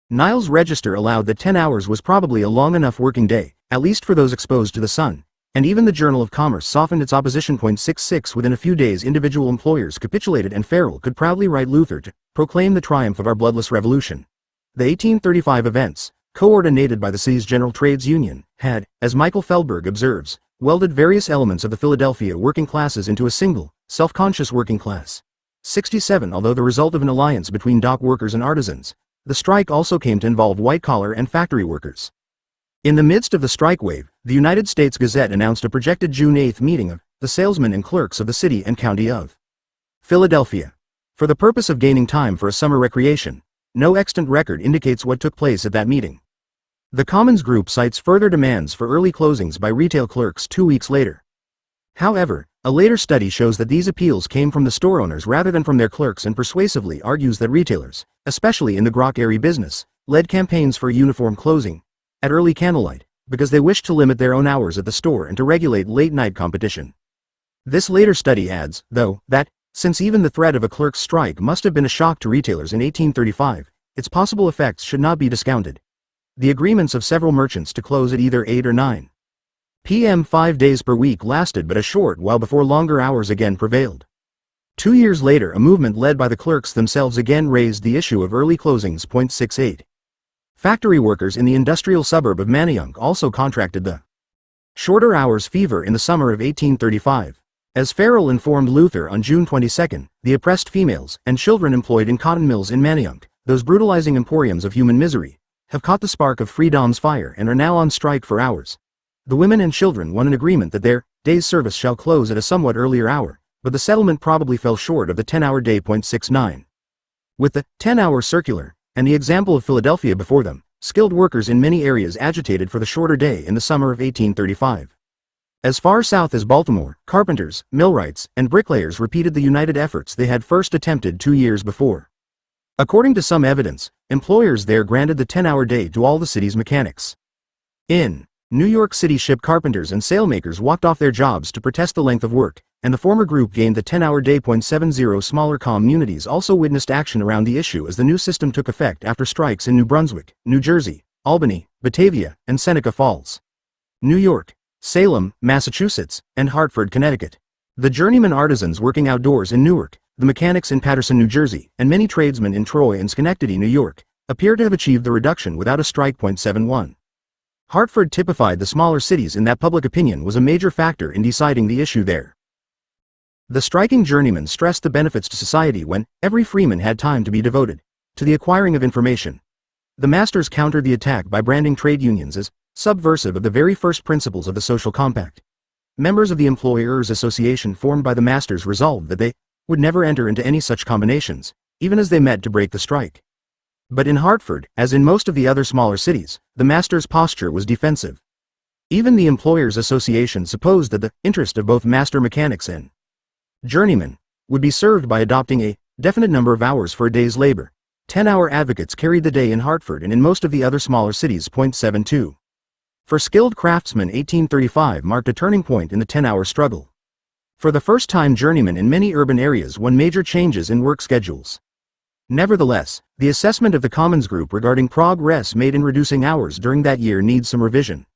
Niles' Register allowed that 10 hours was probably a long enough working day, at least for those exposed to the sun, and even the Journal of Commerce softened its opposition. 66 Within a few days individual employers capitulated, and Farrell could proudly write Luther to proclaim the triumph of our bloodless revolution. The 1835 events, coordinated by the city's General Trades Union, had, as Michael Feldberg observes, welded various elements of the Philadelphia working classes into a single, self-conscious working class. 67 Although the result of an alliance between dock workers and artisans, the strike also came to involve white-collar and factory workers. In the midst of the strike wave, the United States Gazette announced a projected June 8 meeting of the salesmen and clerks of the city and county of Philadelphia, for the purpose of gaining time for a summer recreation. No extant record indicates what took place at that meeting. The Commons Group cites further demands for early closings by retail clerks 2 weeks later. However, a later study shows that these appeals came from the store owners rather than from their clerks, and persuasively argues that retailers, especially in the grockery business, led campaigns for a uniform closing at early candlelight, because they wished to limit their own hours at the store and to regulate late-night competition. This later study adds, though, that, since even the threat of a clerk's strike must have been a shock to retailers in 1835, its possible effects should not be discounted. The agreements of several merchants to close at either 8 or 9 p.m. 5 days per week lasted but a short while before longer hours again prevailed. 2 years later, a movement led by the clerks themselves again raised the issue of early closings. 68. Factory workers in the industrial suburb of Manayunk also contracted the shorter hours fever in the summer of 1835. As Farrell informed Luther on June 22, the oppressed females and children employed in cotton mills in Manayunk, those brutalizing emporiums of human misery, have caught the spark of freedom's fire and are now on strike for hours. The women and children won an agreement that their day's service shall close at a somewhat earlier hour, but the settlement probably fell short of the 10-hour day. 69. With the 10-hour circular, and the example of Philadelphia before them, skilled workers in many areas agitated for the shorter day in the summer of 1835. As far south as Baltimore, carpenters, millwrights, and bricklayers repeated the united efforts they had first attempted 2 years before. According to some evidence, employers there granted the 10-hour day to all the city's mechanics. In New York City, ship carpenters and sailmakers walked off their jobs to protest the length of work, and the former group gained the 10-hour day. 70 Smaller communities also witnessed action around the issue as the new system took effect after strikes in New Brunswick, New Jersey, Albany, Batavia, and Seneca Falls, New York, Salem, Massachusetts, and Hartford, Connecticut. The journeyman artisans working outdoors in Newark, the mechanics in Paterson, New Jersey, and many tradesmen in Troy and Schenectady, New York, appear to have achieved the reduction without a strike. 71. Hartford typified the smaller cities in that public opinion was a major factor in deciding the issue there. The striking journeymen stressed the benefits to society when every freeman had time to be devoted to the acquiring of information. The masters countered the attack by branding trade unions as subversive of the very first principles of the social compact. Members of the Employers' Association formed by the masters resolved that they would never enter into any such combinations, even as they met to break the strike. But in Hartford, as in most of the other smaller cities, the masters' posture was defensive. Even the Employers' Association supposed that the interest of both master mechanics and journeymen would be served by adopting a definite number of hours for a day's labor. 10-hour advocates carried the day in Hartford and in most of the other smaller cities. 72. For skilled craftsmen, 1835 marked a turning point in the 10-hour struggle. For the first time, journeymen in many urban areas won major changes in work schedules. Nevertheless, the assessment of the Commons Group regarding progress made in reducing hours during that year needs some revision.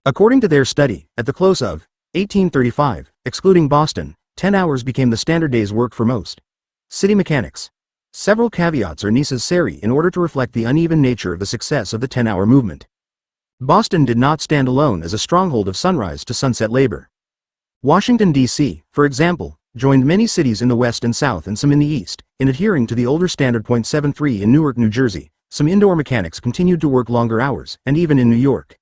According to their study, at the close of 1835, excluding Boston, 10 hours became the standard day's work for most city mechanics. Several caveats are necessary in order to reflect the uneven nature of the success of the 10-hour movement. Boston did not stand alone as a stronghold of sunrise to sunset labor. Washington, D.C., for example, joined many cities in the West and South and some in the East, in adhering to the older standard. 73 In Newark, New Jersey, some indoor mechanics continued to work longer hours, and even in New York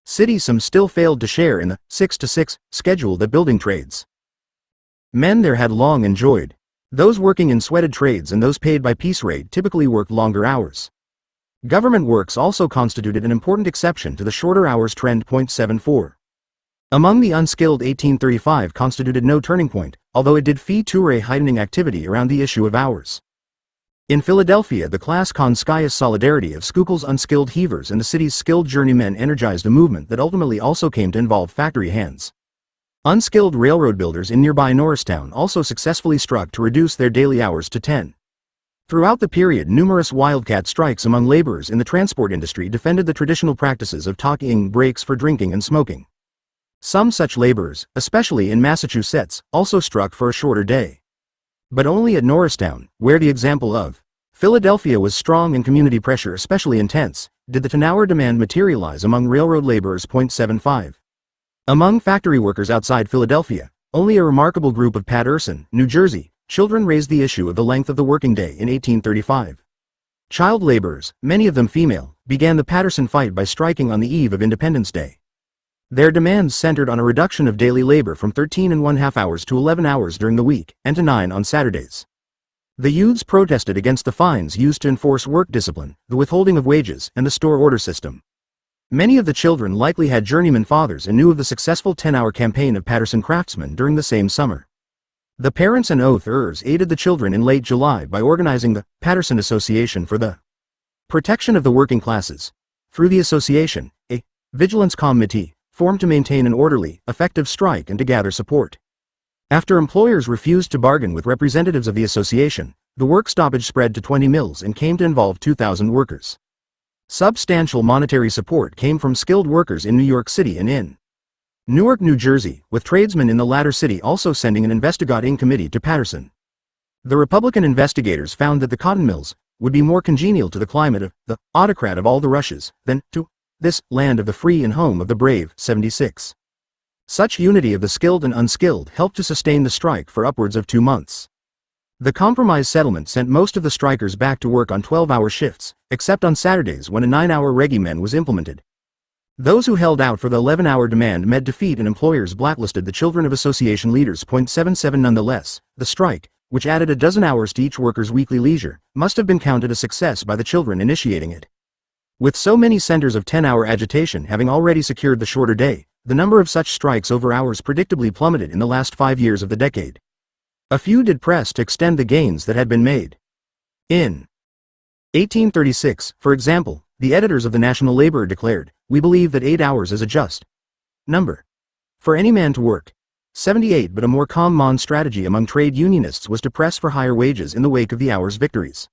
City some still failed to share in the 6-to-6 schedule that building trades men there had long enjoyed. Those working in sweated trades and those paid by piece rate typically worked longer hours. Government works also constituted an important exception to the shorter hours trend. 74. Among the unskilled, 1835 constituted no turning point, although it did feed to a heightening activity around the issue of hours. In Philadelphia, the class conscious solidarity of Schuylkill's unskilled heavers and the city's skilled journeymen energized a movement that ultimately also came to involve factory hands. Unskilled railroad builders in nearby Norristown also successfully struck to reduce their daily hours to 10. Throughout the period, numerous wildcat strikes among laborers in the transport industry defended the traditional practices of taking breaks for drinking and smoking. Some such laborers, especially in Massachusetts, also struck for a shorter day. But only at Norristown, where the example of Philadelphia was strong and community pressure especially intense, did the 10-hour demand materialize among railroad laborers. 75. Among factory workers outside Philadelphia, only a remarkable group of Paterson, New Jersey, children raised the issue of the length of the working day in 1835. Child laborers, many of them female, began the Paterson fight by striking on the eve of Independence Day. Their demands centered on a reduction of daily labor from 13½ hours to 11 hours during the week, and to 9 on Saturdays. The youths protested against the fines used to enforce work discipline, the withholding of wages, and the store order system. Many of the children likely had journeyman fathers and knew of the successful 10-hour campaign of Paterson craftsmen during the same summer. The parents and oathers aided the children in late July by organizing the Paterson Association for the Protection of the Working Classes. Through the association, a vigilance committee formed to maintain an orderly, effective strike and to gather support. After employers refused to bargain with representatives of the association, the work stoppage spread to 20 mills and came to involve 2,000 workers. Substantial monetary support came from skilled workers in New York City and in Newark, New Jersey, with tradesmen in the latter city also sending an investigating committee to Paterson. The Republican investigators found that the cotton mills would be more congenial to the climate of the autocrat of all the Rushes than to this land of the free and home of the brave. 76. Such unity of the skilled and unskilled helped to sustain the strike for upwards of 2 months. The compromise settlement sent most of the strikers back to work on 12-hour shifts, except on Saturdays when a 9-hour regimen was implemented. Those who held out for the 11-hour demand met defeat and employers blacklisted the children of association leaders. 77 Nonetheless, the strike, which added a dozen hours to each worker's weekly leisure, must have been counted a success by the children initiating it. With so many centers of 10-hour agitation having already secured the shorter day, the number of such strikes over hours predictably plummeted in the last 5 years of the decade. A few did press to extend the gains that had been made. In 1836, for example, the editors of the National Laborer declared, "We believe that 8 hours is a just number for any man to work." 78 But a more common strategy among trade unionists was to press for higher wages in the wake of the hours victories.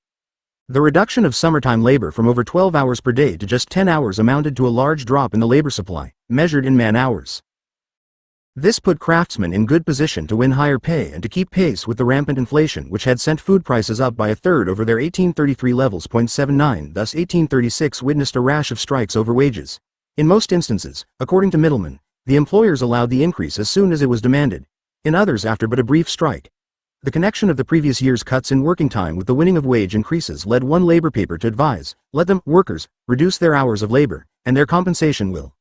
The reduction of summertime labor from over 12 hours per day to just 10 hours amounted to a large drop in the labor supply, measured in man-hours. This put craftsmen in good position to win higher pay and to keep pace with the rampant inflation which had sent food prices up by a third over their 1833 levels. 79 Thus 1836 witnessed a rash of strikes over wages. In most instances, according to Middleman, the employers allowed the increase as soon as it was demanded, in others after but a brief strike. The connection of the previous year's cuts in working time with the winning of wage increases led one labor paper to advise, let them, workers, reduce their hours of labor, and their compensation will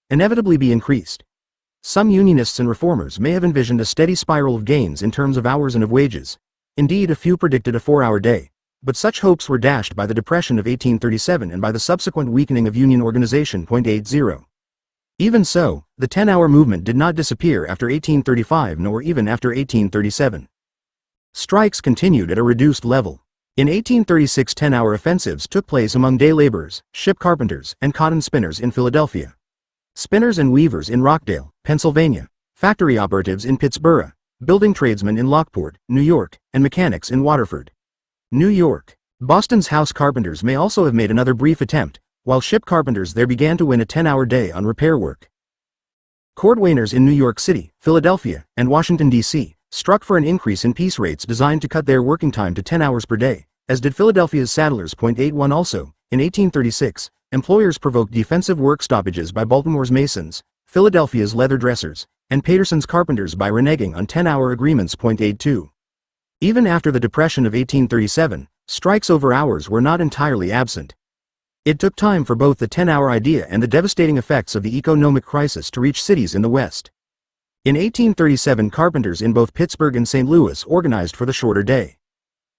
inevitably be increased. Some unionists and reformers may have envisioned a steady spiral of gains in terms of hours and of wages. Indeed, a few predicted a 4-hour day. But such hopes were dashed by the Depression of 1837 and by the subsequent weakening of union organization. 80. Even so, the 10-hour movement did not disappear after 1835 nor even after 1837. Strikes continued at a reduced level. In 1836 10-hour offensives took place among day laborers, ship carpenters, and cotton spinners in Philadelphia. Spinners and weavers in Rockdale, Pennsylvania, factory operatives in Pittsburgh, building tradesmen in Lockport, New York, and mechanics in Waterford, New York. Boston's house carpenters may also have made another brief attempt, while ship carpenters there began to win a 10-hour day on repair work. Cordwainers in New York City, Philadelphia, and Washington, D.C., struck for an increase in piece rates designed to cut their working time to 10 hours per day, as did Philadelphia's saddlers. 81 Also, in 1836, employers provoked defensive work stoppages by Baltimore's masons, Philadelphia's leather dressers, and Paterson's carpenters by reneging on 10-hour agreements. 82. Even after the Depression of 1837, strikes over hours were not entirely absent. It took time for both the 10-hour idea and the devastating effects of the economic crisis to reach cities in the West. In 1837, carpenters in both Pittsburgh and St. Louis organized for the shorter day.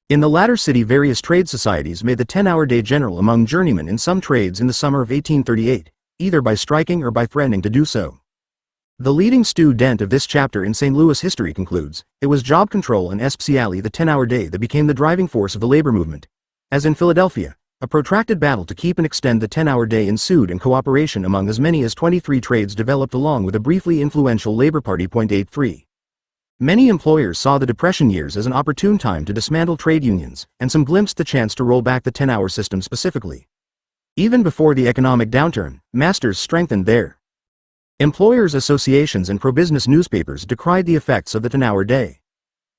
In the latter city, various trade societies made the 10-hour day general among journeymen in some trades in the summer of 1838, either by striking or by threatening to do so. The leading student of this chapter in St. Louis history concludes, it was job control and especially the 10-hour day that became the driving force of the labor movement. As in Philadelphia, a protracted battle to keep and extend the 10-hour day ensued, and cooperation among as many as 23 trades developed along with a briefly influential Labor Party. 83. Many employers saw the Depression years as an opportune time to dismantle trade unions, and some glimpsed the chance to roll back the 10-hour system specifically. Even before the economic downturn, masters strengthened their employers' associations and pro-business newspapers decried the effects of the 10-hour day.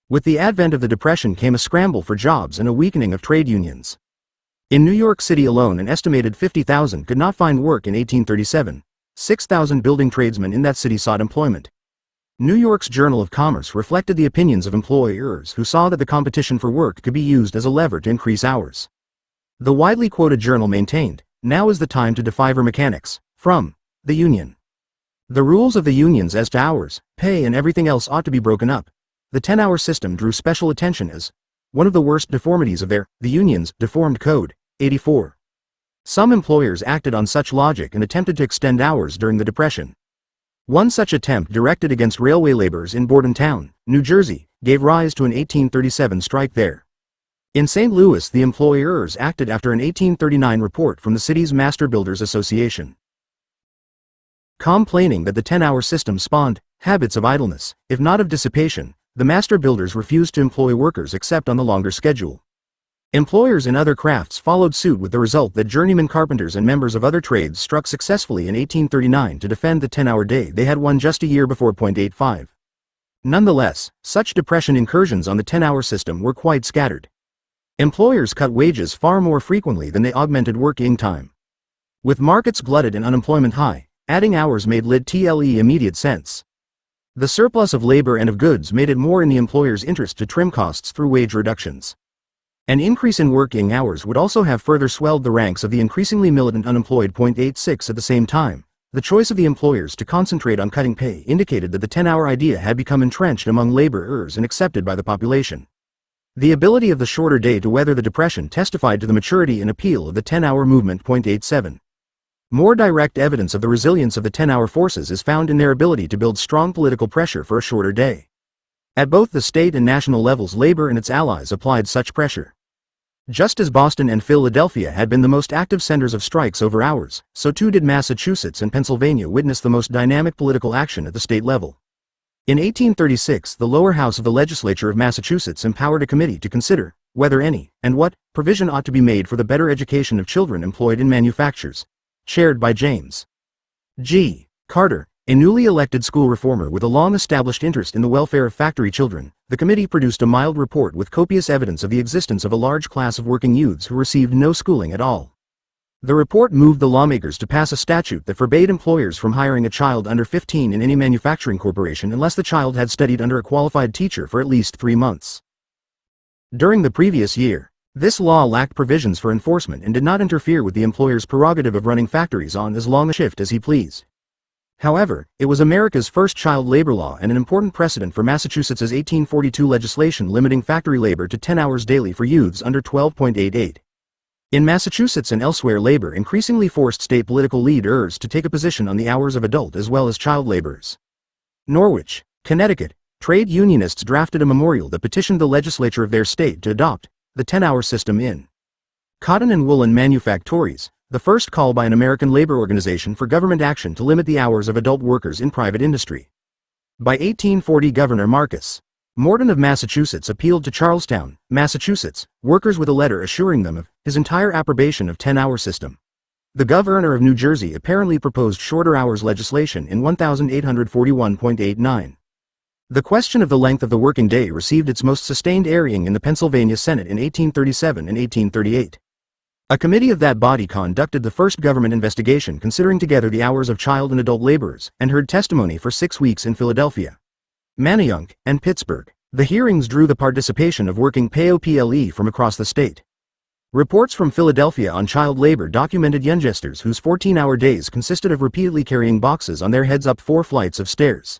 With the advent of the Depression came a scramble for jobs and a weakening of trade unions. In New York City alone, an estimated 50,000 could not find work in 1837. 6,000 building tradesmen in that city sought employment. New York's Journal of Commerce reflected the opinions of employers who saw that the competition for work could be used as a lever to increase hours. The widely quoted journal maintained, "Now is the time to defy for mechanics, from the union. The rules of the unions as to hours, pay and everything else ought to be broken up." The 10-hour system drew special attention as one of the worst deformities of the union's deformed code. 84. Some employers acted on such logic and attempted to extend hours during the Depression. One such attempt, directed against railway laborers in Bordentown, New Jersey, gave rise to an 1837 strike there. In St. Louis, the employers acted after an 1839 report from the city's Master Builders Association, complaining that the 10-hour system spawned habits of idleness, if not of dissipation. The master builders refused to employ workers except on the longer schedule. Employers in other crafts followed suit, with the result that journeyman carpenters and members of other trades struck successfully in 1839 to defend the 10-hour day they had won just a year before. 85. Nonetheless, such Depression incursions on the 10-hour system were quite scattered. Employers cut wages far more frequently than they augmented working time. With markets glutted and unemployment high, adding hours made little immediate sense. The surplus of labor and of goods made it more in the employer's interest to trim costs through wage reductions. An increase in working hours would also have further swelled the ranks of the increasingly militant unemployed. 86. At the same time, the choice of the employers to concentrate on cutting pay indicated that the 10-hour idea had become entrenched among laborers and accepted by the population. The ability of the shorter day to weather the Depression testified to the maturity and appeal of the 10-hour movement. 87. More direct evidence of the resilience of the 10-hour forces is found in their ability to build strong political pressure for a shorter day. At both the state and national levels, labor and its allies applied such pressure. Just as Boston and Philadelphia had been the most active centers of strikes over hours, so too did Massachusetts and Pennsylvania witness the most dynamic political action at the state level. In 1836, the lower house of the legislature of Massachusetts empowered a committee to consider whether any, and what, provision ought to be made for the better education of children employed in manufactures. Chaired by James G. Carter, a newly elected school reformer with a long-established interest in the welfare of factory children, the committee produced a mild report with copious evidence of the existence of a large class of working youths who received no schooling at all. The report moved the lawmakers to pass a statute that forbade employers from hiring a child under 15 in any manufacturing corporation unless the child had studied under a qualified teacher for at least 3 months. During the previous year, this law lacked provisions for enforcement and did not interfere with the employer's prerogative of running factories on as long a shift as he pleased. However, it was America's first child labor law and an important precedent for Massachusetts' 1842 legislation limiting factory labor to 10 hours daily for youths under 12.88. In Massachusetts and elsewhere, labor increasingly forced state political leaders to take a position on the hours of adult as well as child laborers. Norwich, Connecticut, trade unionists drafted a memorial that petitioned the legislature of their state to adopt the 10-hour system in cotton and woolen manufactories, the first call by an American labor organization for government action to limit the hours of adult workers in private industry. By 1840, Governor Marcus Morton of Massachusetts appealed to Charlestown, Massachusetts, workers with a letter assuring them of his entire approbation of 10-hour system. The governor of New Jersey apparently proposed shorter hours legislation in 1841.89. The question of the length of the working day received its most sustained airing in the Pennsylvania Senate in 1837 and 1838. A committee of that body conducted the first government investigation considering together the hours of child and adult laborers, and heard testimony for 6 weeks in Philadelphia, Manayunk, and Pittsburgh. The hearings drew the participation of working POPLE from across the state. Reports from Philadelphia on child labor documented youngsters whose 14-hour days consisted of repeatedly carrying boxes on their heads up 4 flights of stairs.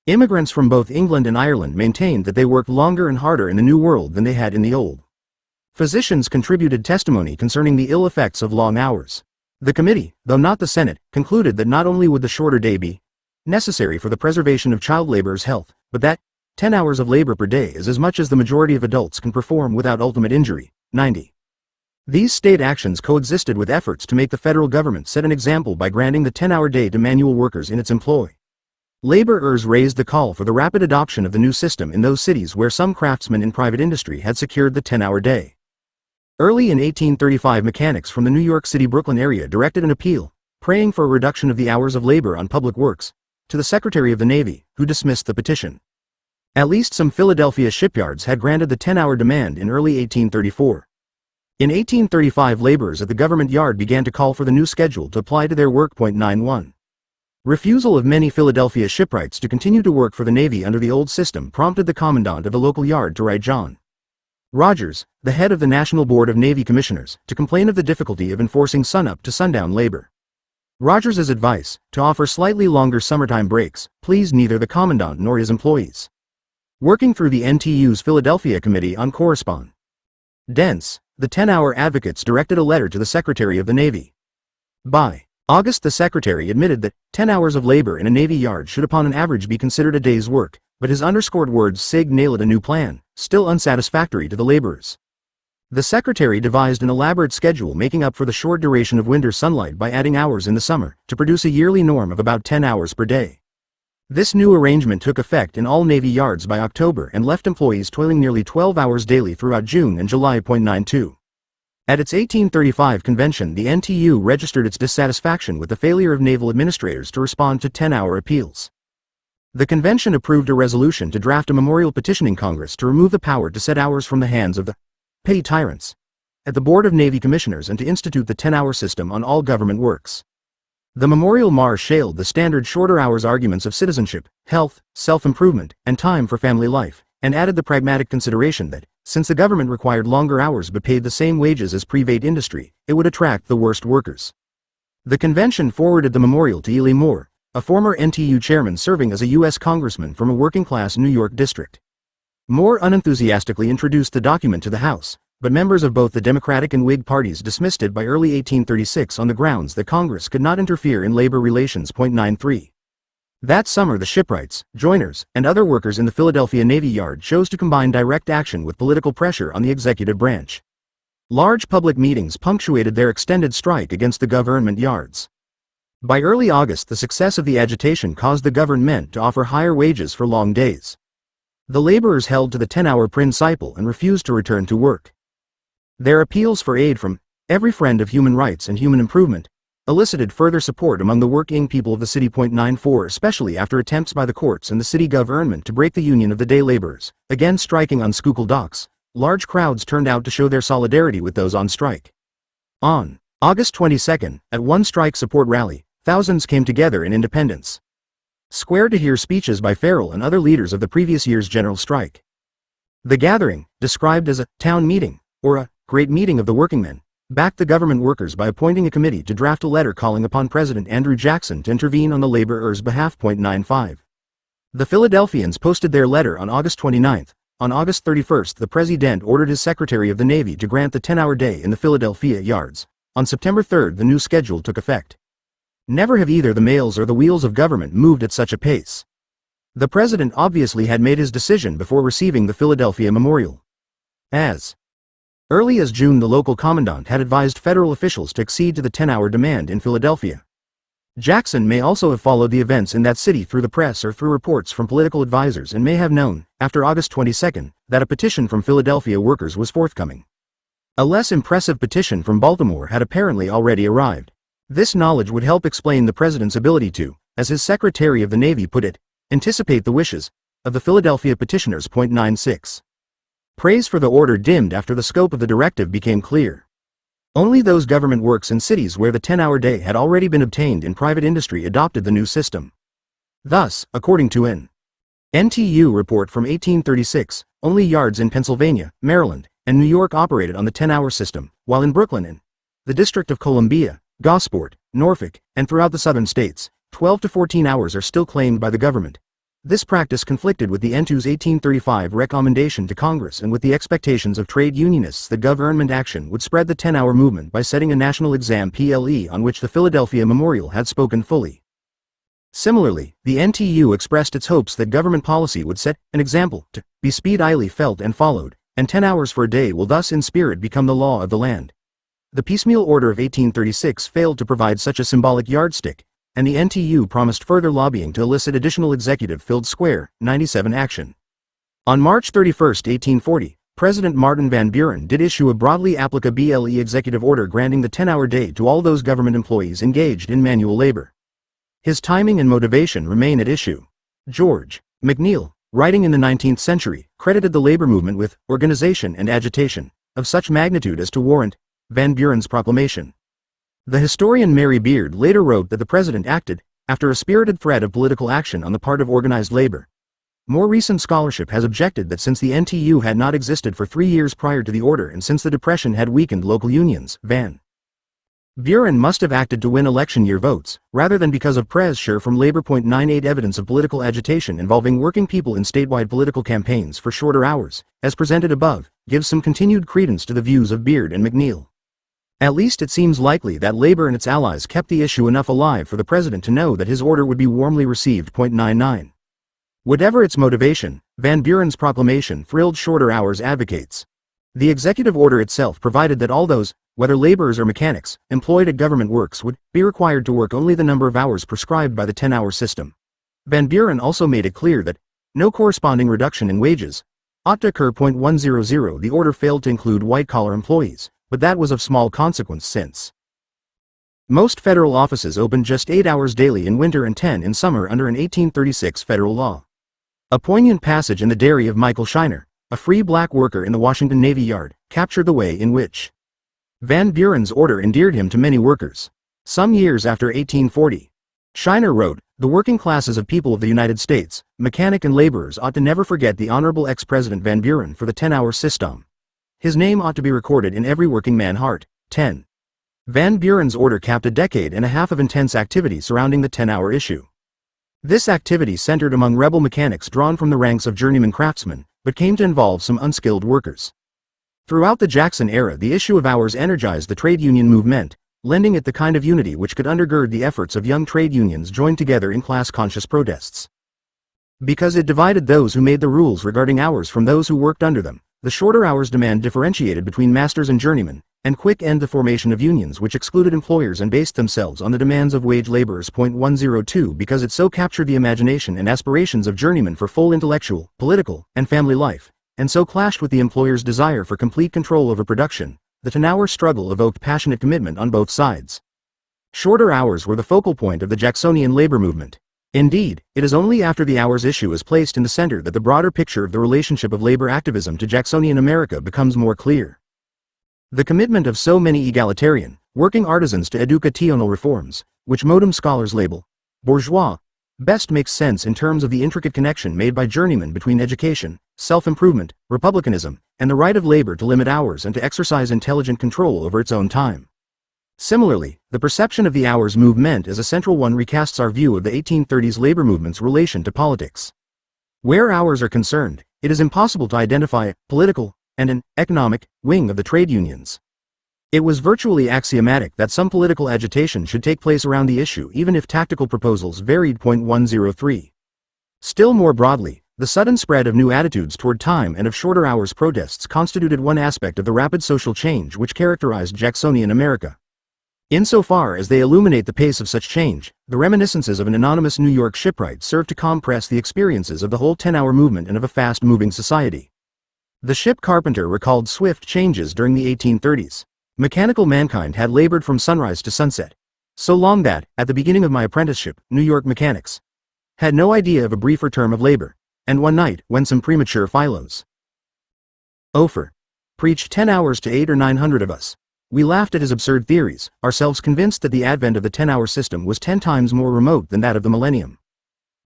Immigrants from both England and Ireland maintained that they worked longer and harder in the New World than they had in the Old. Physicians contributed testimony concerning the ill effects of long hours. The committee, though not the Senate, concluded that not only would the shorter day be necessary for the preservation of child laborers' health, but that 10 hours of labor per day is as much as the majority of adults can perform without ultimate injury. 90. These state actions coexisted with efforts to make the federal government set an example by granting the 10-hour day to manual workers in its employ. Laborers raised the call for the rapid adoption of the new system in those cities where some craftsmen in private industry had secured the 10-hour day. Early in 1835, mechanics from the New York City-Brooklyn area directed an appeal, praying for a reduction of the hours of labor on public works, to the Secretary of the Navy, who dismissed the petition. At least some Philadelphia shipyards had granted the 10-hour demand in early 1834. In 1835, laborers at the government yard began to call for the new schedule to apply to their work. 91. Refusal of many Philadelphia shipwrights to continue to work for the Navy under the old system prompted the commandant of the local yard to write John Roediger, the head of the National Board of Navy Commissioners, to complain of the difficulty of enforcing sun-up to sundown labor. Roediger's advice, to offer slightly longer summertime breaks, pleased neither the commandant nor his employees. Working through the NTU's Philadelphia Committee on Correspondence, the 10-hour advocates directed a letter to the Secretary of the Navy. By August, the Secretary admitted that 10 hours of labor in a Navy yard should upon an average be considered a day's work, but his underscored words signaled a new plan, still unsatisfactory to the laborers. The Secretary devised an elaborate schedule making up for the short duration of winter sunlight by adding hours in the summer, to produce a yearly norm of about 10 hours per day. This new arrangement took effect in all Navy yards by October and left employees toiling nearly 12 hours daily throughout June and July. 92. At its 1835 convention, the NTU registered its dissatisfaction with the failure of naval administrators to respond to 10-hour appeals. The convention approved a resolution to draft a memorial petitioning Congress to remove the power to set hours from the hands of the petty tyrants at the Board of Navy Commissioners and to institute the 10-hour system on all government works. The memorial marshaled the standard shorter hours arguments of citizenship, health, self-improvement, and time for family life, and added the pragmatic consideration that, since the government required longer hours but paid the same wages as private industry, it would attract the worst workers. The convention forwarded the memorial to Ely Moore, a former NTU chairman serving as a U.S. congressman from a working-class New York district. Moore unenthusiastically introduced the document to the House, but members of both the Democratic and Whig parties dismissed it by early 1836 on the grounds that Congress could not interfere in labor relations. 93. That summer the shipwrights, joiners, and other workers in the Philadelphia Navy Yard chose to combine direct action with political pressure on the executive branch. Large public meetings punctuated their extended strike against the government yards. By early August, the success of the agitation caused the government to offer higher wages for long days. The laborers held to the 10-hour principle and refused to return to work. Their appeals for aid from every friend of human rights and human improvement elicited further support among the working people of the city. 94 Especially after attempts by the courts and the city government to break the union of the day laborers, again striking on Schuylkill docks, large crowds turned out to show their solidarity with those on strike. On August 22, at one strike support rally, thousands came together in Independence Square to hear speeches by Farrell and other leaders of the previous year's general strike. The gathering, described as a town meeting, or a great meeting of the workingmen, backed the government workers by appointing a committee to draft a letter calling upon President Andrew Jackson to intervene on the laborers' behalf. 95. The Philadelphians posted their letter on August 29. On August 31, the President ordered his Secretary of the Navy to grant the 10-hour day in the Philadelphia yards. On September 3, the new schedule took effect. Never have either the mails or the wheels of government moved at such a pace. The President obviously had made his decision before receiving the Philadelphia memorial. As early as June, the local commandant had advised federal officials to accede to the 10-hour demand in Philadelphia. Jackson may also have followed the events in that city through the press or through reports from political advisors and may have known, after August 22, that a petition from Philadelphia workers was forthcoming. A less impressive petition from Baltimore had apparently already arrived. This knowledge would help explain the President's ability to, as his Secretary of the Navy put it, anticipate the wishes of the Philadelphia petitioners. 96. Praise for the order dimmed after the scope of the directive became clear. Only those government works in cities where the 10-hour day had already been obtained in private industry adopted the new system. Thus, according to an NTU report from 1836, only yards in Pennsylvania, Maryland, and New York operated on the 10-hour system, while in Brooklyn and the District of Columbia, Gosport, Norfolk, and throughout the southern states, 12 to 14 hours are still claimed by the government. This practice conflicted with the NTU's 1835 recommendation to Congress and with the expectations of trade unionists that government action would spread the 10-hour movement by setting a national exam PLE on which the Philadelphia Memorial had spoken fully. Similarly, the NTU expressed its hopes that government policy would set an example to be speedily felt and followed, and 10 hours for a day will thus in spirit become the law of the land. The piecemeal order of 1836 failed to provide such a symbolic yardstick, and the NTU promised further lobbying to elicit additional executive-filled Square 97 action. On March 31, 1840, President Martin Van Buren did issue a broadly applicable executive order granting the 10-hour day to all those government employees engaged in manual labor. His timing and motivation remain at issue. George McNeill, writing in the 19th century, credited the labor movement with organization and agitation of such magnitude as to warrant Van Buren's proclamation. The historian Mary Beard later wrote that the president acted after a spirited threat of political action on the part of organized labor. More recent scholarship has objected that since the NTU had not existed for 3 years prior to the order and since the Depression had weakened local unions, Van Buren must have acted to win election year votes, rather than because of pressure from labor. 98 Evidence of political agitation involving working people in statewide political campaigns for shorter hours, as presented above, gives some continued credence to the views of Beard and McNeill. At least it seems likely that labor and its allies kept the issue enough alive for the president to know that his order would be warmly received. 99. Whatever its motivation, Van Buren's proclamation thrilled shorter hours advocates. The executive order itself provided that all those, whether laborers or mechanics, employed at government works would be required to work only the number of hours prescribed by the 10-hour system. Van Buren also made it clear that no corresponding reduction in wages ought to occur. 100 The order failed to include white-collar employees, but that was of small consequence since most federal offices opened just 8 hours daily in winter and 10 in summer under an 1836 federal law. A poignant passage in the diary of Michael Shiner, a free black worker in the Washington Navy Yard, captured the way in which Van Buren's order endeared him to many workers. Some years after 1840, Shiner wrote, "The working classes of people of the United States, mechanic and laborers ought to never forget the Honorable ex-President Van Buren for the 10-hour system. His name ought to be recorded in every working man heart." 10. Van Buren's order capped a decade and a half of intense activity surrounding the 10-hour issue. This activity centered among rebel mechanics drawn from the ranks of journeyman craftsmen, but came to involve some unskilled workers. Throughout the Jackson era, the issue of hours energized the trade union movement, lending it the kind of unity which could undergird the efforts of young trade unions joined together in class-conscious protests. Because it divided those who made the rules regarding hours from those who worked under them, the shorter hours demand differentiated between masters and journeymen, and quick end the formation of unions which excluded employers and based themselves on the demands of wage laborers. 102 Because it so captured the imagination and aspirations of journeymen for full intellectual, political, and family life, and so clashed with the employer's desire for complete control over production, the 10-hour struggle evoked passionate commitment on both sides. Shorter hours were the focal point of the Jacksonian labor movement. Indeed, it is only after the hours issue is placed in the center that the broader picture of the relationship of labor activism to Jacksonian America becomes more clear. The commitment of so many egalitarian, working artisans to educational reforms, which modern scholars label bourgeois, best makes sense in terms of the intricate connection made by journeymen between education, self-improvement, republicanism, and the right of labor to limit hours and to exercise intelligent control over its own time. Similarly, the perception of the hours movement as a central one recasts our view of the 1830s labor movement's relation to politics. Where hours are concerned, it is impossible to identify a political and an economic wing of the trade unions. It was virtually axiomatic that some political agitation should take place around the issue even if tactical proposals varied. 103. Still more broadly, the sudden spread of new attitudes toward time and of shorter hours protests constituted one aspect of the rapid social change which characterized Jacksonian America. Insofar as they illuminate the pace of such change, the reminiscences of an anonymous New York shipwright serve to compress the experiences of the whole 10-hour movement and of a fast-moving society. The ship carpenter recalled swift changes during the 1830s. Mechanical mankind had labored from sunrise to sunset, so long that, at the beginning of my apprenticeship, New York mechanics had no idea of a briefer term of labor, and one night, when some premature Philos Ofer preached 10 hours to 800 or 900 of us, we laughed at his absurd theories, ourselves convinced that the advent of the 10-hour system was 10 times more remote than that of the millennium.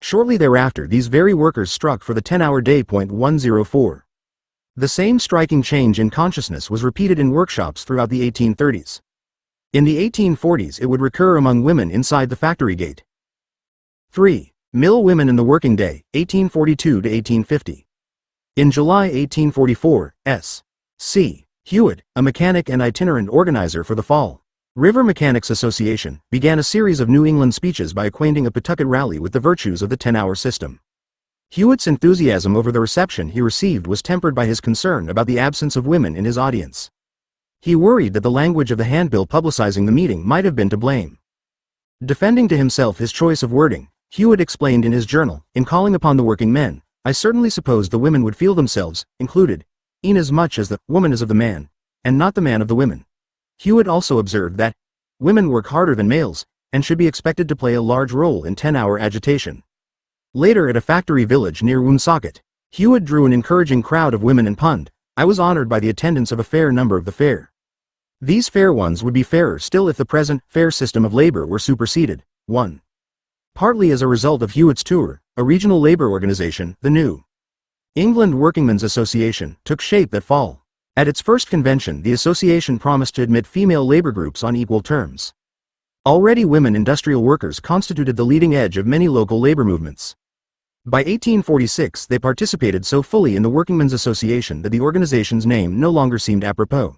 Shortly thereafter, these very workers struck for the 10-hour day. 104. The same striking change in consciousness was repeated in workshops throughout the 1830s. In the 1840s, it would recur among women inside the factory gate. 3. Mill women in the working day, 1842 to 1850. In July 1844, S.C. Hewitt, a mechanic and itinerant organizer for the Fall River Mechanics Association, began a series of New England speeches by acquainting a Pawtucket rally with the virtues of the 10-hour system. Hewitt's enthusiasm over the reception he received was tempered by his concern about the absence of women in his audience. He worried that the language of the handbill publicizing the meeting might have been to blame. Defending to himself his choice of wording, Hewitt explained in his journal, "In calling upon the working men, I certainly supposed the women would feel themselves included, inasmuch as the woman is of the man, and not the man of the women." Hewitt also observed that women work harder than males, and should be expected to play a large role in 10-hour agitation. Later, at a factory village near Woonsocket, Hewitt drew an encouraging crowd of women and punned, "I was honored by the attendance of a fair number of the fair." These fair ones would be fairer still if the present fair system of labor were superseded. 1. Partly as a result of Hewitt's tour, a regional labor organization, the New England Workingmen's Association, took shape that fall. At its first convention, the association promised to admit female labor groups on equal terms. Already women industrial workers constituted the leading edge of many local labor movements. By 1846, they participated so fully in the Workingmen's Association that the organization's name no longer seemed apropos.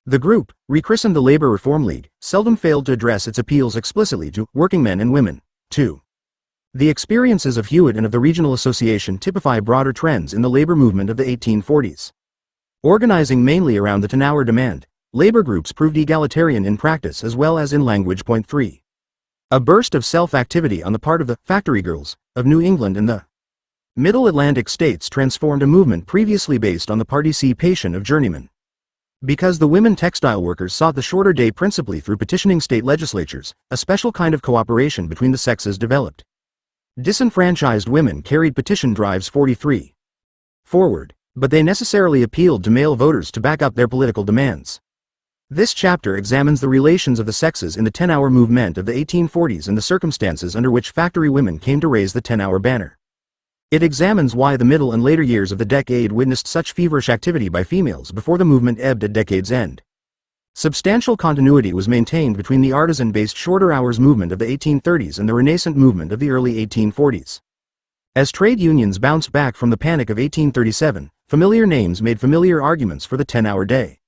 The group, rechristened the Labor Reform League, seldom failed to address its appeals explicitly to working men and women. 2. The experiences of Hewitt and of the regional association typify broader trends in the labor movement of the 1840s. Organizing mainly around the 10-hour demand, labor groups proved egalitarian in practice as well as in language. 3. A burst of self-activity on the part of the factory girls of New England and the Middle Atlantic states transformed a movement previously based on the participation of journeymen. Because the women textile workers sought the shorter day principally through petitioning state legislatures, a special kind of cooperation between the sexes developed. Disenfranchised women carried petition drives 43 forward, but they necessarily appealed to male voters to back up their political demands. This chapter examines the relations of the sexes in the 10-hour movement of the 1840s and the circumstances under which factory women came to raise the 10-hour banner. It examines why the middle and later years of the decade witnessed such feverish activity by females before the movement ebbed at decade's end. Substantial continuity was maintained between the artisan-based shorter hours movement of the 1830s and the Renaissance movement of the early 1840s. As trade unions bounced back from the Panic of 1837, Familiar names made familiar arguments for the 10-hour day.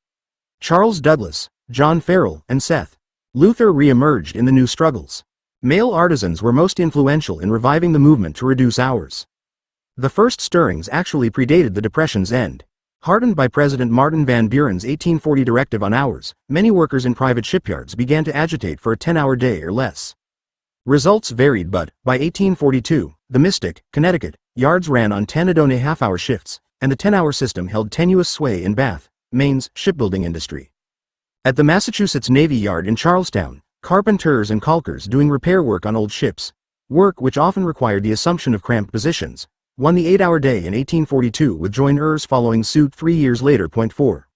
Charles Douglas, John Farrell, and Seth Luther re-emerged in the new struggles. Male artisans were most influential in reviving the movement to reduce hours. The first stirrings actually predated the Depression's end. Heartened by President Martin Van Buren's 1840 directive on hours, many workers in private shipyards began to agitate for a 10-hour day or less. Results varied, but, by 1842, the Mystic, Connecticut, yards ran on 10-a-day half-hour shifts, and the 10-hour system held tenuous sway in Bath, Maine's shipbuilding industry. At the Massachusetts Navy Yard in Charlestown, carpenters and caulkers doing repair work on old ships, work which often required the assumption of cramped positions, won the 8-hour day in 1842, with joiners following suit 3 years later. 4.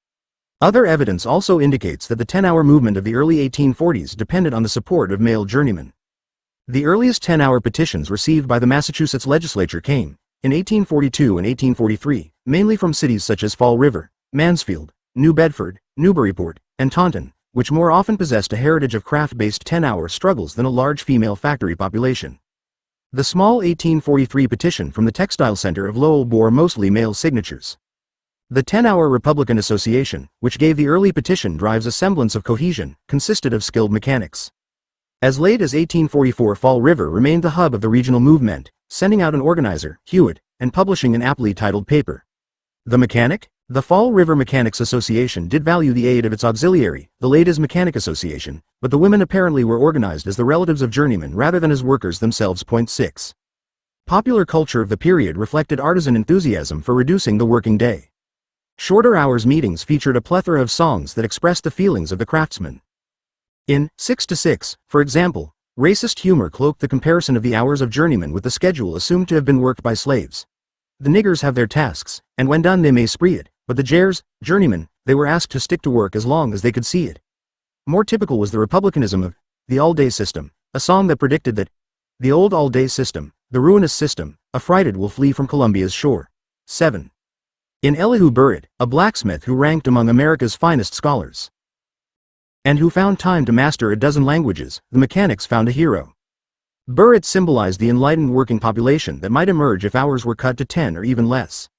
Other evidence also indicates that the 10-hour movement of the early 1840s depended on the support of male journeymen. The earliest 10-hour petitions received by the Massachusetts legislature came, in 1842 and 1843, mainly from cities such as Fall River, Mansfield, New Bedford, Newburyport, and Taunton, which more often possessed a heritage of craft-based 10-hour struggles than a large female factory population. The small 1843 petition from the Textile Center of Lowell bore mostly male signatures. The 10-hour Republican Association, which gave the early petition drives a semblance of cohesion, consisted of skilled mechanics. As late as 1844, Fall River remained the hub of the regional movement, sending out an organizer, Hewitt, and publishing an aptly titled paper. The Mechanic? The Fall River Mechanics Association did value the aid of its auxiliary, the Ladies' Mechanic Association, but the women apparently were organized as the relatives of journeymen rather than as workers themselves. 6. Popular culture of the period reflected artisan enthusiasm for reducing the working day. Shorter hours meetings featured a plethora of songs that expressed the feelings of the craftsmen. In 6 to 6, for example, racist humor cloaked the comparison of the hours of journeymen with the schedule assumed to have been worked by slaves. The niggers have their tasks, and when done they may spree it, but the journeymen, they were asked to stick to work as long as they could see it. More typical was the republicanism of the all-day system, a song that predicted that the old all-day system, the ruinous system, affrighted will flee from Columbia's shore. 7. In Elihu Burritt, a blacksmith who ranked among America's finest scholars, and who found time to master a dozen languages, the mechanics found a hero. Burritt symbolized the enlightened working population that might emerge if hours were cut to 10 or even less.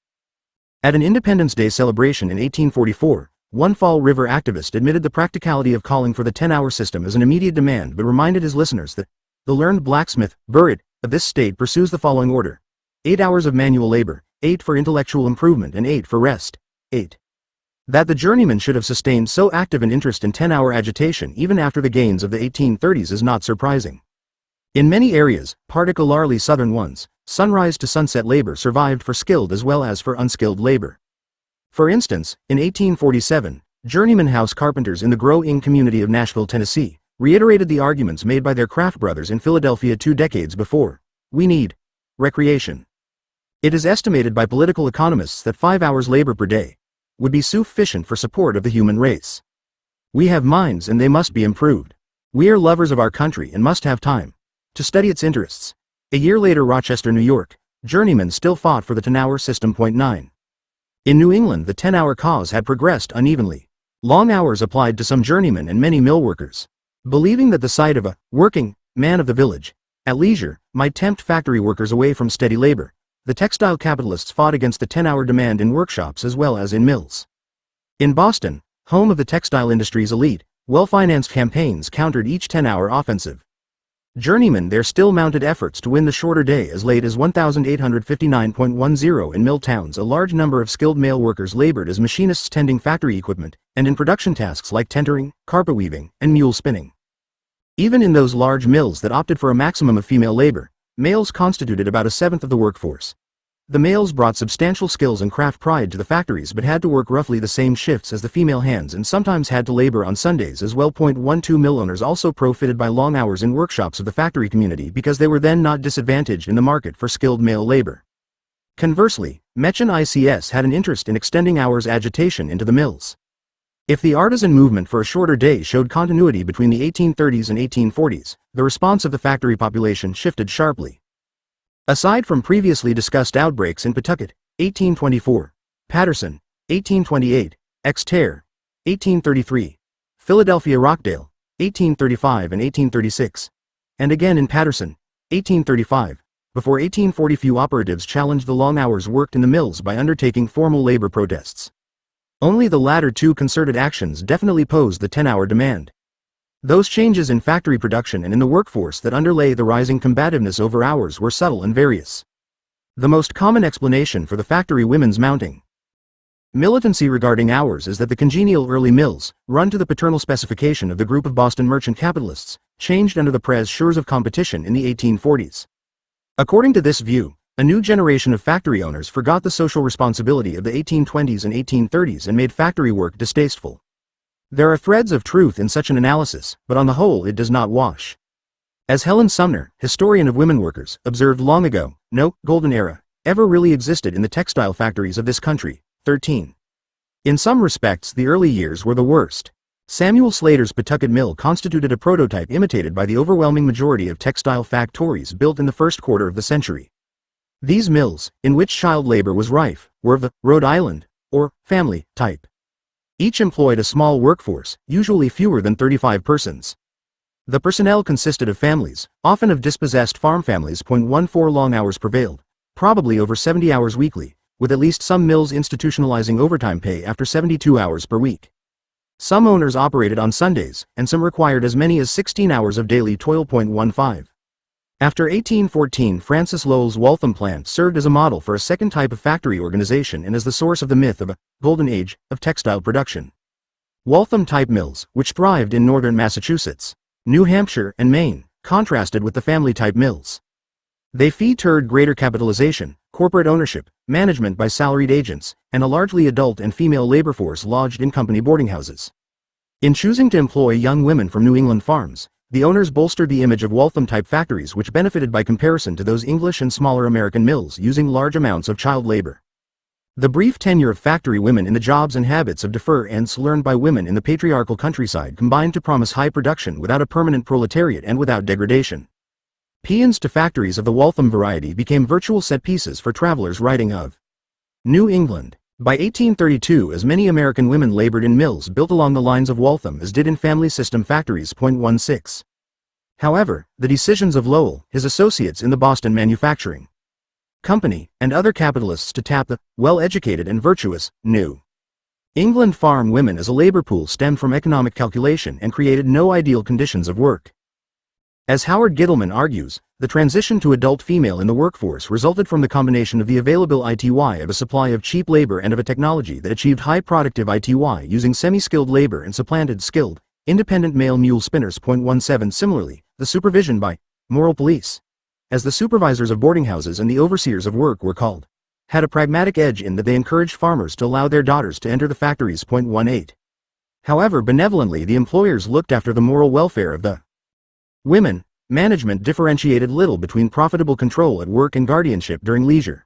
At an Independence Day celebration in 1844, one Fall River activist admitted the practicality of calling for the 10-hour system as an immediate demand, but reminded his listeners that the learned blacksmith, Burritt, of this state pursues the following order: 8 hours of manual labor, 8 for intellectual improvement, and 8 for rest. 8. That the journeyman should have sustained so active an interest in 10-hour agitation even after the gains of the 1830s is not surprising. In many areas, particularly southern ones, sunrise to sunset labor survived for skilled as well as for unskilled labor. For instance, in 1847, journeyman house carpenters in the Grow-Ing community of Nashville, Tennessee, reiterated the arguments made by their craft brothers in Philadelphia 2 decades before: we need recreation. It is estimated by political economists that 5 hours labor per day would be sufficient for support of the human race. We have minds and they must be improved. We are lovers of our country and must have time to study its interests. A year later, Rochester, New York, journeymen still fought for the 10-hour system. 9. In New England, the 10-hour cause had progressed unevenly. Long hours applied to some journeymen and many mill workers. Believing that the sight of a working man of the village at leisure might tempt factory workers away from steady labor, the textile capitalists fought against the 10-hour demand in workshops as well as in mills. In Boston, home of the textile industry's elite, well-financed campaigns countered each 10-hour offensive. Journeymen there still mounted efforts to win the shorter day. As late as 1859.10 in mill towns, a large number of skilled male workers labored as machinists tending factory equipment, and in production tasks like tentering, carpet weaving, and mule spinning. Even in those large mills that opted for a maximum of female labor, males constituted about 1/7 of the workforce. The males brought substantial skills and craft pride to the factories but had to work roughly the same shifts as the female hands and sometimes had to labor on Sundays as well. 12 Mill owners also profited by long hours in workshops of the factory community because they were then not disadvantaged in the market for skilled male labor. Conversely, Mechan ICS had an interest in extending hours agitation into the mills. If the artisan movement for a shorter day showed continuity between the 1830s and 1840s, the response of the factory population shifted sharply. Aside from previously discussed outbreaks in Pawtucket, 1824, Patterson, 1828, Exeter, 1833, Philadelphia Rockdale, 1835 and 1836, and again in Patterson, 1835, Before 1840 few operatives challenged the long hours worked in the mills by undertaking formal labor protests. Only the latter two concerted actions definitely posed the 10-hour demand. Those changes in factory production and in the workforce that underlay the rising combativeness over hours were subtle and various. The most common explanation for the factory women's mounting militancy regarding hours is that the congenial early mills, run to the paternal specification of the group of Boston merchant capitalists, changed under the pressures of competition in the 1840s. According to this view, a new generation of factory owners forgot the social responsibility of the 1820s and 1830s and made factory work distasteful. There are threads of truth in such an analysis, but on the whole it does not wash. As Helen Sumner, historian of women workers, observed long ago, no golden era ever really existed in the textile factories of this country. 13. In some respects the early years were the worst. Samuel Slater's Pawtucket Mill constituted a prototype imitated by the overwhelming majority of textile factories built in the first quarter of the century. These mills, in which child labor was rife, were of the Rhode Island, or family, type. Each employed a small workforce, usually fewer than 35 persons. The personnel consisted of families, often of dispossessed farm families. 14 long hours prevailed, probably over 70 hours weekly, with at least some mills institutionalizing overtime pay after 72 hours per week. Some owners operated on Sundays, and some required as many as 16 hours of daily toil. 15. After 1814, Francis Lowell's Waltham plant served as a model for a second type of factory organization and as the source of the myth of a golden age of textile production. Waltham-type mills, which thrived in northern Massachusetts, New Hampshire, and Maine, contrasted with the family-type mills. They featured greater capitalization, corporate ownership, management by salaried agents, and a largely adult and female labor force lodged in company boarding houses. In choosing to employ young women from New England farms, the owners bolstered the image of Waltham-type factories, which benefited by comparison to those English and smaller American mills using large amounts of child labor. The brief tenure of factory women in the jobs and habits of deference learned by women in the patriarchal countryside combined to promise high production without a permanent proletariat and without degradation. Peons to factories of the Waltham variety became virtual set pieces for travelers writing of New England. By 1832, as many American women labored in mills built along the lines of Waltham as did in family system factories. 16. However, the decisions of Lowell, his associates in the Boston Manufacturing Company, and other capitalists to tap the well-educated and virtuous New England farm women as a labor pool stemmed from economic calculation and created no ideal conditions of work. As Howard Gittleman argues, the transition to adult female in the workforce resulted from the combination of the available ITY of a supply of cheap labor and of a technology that achieved high productive ITY using semi-skilled labor and supplanted skilled, independent male mule spinners. 17. Similarly, the supervision by moral police, as the supervisors of boarding houses and the overseers of work were called, had a pragmatic edge in that they encouraged farmers to allow their daughters to enter the factories. 18. However benevolently the employers looked after the moral welfare of the women, management differentiated little between profitable control at work and guardianship during leisure.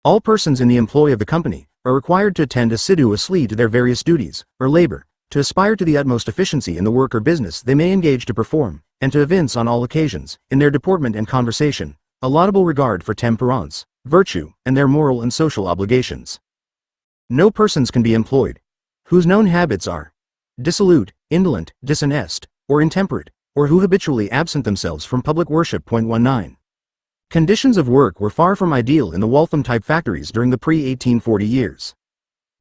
All persons in the employ of the company are required to attend assiduously to their various duties, or labor, to aspire to the utmost efficiency in the work or business they may engage to perform, and to evince on all occasions, in their deportment and conversation, a laudable regard for temperance, virtue, and their moral and social obligations. No persons can be employed whose known habits are dissolute, indolent, dishonest, or intemperate, or who habitually absent themselves from public worship. 19. Conditions of work were far from ideal in the Waltham-type factories during the pre-1840 years.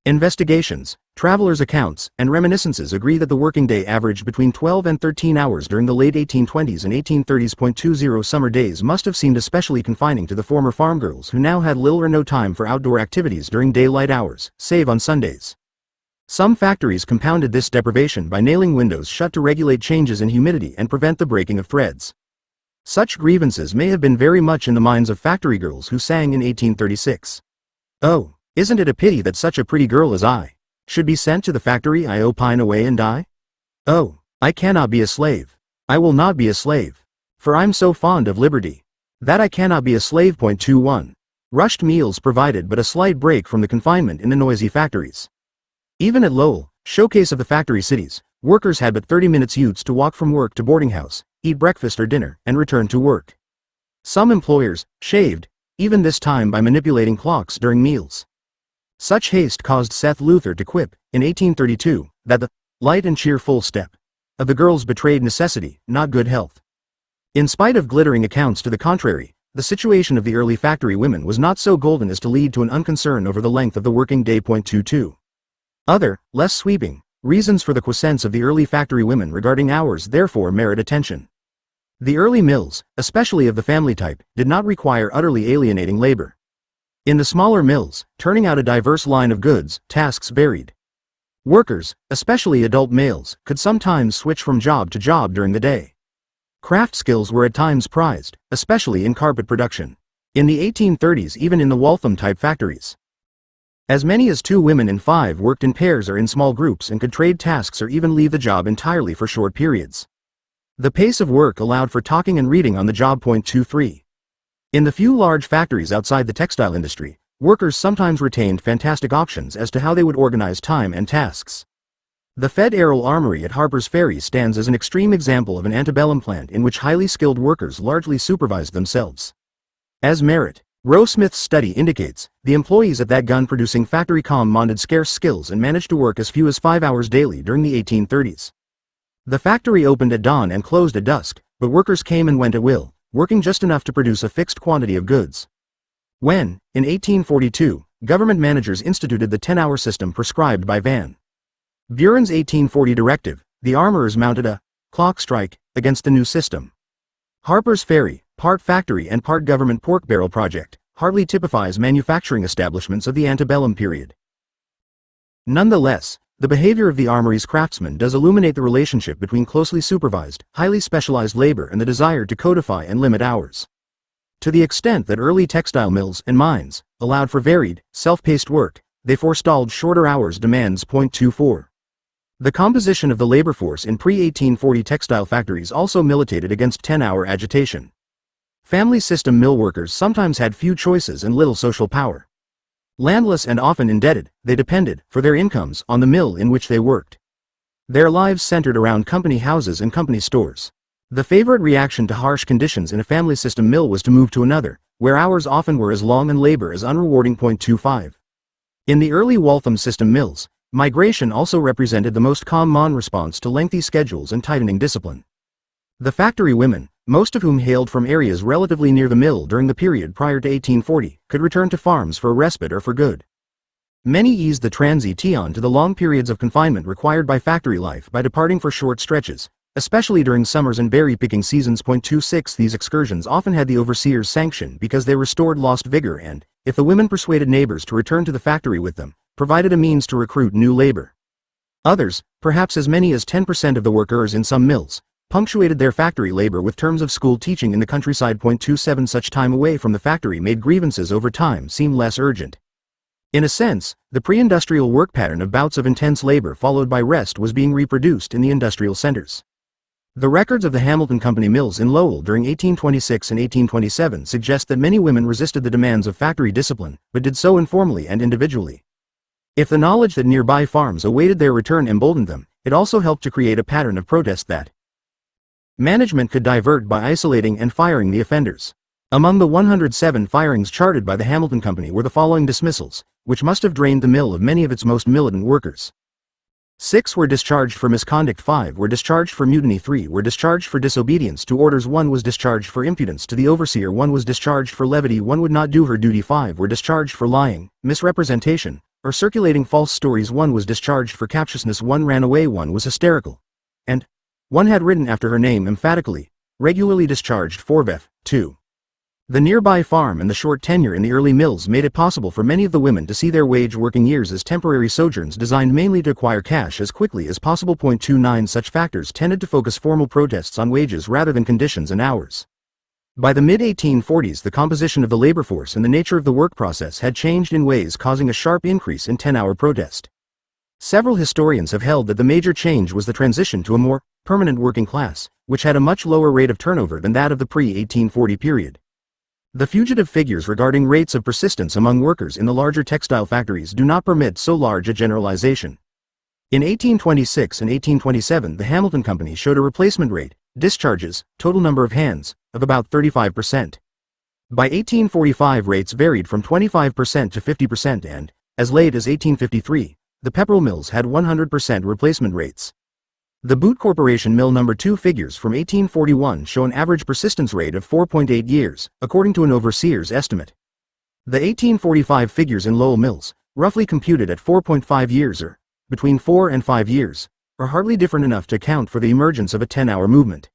Investigations, travelers' accounts, and reminiscences agree that the working day averaged between 12 and 13 hours during the late 1820s and 1830s. 20 Summer days must have seemed especially confining to the former farm girls who now had little or no time for outdoor activities during daylight hours, save on Sundays. Some factories compounded this deprivation by nailing windows shut to regulate changes in humidity and prevent the breaking of threads. Such grievances may have been very much in the minds of factory girls who sang in 1836. "Oh, isn't it a pity that such a pretty girl as I should be sent to the factory I pine away and die? Oh, I cannot be a slave. I will not be a slave. For I'm so fond of liberty that I cannot be a slave." 21. Rushed meals provided but a slight break from the confinement in the noisy factories. Even at Lowell, showcase of the factory cities, workers had but 30 minutes utes to walk from work to boarding house, eat breakfast or dinner, and return to work. Some employers shaved, even this time by manipulating clocks during meals. Such haste caused Seth Luther to quip, in 1832, that the light and cheerful step of the girls betrayed necessity, not good health. In spite of glittering accounts to the contrary, the situation of the early factory women was not so golden as to lead to an unconcern over the length of the working day. 22. Other, less sweeping, reasons for the quiescence of the early factory women regarding hours therefore merit attention. The early mills, especially of the family type, did not require utterly alienating labor. In the smaller mills, turning out a diverse line of goods, tasks varied. Workers, especially adult males, could sometimes switch from job to job during the day. Craft skills were at times prized, especially in carpet production. In the 1830s, even in the Waltham-type factories, as many as 2 women in 5 worked in pairs or in small groups and could trade tasks or even leave the job entirely for short periods. The pace of work allowed for talking and reading on the job. 23. In the few large factories outside the textile industry, workers sometimes retained fantastic options as to how they would organize time and tasks. The Fed Errol Armory at Harper's Ferry stands as an extreme example of an antebellum plant in which highly skilled workers largely supervised themselves. As Merritt, Roe Smith's study indicates, the employees at that gun-producing factory commanded scarce skills and managed to work as few as 5 hours daily during the 1830s. The factory opened at dawn and closed at dusk, but workers came and went at will, working just enough to produce a fixed quantity of goods. When, in 1842, government managers instituted the 10-hour system prescribed by Van Buren's 1840 directive, the armorers mounted a clock strike against the new system. Harper's Ferry, part factory and part government pork barrel project, hardly typifies manufacturing establishments of the antebellum period. Nonetheless, the behavior of the armory's craftsmen does illuminate the relationship between closely supervised, highly specialized labor and the desire to codify and limit hours. To the extent that early textile mills and mines allowed for varied, self-paced work, they forestalled shorter hours demands. 24. The composition of the labor force in pre-1840 textile factories also militated against 10-hour agitation. Family system mill workers sometimes had few choices and little social power. Landless and often indebted, they depended, for their incomes, on the mill in which they worked. Their lives centered around company houses and company stores. The favorite reaction to harsh conditions in a family system mill was to move to another, where hours often were as long and labor as unrewarding. 25. In the early Waltham system mills, migration also represented the most common response to lengthy schedules and tightening discipline. The factory women, most of whom hailed from areas relatively near the mill during the period prior to 1840, could return to farms for a respite or for good. Many eased the transition to the long periods of confinement required by factory life by departing for short stretches, especially during summers and berry-picking seasons. 26. These excursions often had the overseer's sanction because they restored lost vigor and, if the women persuaded neighbors to return to the factory with them, provided a means to recruit new labor. Others, perhaps as many as 10% of the workers in some mills, punctuated their factory labor with terms of school teaching in the countryside. 27. Such time away from the factory made grievances over time seem less urgent. In a sense, the pre-industrial work pattern of bouts of intense labor followed by rest was being reproduced in the industrial centers. The records of the Hamilton Company mills in Lowell during 1826 and 1827 suggest that many women resisted the demands of factory discipline, but did so informally and individually. If the knowledge that nearby farms awaited their return emboldened them, it also helped to create a pattern of protest that management could divert by isolating and firing the offenders. Among the 107 firings charted by the Hamilton Company were the following dismissals, which must have drained the mill of many of its most militant workers. 6 were discharged for misconduct, 5 were discharged for mutiny, 3 were discharged for disobedience to orders, 1 was discharged for impudence to the overseer, 1 was discharged for levity, 1 would not do her duty, 5 were discharged for lying, misrepresentation, or circulating false stories, 1 was discharged for captiousness, 1 ran away, 1 was hysterical, and 1 had written after her name emphatically, regularly discharged for theft. 2. The nearby farm and the short tenure in the early mills made it possible for many of the women to see their wage-working years as temporary sojourns designed mainly to acquire cash as quickly as possible. 29 Such factors tended to focus formal protests on wages rather than conditions and hours. By the mid-1840s, the composition of the labor force and the nature of the work process had changed in ways causing a sharp increase in 10-hour protest. Several historians have held that the major change was the transition to a more permanent working class, which had a much lower rate of turnover than that of the pre-1840 period. The fugitive figures regarding rates of persistence among workers in the larger textile factories do not permit so large a generalization. In 1826 and 1827, the Hamilton Company showed a replacement rate, discharges, total number of hands, of about 35%. By 1845, rates varied from 25% to 50% and, as late as 1853, the peppermill mills had 100% replacement rates. The Boot Corporation Mill No. 2 figures from 1841 show an average persistence rate of 4.8 years, according to an overseer's estimate. The 1845 figures in Lowell Mills, roughly computed at 4.5 years or between 4 and 5 years, are hardly different enough to account for the emergence of a 10-hour movement.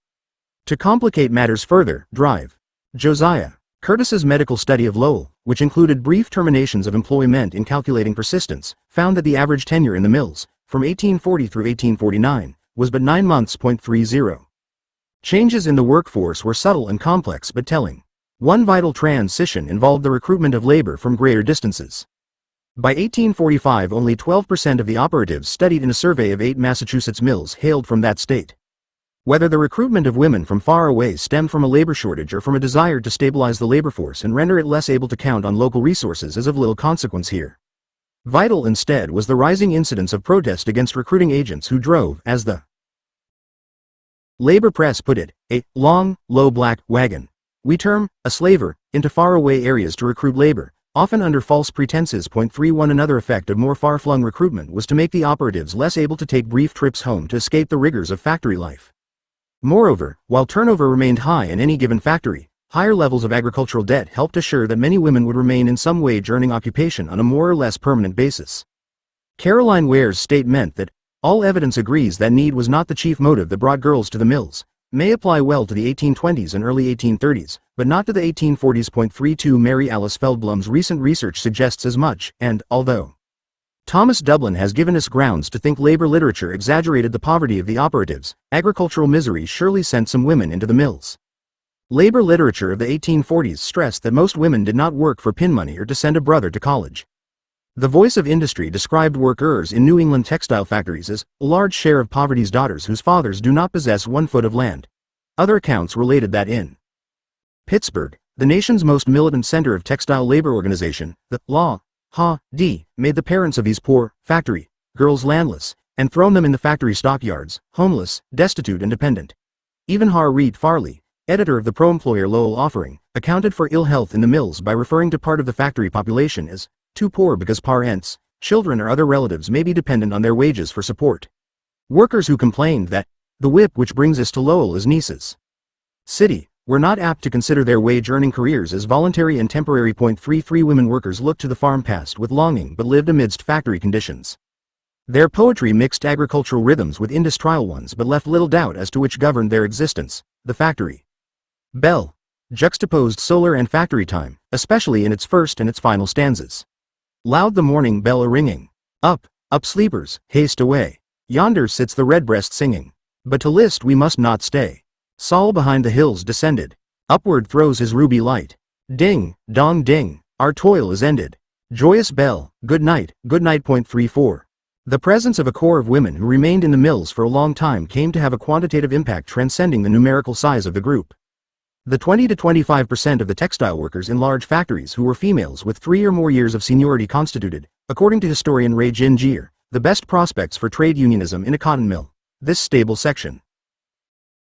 To complicate matters further, Drive. Josiah Curtis's medical study of Lowell, which included brief terminations of employment in calculating persistence, found that the average tenure in the mills, from 1840 through 1849, was but 9 months. 30. Changes in the workforce were subtle and complex but telling. One vital transition involved the recruitment of labor from greater distances. By 1845, only 12% of the operatives studied in a survey of 8 Massachusetts mills hailed from that state. Whether the recruitment of women from far away stemmed from a labor shortage or from a desire to stabilize the labor force and render it less able to count on local resources is of little consequence here. Vital instead was the rising incidence of protest against recruiting agents who drove, as the labor press put it, a long, low black wagon we term a slaver into faraway areas to recruit labor, often under false pretenses. 31 Another effect of more far-flung recruitment was to make the operatives less able to take brief trips home to escape the rigors of factory life. Moreover, while turnover remained high in any given factory, higher levels of agricultural debt helped assure that many women would remain in some wage-earning occupation on a more or less permanent basis. Caroline Ware's statement that, "All evidence agrees that need was not the chief motive that brought girls to the mills," may apply well to the 1820s and early 1830s, but not to the 1840s. 32 Mary Alice Feldblum's recent research suggests as much, and, although Thomas Dublin has given us grounds to think labor literature exaggerated the poverty of the operatives, agricultural misery surely sent some women into the mills. Labor literature of the 1840s stressed that most women did not work for pin money or to send a brother to college. The Voice of Industry described workers in New England textile factories as a large share of poverty's daughters whose fathers do not possess 1 foot of land. Other accounts related that in Pittsburgh, the nation's most militant center of textile labor organization, the Law Ha-D made the parents of these poor factory girls landless and thrown them in the factory stockyards, homeless, destitute and dependent. Even Reed Farley, editor of the pro-employer Lowell Offering, accounted for ill health in the mills by referring to part of the factory population as too poor because parents, children or other relatives may be dependent on their wages for support. Workers who complained that the whip which brings us to Lowell is nieces' city were not apt to consider their wage-earning careers as voluntary and temporary. 33 Women workers looked to the farm past with longing but lived amidst factory conditions. Their poetry mixed agricultural rhythms with industrial ones but left little doubt as to which governed their existence, the factory bell juxtaposed solar and factory time, especially in its first and its final stanzas. Loud the morning bell a-ringing. Up, up sleepers, haste away. Yonder sits the redbreast singing. But to list we must not stay. Sol behind the hills descended. Upward throws his ruby light. Ding, dong ding, our toil is ended. Joyous bell, good night, good night. 34. The presence of a corps of women who remained in the mills for a long time came to have a quantitative impact transcending the numerical size of the group. The 20 to 25% of the textile workers in large factories who were females with 3 or more years of seniority constituted, according to historian Ray Gingier, the best prospects for trade unionism in a cotton mill. This stable section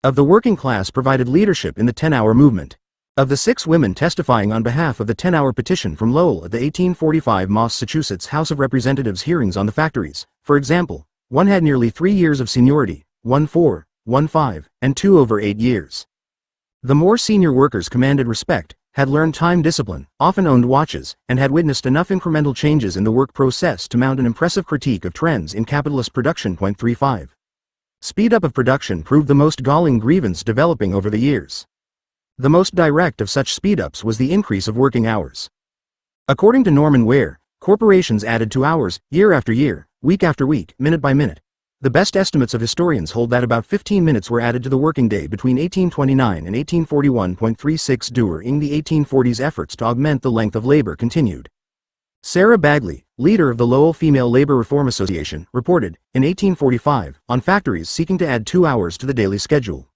of the working class provided leadership in the 10-hour movement. Of the 6 women testifying on behalf of the 10-hour petition from Lowell at the 1845 Massachusetts House of Representatives hearings on the factories, for example, one had nearly 3 years of seniority, 1 4, 1 5, and 2 over 8 years. The more senior workers commanded respect, had learned time discipline, often owned watches, and had witnessed enough incremental changes in the work process to mount an impressive critique of trends in capitalist production. 35. Speed up of production proved the most galling grievance developing over the years. The most direct of such speed-ups was the increase of working hours. According to Norman Ware, corporations added 2 hours, year after year, week after week, minute by minute. The best estimates of historians hold that about 15 minutes were added to the working day between 1829 and 1841. 36 During the 1840s, efforts to augment the length of labor continued. Sarah Bagley, leader of the Lowell Female Labor Reform Association, reported, in 1845, on factories seeking to add 2 hours to the daily schedule.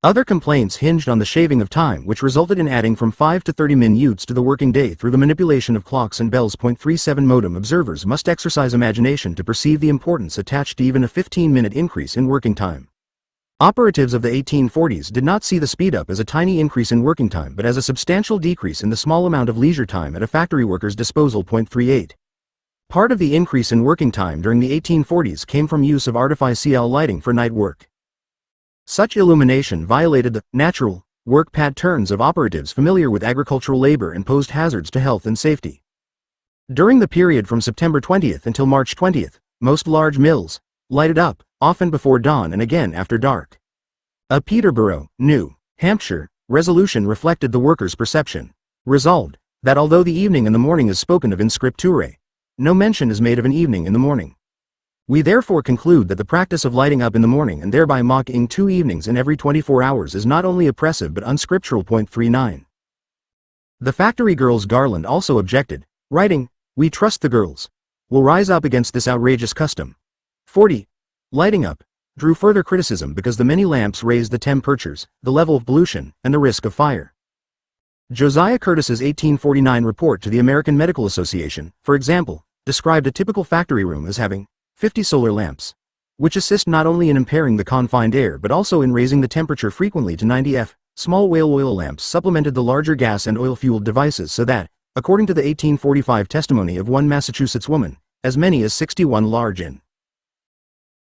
Other complaints hinged on the shaving of time, which resulted in adding from 5 to 30 minutes to the working day through the manipulation of clocks and bells. 37 Modem observers must exercise imagination to perceive the importance attached to even a 15-minute increase in working time. Operatives of the 1840s did not see the speed-up as a tiny increase in working time but as a substantial decrease in the small amount of leisure time at a factory worker's disposal. 38. Part of the increase in working time during the 1840s came from use of artificial lighting for night work. Such illumination violated the natural work patterns of operatives familiar with agricultural labor and posed hazards to health and safety. During the period from September 20th until March 20th, most large mills lighted up, often before dawn and again after dark. A Peterborough, New Hampshire, resolution reflected the workers' perception. Resolved, that although the evening and the morning is spoken of in scripture, no mention is made of an evening in the morning. We therefore conclude that the practice of lighting up in the morning and thereby mocking 2 evenings in every 24 hours is not only oppressive but unscriptural. 39. The factory girls Garland also objected, writing, "We trust the girls will rise up against this outrageous custom." 40. Lighting up drew further criticism because the many lamps raised the temperatures, the level of pollution, and the risk of fire. Josiah Curtis's 1849 report to the American Medical Association, for example, described a typical factory room as having 50 solar lamps, which assist not only in impairing the confined air but also in raising the temperature frequently to 90 F. Small whale oil lamps supplemented the larger gas and oil-fueled devices so that, according to the 1845 testimony of one Massachusetts woman, as many as 61 large and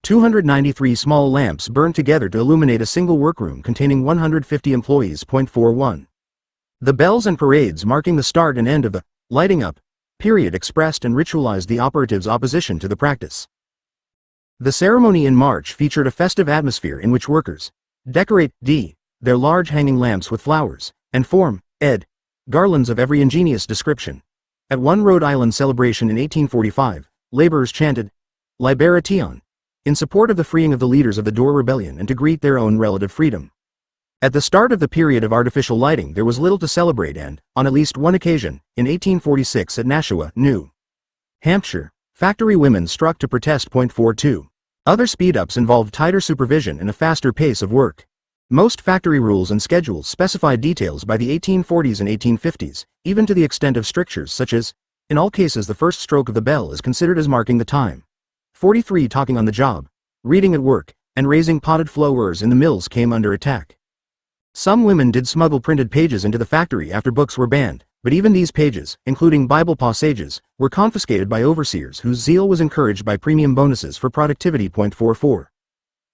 293 small lamps burned together to illuminate a single workroom containing 150 employees. 41. The bells and parades marking the start and end of the lighting up period expressed and ritualized the operatives' opposition to the practice. The ceremony in March featured a festive atmosphere in which workers decorate their large hanging lamps with flowers, and form garlands of every ingenious description. At one Rhode Island celebration in 1845, laborers chanted Liberation in support of the freeing of the leaders of the Dorr Rebellion and to greet their own relative freedom. At the start of the period of artificial lighting there was little to celebrate and, on at least one occasion, in 1846 at Nashua, New Hampshire, factory women struck to protest. 42. Other speed-ups involved tighter supervision and a faster pace of work. Most factory rules and schedules specified details by the 1840s and 1850s, even to the extent of strictures such as, in all cases the first stroke of the bell is considered as marking the time. 43. Talking on the job, reading at work, and raising potted flowers in the mills came under attack. Some women did smuggle printed pages into the factory after books were banned, but even these pages, including Bible passages, were confiscated by overseers whose zeal was encouraged by premium bonuses for productivity. 44.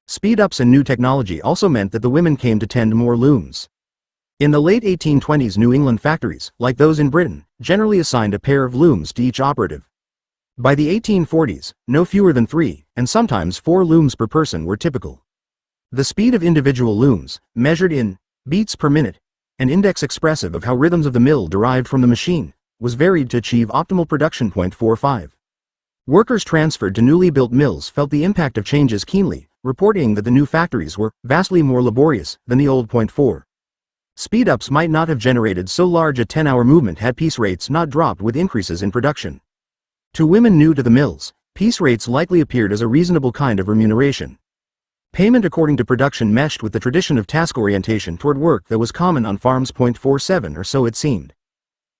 Speed-ups and new technology also meant that the women came to tend more looms. In the late 1820s, New England factories, like those in Britain, generally assigned a pair of looms to each operative. By the 1840s, no fewer than 3, and sometimes 4 looms per person were typical. The speed of individual looms, measured in beats per minute, an index expressive of how rhythms of the mill derived from the machine, was varied to achieve optimal production. 45. Workers transferred to newly built mills felt the impact of changes keenly, reporting that the new factories were vastly more laborious than the old. 4. Speed-ups might not have generated so large a 10-hour movement had piece rates not dropped with increases in production. To women new to the mills, piece rates likely appeared as a reasonable kind of remuneration. Payment according to production meshed with the tradition of task orientation toward work that was common on farms. 47 or so it seemed.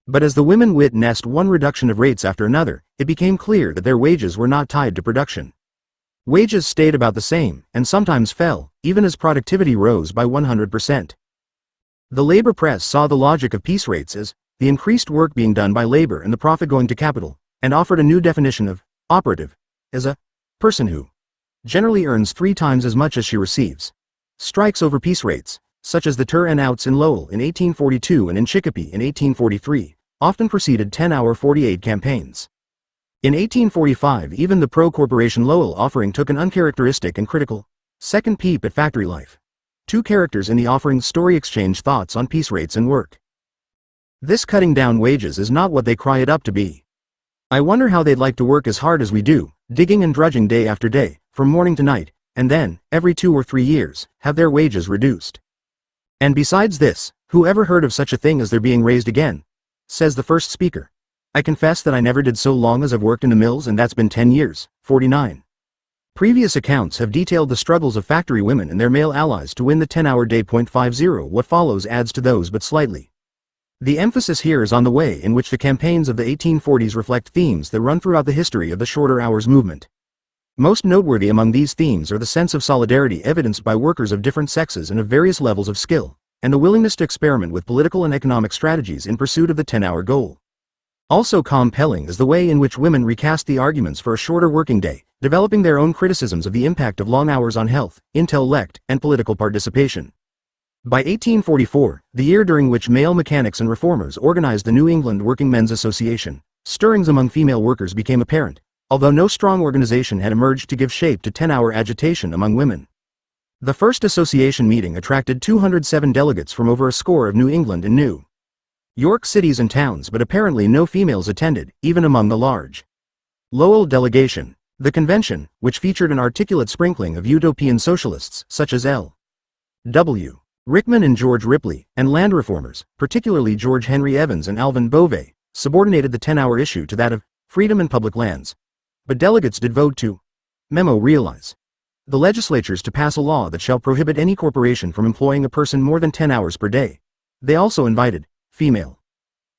But as the women witnessed one reduction of rates after another, it became clear that their wages were not tied to production. Wages stayed about the same, and sometimes fell, even as productivity rose by 100%. The labor press saw the logic of piece rates as the increased work being done by labor and the profit going to capital, and offered a new definition of operative as a person who generally earns 3 times as much as she receives. Strikes over piece rates, such as the turn-outs in Lowell in 1842 and in Chicopee in 1843, often preceded 10-hour 48 campaigns. In 1845 even the pro-corporation Lowell offering took an uncharacteristic and critical second peep at factory life. 2 characters in the offering's story exchange thoughts on piece rates and work. This cutting down wages is not what they cry it up to be. I wonder how they'd like to work as hard as we do, digging and drudging day after day, from morning to night, and then, every 2 or 3 years, have their wages reduced. And besides this, who ever heard of such a thing as their being raised again? Says the first speaker. I confess that I never did so long as I've worked in the mills, and that's been 10 years. 49. Previous accounts have detailed the struggles of factory women and their male allies to win the 10-hour day. 50. What follows adds to those but slightly. The emphasis here is on the way in which the campaigns of the 1840s reflect themes that run throughout the history of the shorter hours movement. Most noteworthy among these themes are the sense of solidarity evidenced by workers of different sexes and of various levels of skill, and the willingness to experiment with political and economic strategies in pursuit of the 10-hour goal. Also compelling is the way in which women recast the arguments for a shorter working day, developing their own criticisms of the impact of long hours on health, intellect, and political participation. By 1844, the year during which male mechanics and reformers organized the New England Working Men's Association, stirrings among female workers became apparent, although no strong organization had emerged to give shape to 10-hour agitation among women. The first association meeting attracted 207 delegates from over a score of New England and New York cities and towns, but apparently no females attended, even among the large Lowell delegation. The convention, which featured an articulate sprinkling of utopian socialists such as L. W. Rickman and George Ripley, and land reformers, particularly George Henry Evans and Alvin Beauvais, subordinated the 10-hour issue to that of freedom and public lands. But delegates did vote to realize the legislatures to pass a law that shall prohibit any corporation from employing a person more than 10 hours per day. They also invited female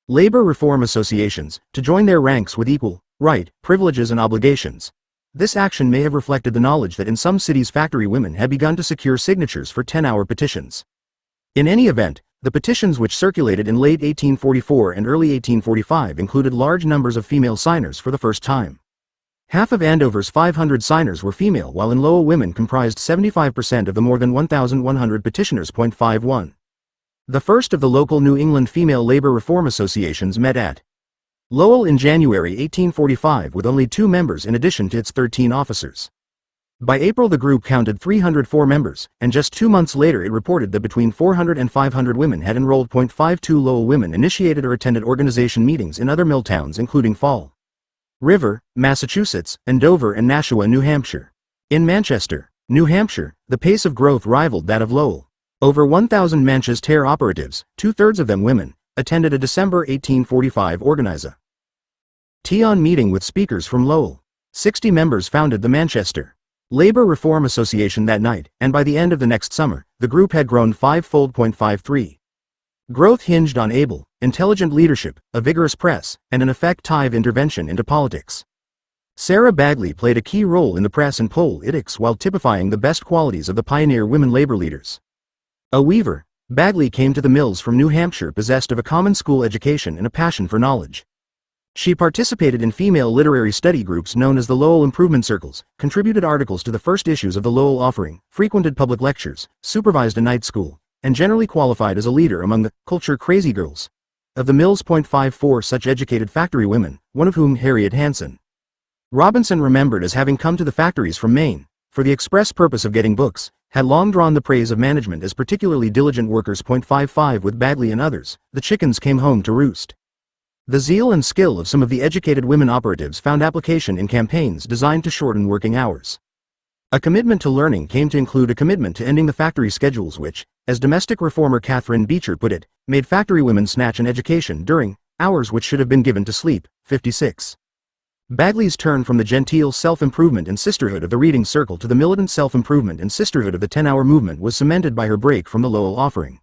labor reform associations to join their ranks with equal right, privileges and obligations. This action may have reflected the knowledge that in some cities factory women had begun to secure signatures for 10-hour petitions. In any event, the petitions which circulated in late 1844 and early 1845 included large numbers of female signers for the first time. Half of Andover's 500 signers were female, while in Lowell women comprised 75% of the more than 1,100 petitioners. 51. The first of the local New England female labor reform associations met at Lowell in January 1845 with only 2 members in addition to its 13 officers. By April the group counted 304 members, and just 2 months later it reported that between 400 and 500 women had enrolled. 52 Lowell women initiated or attended organization meetings in other mill towns including Fall River, Massachusetts, and Dover and Nashua, New Hampshire. In Manchester, New Hampshire, the pace of growth rivaled that of Lowell. Over 1,000 Manchester operatives, 2/3 of them women, attended a December 1845 organiza-tion meeting with speakers from Lowell. 60 members founded the Manchester Labor Reform Association that night, and by the end of the next summer, the group had grown 5-fold. 53. Growth hinged on able, intelligent leadership, a vigorous press, and an effective intervention into politics. Sarah Bagley played a key role in the press and politics while typifying the best qualities of the pioneer women labor leaders. A weaver, Bagley came to the mills from New Hampshire possessed of a common school education and a passion for knowledge. She participated in female literary study groups known as the Lowell Improvement Circles, contributed articles to the first issues of the Lowell Offering, frequented public lectures, supervised a night school, and generally qualified as a leader among the culture crazy girls of the mills. 54 such educated factory women, one of whom Harriet Hanson Robinson remembered as having come to the factories from Maine, for the express purpose of getting books, had long drawn the praise of management as particularly diligent workers. 55 With Bagley and others, the chickens came home to roost. The zeal and skill of some of the educated women operatives found application in campaigns designed to shorten working hours. A commitment to learning came to include a commitment to ending the factory schedules which, as domestic reformer Catherine Beecher put it, made factory women snatch an education during hours which should have been given to sleep. 56. Bagley's turn from the genteel self-improvement and sisterhood of the reading circle to the militant self-improvement and sisterhood of the 10-hour movement was cemented by her break from the Lowell Offering.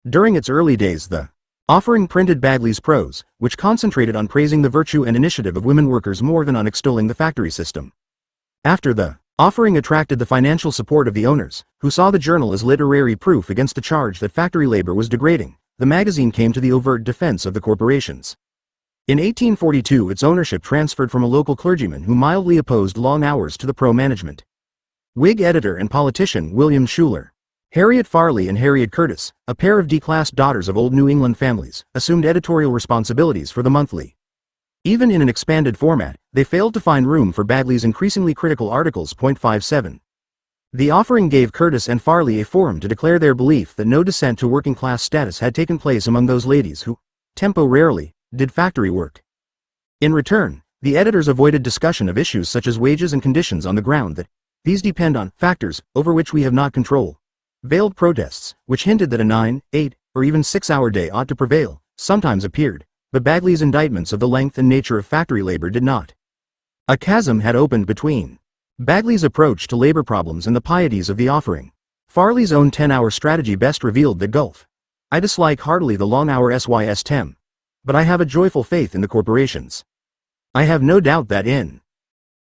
During its early days the Offering printed Bagley's prose, which concentrated on praising the virtue and initiative of women workers more than on extolling the factory system. After the Offering attracted the financial support of the owners, who saw the journal as literary proof against the charge that factory labor was degrading, the magazine came to the overt defense of the corporations. In 1842 its ownership transferred from a local clergyman who mildly opposed long hours to the pro-management Whig editor and politician William Schuler. Harriet Farley and Harriet Curtis, a pair of declassed daughters of old New England families, assumed editorial responsibilities for the monthly. Even in an expanded format, they failed to find room for Bagley's increasingly critical articles. 57. The Offering gave Curtis and Farley a forum to declare their belief that no descent to working-class status had taken place among those ladies who, temporarily, did factory work. In return, the editors avoided discussion of issues such as wages and conditions on the ground that these depend on factors over which we have not control. Veiled protests, which hinted that a 9, 8, or even 6-hour day ought to prevail, sometimes appeared, but Bagley's indictments of the length and nature of factory labor did not. A chasm had opened between Bagley's approach to labor problems and the pieties of the Offering. Farley's own 10-hour strategy best revealed the gulf. I dislike heartily the long-hour system. But I have a joyful faith in the corporations. I have no doubt that in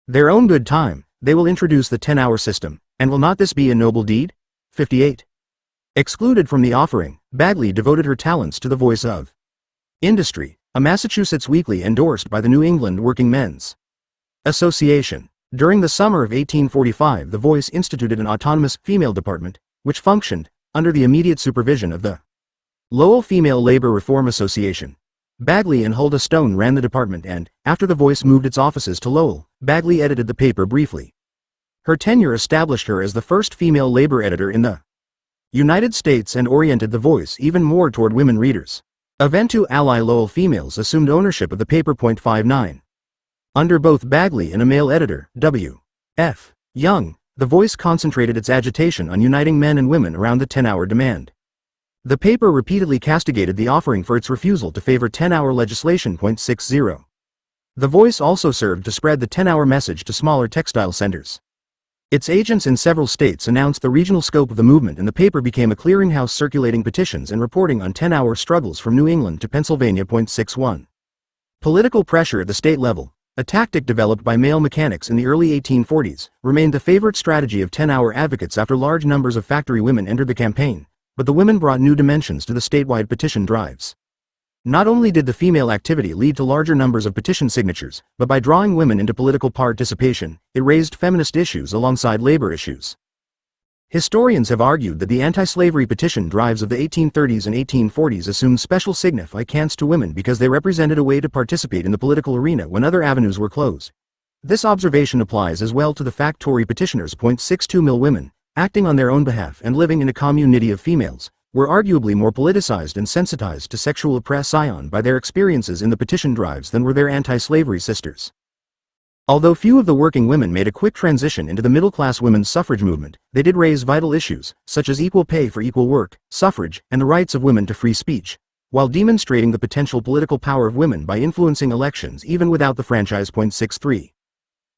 their own good time, they will introduce the 10-hour system, and will not this be a noble deed? 58. Excluded from the Offering, Bagley devoted her talents to the voice of industry, a Massachusetts weekly endorsed by the New England Working Men's Association. During the summer of 1845, the Voice instituted an autonomous female department, which functioned under the immediate supervision of the Lowell Female Labor Reform Association. Bagley and Huldah Stone ran the department, and, after the Voice moved its offices to Lowell, Bagley edited the paper briefly. Her tenure established her as the first female labor editor in the United States and oriented the Voice even more toward women readers. Event to ally Lowell females assumed ownership of the paper. 59. Under both Bagley and a male editor, W. F. Young, the Voice concentrated its agitation on uniting men and women around the 10-hour demand. The paper repeatedly castigated the offering for its refusal to favor 10-hour legislation. 60. The Voice also served to spread the 10-hour message to smaller textile centers. Its agents in several states announced the regional scope of the movement, and the paper became a clearinghouse circulating petitions and reporting on 10-hour struggles from New England to Pennsylvania. 61. Political pressure at the state level, a tactic developed by male mechanics in the early 1840s, remained the favorite strategy of 10-hour advocates after large numbers of factory women entered the campaign, but the women brought new dimensions to the statewide petition drives. Not only did the female activity lead to larger numbers of petition signatures, but by drawing women into political participation, it raised feminist issues alongside labor issues. Historians have argued that the anti-slavery petition drives of the 1830s and 1840s assumed special significance to women because they represented a way to participate in the political arena when other avenues were closed. This observation applies as well to the fact Tory petitioners. 62 Mill women, acting on their own behalf and living in a community of females, were arguably more politicized and sensitized to sexual oppression by their experiences in the petition drives than were their anti-slavery sisters. Although few of the working women made a quick transition into the middle-class women's suffrage movement, they did raise vital issues, such as equal pay for equal work, suffrage, and the rights of women to free speech, while demonstrating the potential political power of women by influencing elections even without the franchise. 63.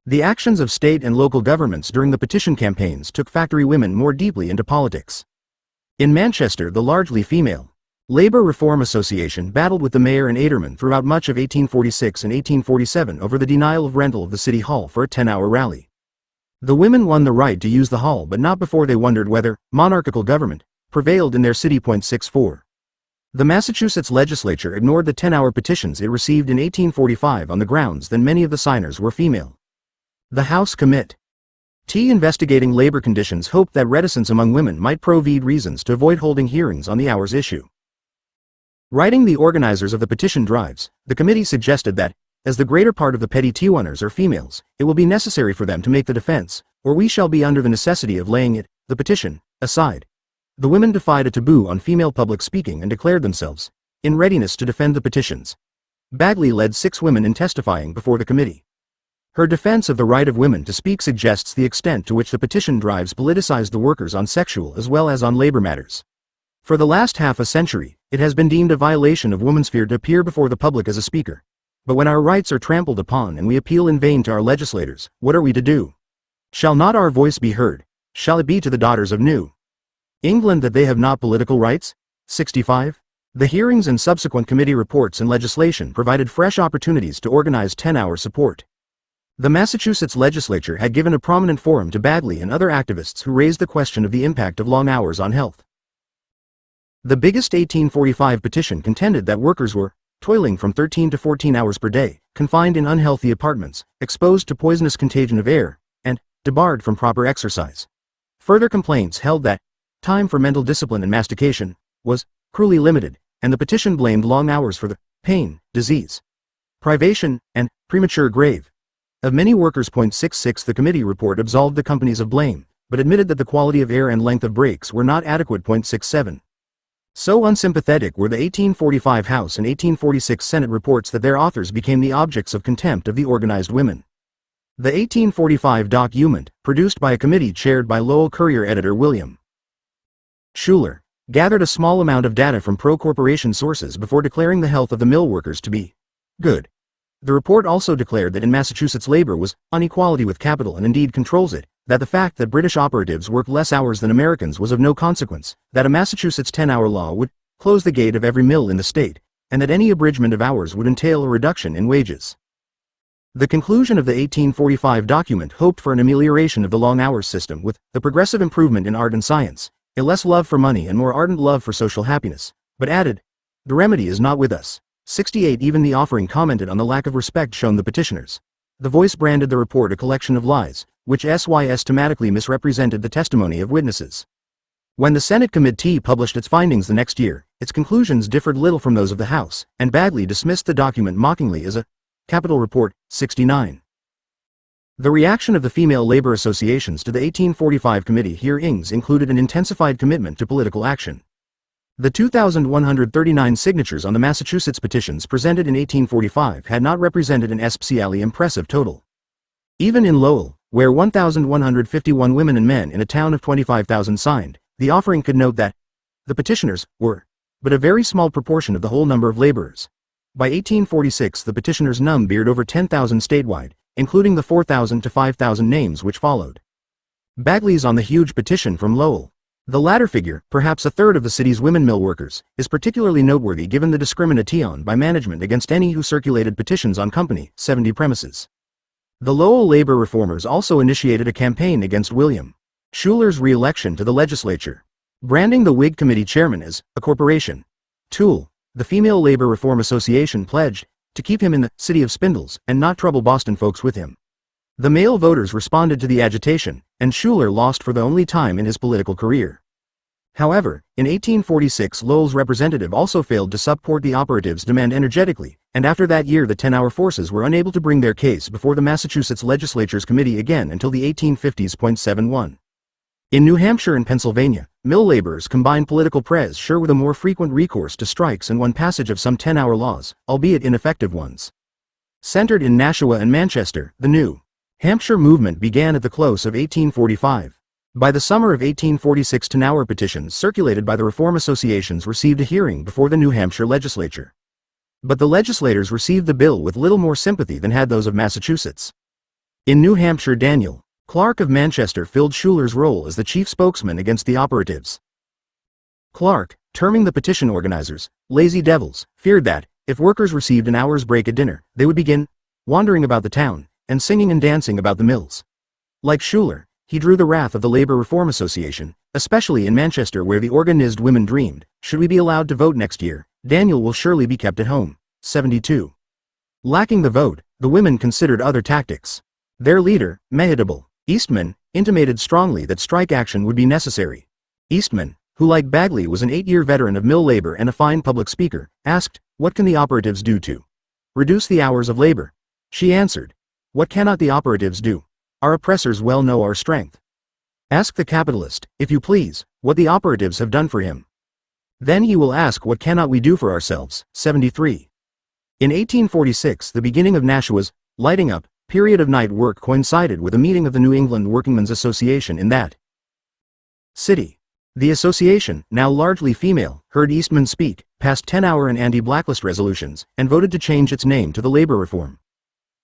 The actions of state and local governments during the petition campaigns took factory women more deeply into politics. In Manchester, the largely female Labor Reform Association battled with the mayor and aldermen throughout much of 1846 and 1847 over the denial of rental of the city hall for a 10-hour rally. The women won the right to use the hall, but not before they wondered whether monarchical government prevailed in their city. 64. The Massachusetts legislature ignored the 10-hour petitions it received in 1845 on the grounds that many of the signers were female. The House Committee investigating labor conditions hoped that reticence among women might provide reasons to avoid holding hearings on the hours issue. Writing the organizers of the petition drives, the committee suggested that, as the greater part of the petty T1ers are females, it will be necessary for them to make the defense, or we shall be under the necessity of laying it, the petition, aside. The women defied a taboo on female public speaking and declared themselves in readiness to defend the petitions. Bagley led 6 women in testifying before the committee. Her defense of the right of women to speak suggests the extent to which the petition drives politicized the workers on sexual as well as on labor matters. For the last half a century, it has been deemed a violation of woman's sphere to appear before the public as a speaker. But when our rights are trampled upon and we appeal in vain to our legislators, what are we to do? Shall not our voice be heard? Shall it be to the daughters of New England that they have not political rights? 65. The hearings and subsequent committee reports and legislation provided fresh opportunities to organize 10-hour support. The Massachusetts legislature had given a prominent forum to Bagley and other activists who raised the question of the impact of long hours on health. The biggest 1845 petition contended that workers were toiling from 13 to 14 hours per day, confined in unhealthy apartments, exposed to poisonous contagion of air, and debarred from proper exercise. Further complaints held that time for mental discipline and mastication was cruelly limited, and the petition blamed long hours for the pain, disease, privation, and premature grave of many workers. 66. The committee report absolved the companies of blame, but admitted that the quality of air and length of breaks were not adequate. 67. So unsympathetic were the 1845 House and 1846 Senate reports that their authors became the objects of contempt of the organized women. The 1845 document, produced by a committee chaired by Lowell Courier editor William Schuler, gathered a small amount of data from pro-corporation sources before declaring the health of the mill workers to be good. The report also declared that in Massachusetts labor was on equality with capital and indeed controls it, that the fact that British operatives worked less hours than Americans was of no consequence, that a Massachusetts 10-hour law would close the gate of every mill in the state, and that any abridgment of hours would entail a reduction in wages. The conclusion of the 1845 document hoped for an amelioration of the long hours system with the progressive improvement in art and science, a less love for money and more ardent love for social happiness, but added, "The remedy is not with us." 68. Even the offering commented on the lack of respect shown the petitioners. The Voice branded the report a collection of lies, which systematically misrepresented the testimony of witnesses. When the Senate committee published its findings the next year, its conclusions differed little from those of the House, and Bagley dismissed the document mockingly as a capital report. 69. The reaction of the female labor associations to the 1845 committee hearings included an intensified commitment to political action. The 2,139 signatures on the Massachusetts petitions presented in 1845 had not represented an especially impressive total. Even in Lowell, where 1,151 women and men in a town of 25,000 signed, the offering could note that the petitioners were but a very small proportion of the whole number of laborers. By 1846 the petitioners numbered over 10,000 statewide, including the 4,000 to 5,000 names which followed. Bagley's on the huge petition from Lowell. The latter figure, perhaps a third of the city's women mill workers, is particularly noteworthy given the discrimination by management against any who circulated petitions on Company 70 premises. The Lowell labor reformers also initiated a campaign against William Schuyler's re-election to the legislature, branding the Whig committee chairman as a corporation tool. The Female Labor Reform Association pledged to keep him in the city of Spindles and not trouble Boston folks with him. The male voters responded to the agitation, and Schuyler lost for the only time in his political career. However, in 1846 Lowell's representative also failed to support the operatives' demand energetically, and after that year the 10-hour forces were unable to bring their case before the Massachusetts legislature's committee again until the 1850s. 71. In New Hampshire and Pennsylvania, mill laborers combined political pressure with a more frequent recourse to strikes and won passage of some 10-hour laws, albeit ineffective ones. Centered in Nashua and Manchester, the New Hampshire movement began at the close of 1845. By the summer of 1846 10-hour petitions circulated by the reform associations received a hearing before the New Hampshire legislature. But the legislators received the bill with little more sympathy than had those of Massachusetts. In New Hampshire, Daniel Clark of Manchester filled Schuyler's role as the chief spokesman against the operatives. Clark, terming the petition organizers lazy devils, feared that, if workers received an hour's break at dinner, they would begin wandering about the town and singing and dancing about the mills. Like Schuyler, he drew the wrath of the Labor Reform Association, especially in Manchester where the organized women dreamed, should we be allowed to vote next year, Daniel will surely be kept at home. 72. Lacking the vote, the women considered other tactics. Their leader, Mehitable Eastman, intimated strongly that strike action would be necessary. Eastman, who like Bagley was an 8-year veteran of mill labor and a fine public speaker, asked, "What can the operatives do to reduce the hours of labor?" She answered, "What cannot the operatives do? Our oppressors well know our strength. Ask the capitalist, if you please, what the operatives have done for him. Then he will ask what cannot we do for ourselves." 73. In 1846 the beginning of Nashua's lighting up period of night work coincided with a meeting of the New England Workingmen's Association in that city. The association, now largely female, heard Eastman speak, passed 10-hour and anti-blacklist resolutions, and voted to change its name to the Labor Reform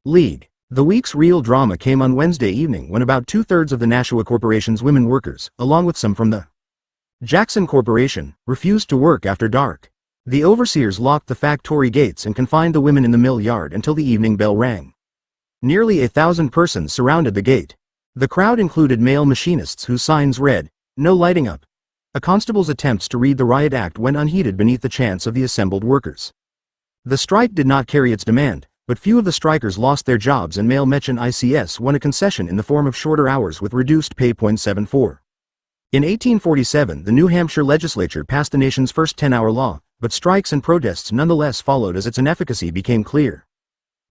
League. The week's real drama came on Wednesday evening when about 2/3 of the Nashua Corporation's women workers, along with some from the Jackson Corporation, refused to work after dark. The overseers locked the factory gates and confined the women in the mill yard until the evening bell rang. Nearly 1,000 persons surrounded the gate. The crowd included male machinists whose signs read, "No lighting up." A constable's attempts to read the riot act went unheeded beneath the chants of the assembled workers. The strike did not carry its demand, but few of the strikers lost their jobs and male Mechan ICS won a concession in the form of shorter hours with reduced pay. 74. In 1847 the New Hampshire legislature passed the nation's first 10-hour law, but strikes and protests nonetheless followed as its inefficacy became clear.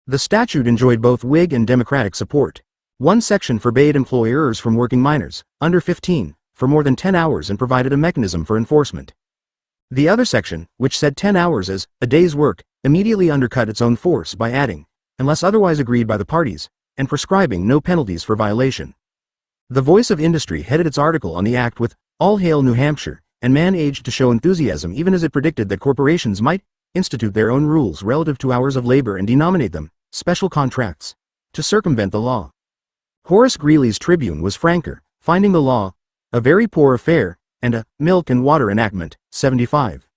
The statute enjoyed both Whig and Democratic support. One section forbade employers from working minors, under 15, for more than 10 hours and provided a mechanism for enforcement. The other section, which said 10 hours as a day's work, immediately undercut its own force by adding, unless otherwise agreed by the parties, and prescribing no penalties for violation. The Voice of Industry headed its article on the act with, "All hail New Hampshire," and managed to show enthusiasm even as it predicted that corporations might institute their own rules relative to hours of labor and denominate them special contracts to circumvent the law. Horace Greeley's Tribune was franker, finding the law a very poor affair and a milk and water enactment. 75.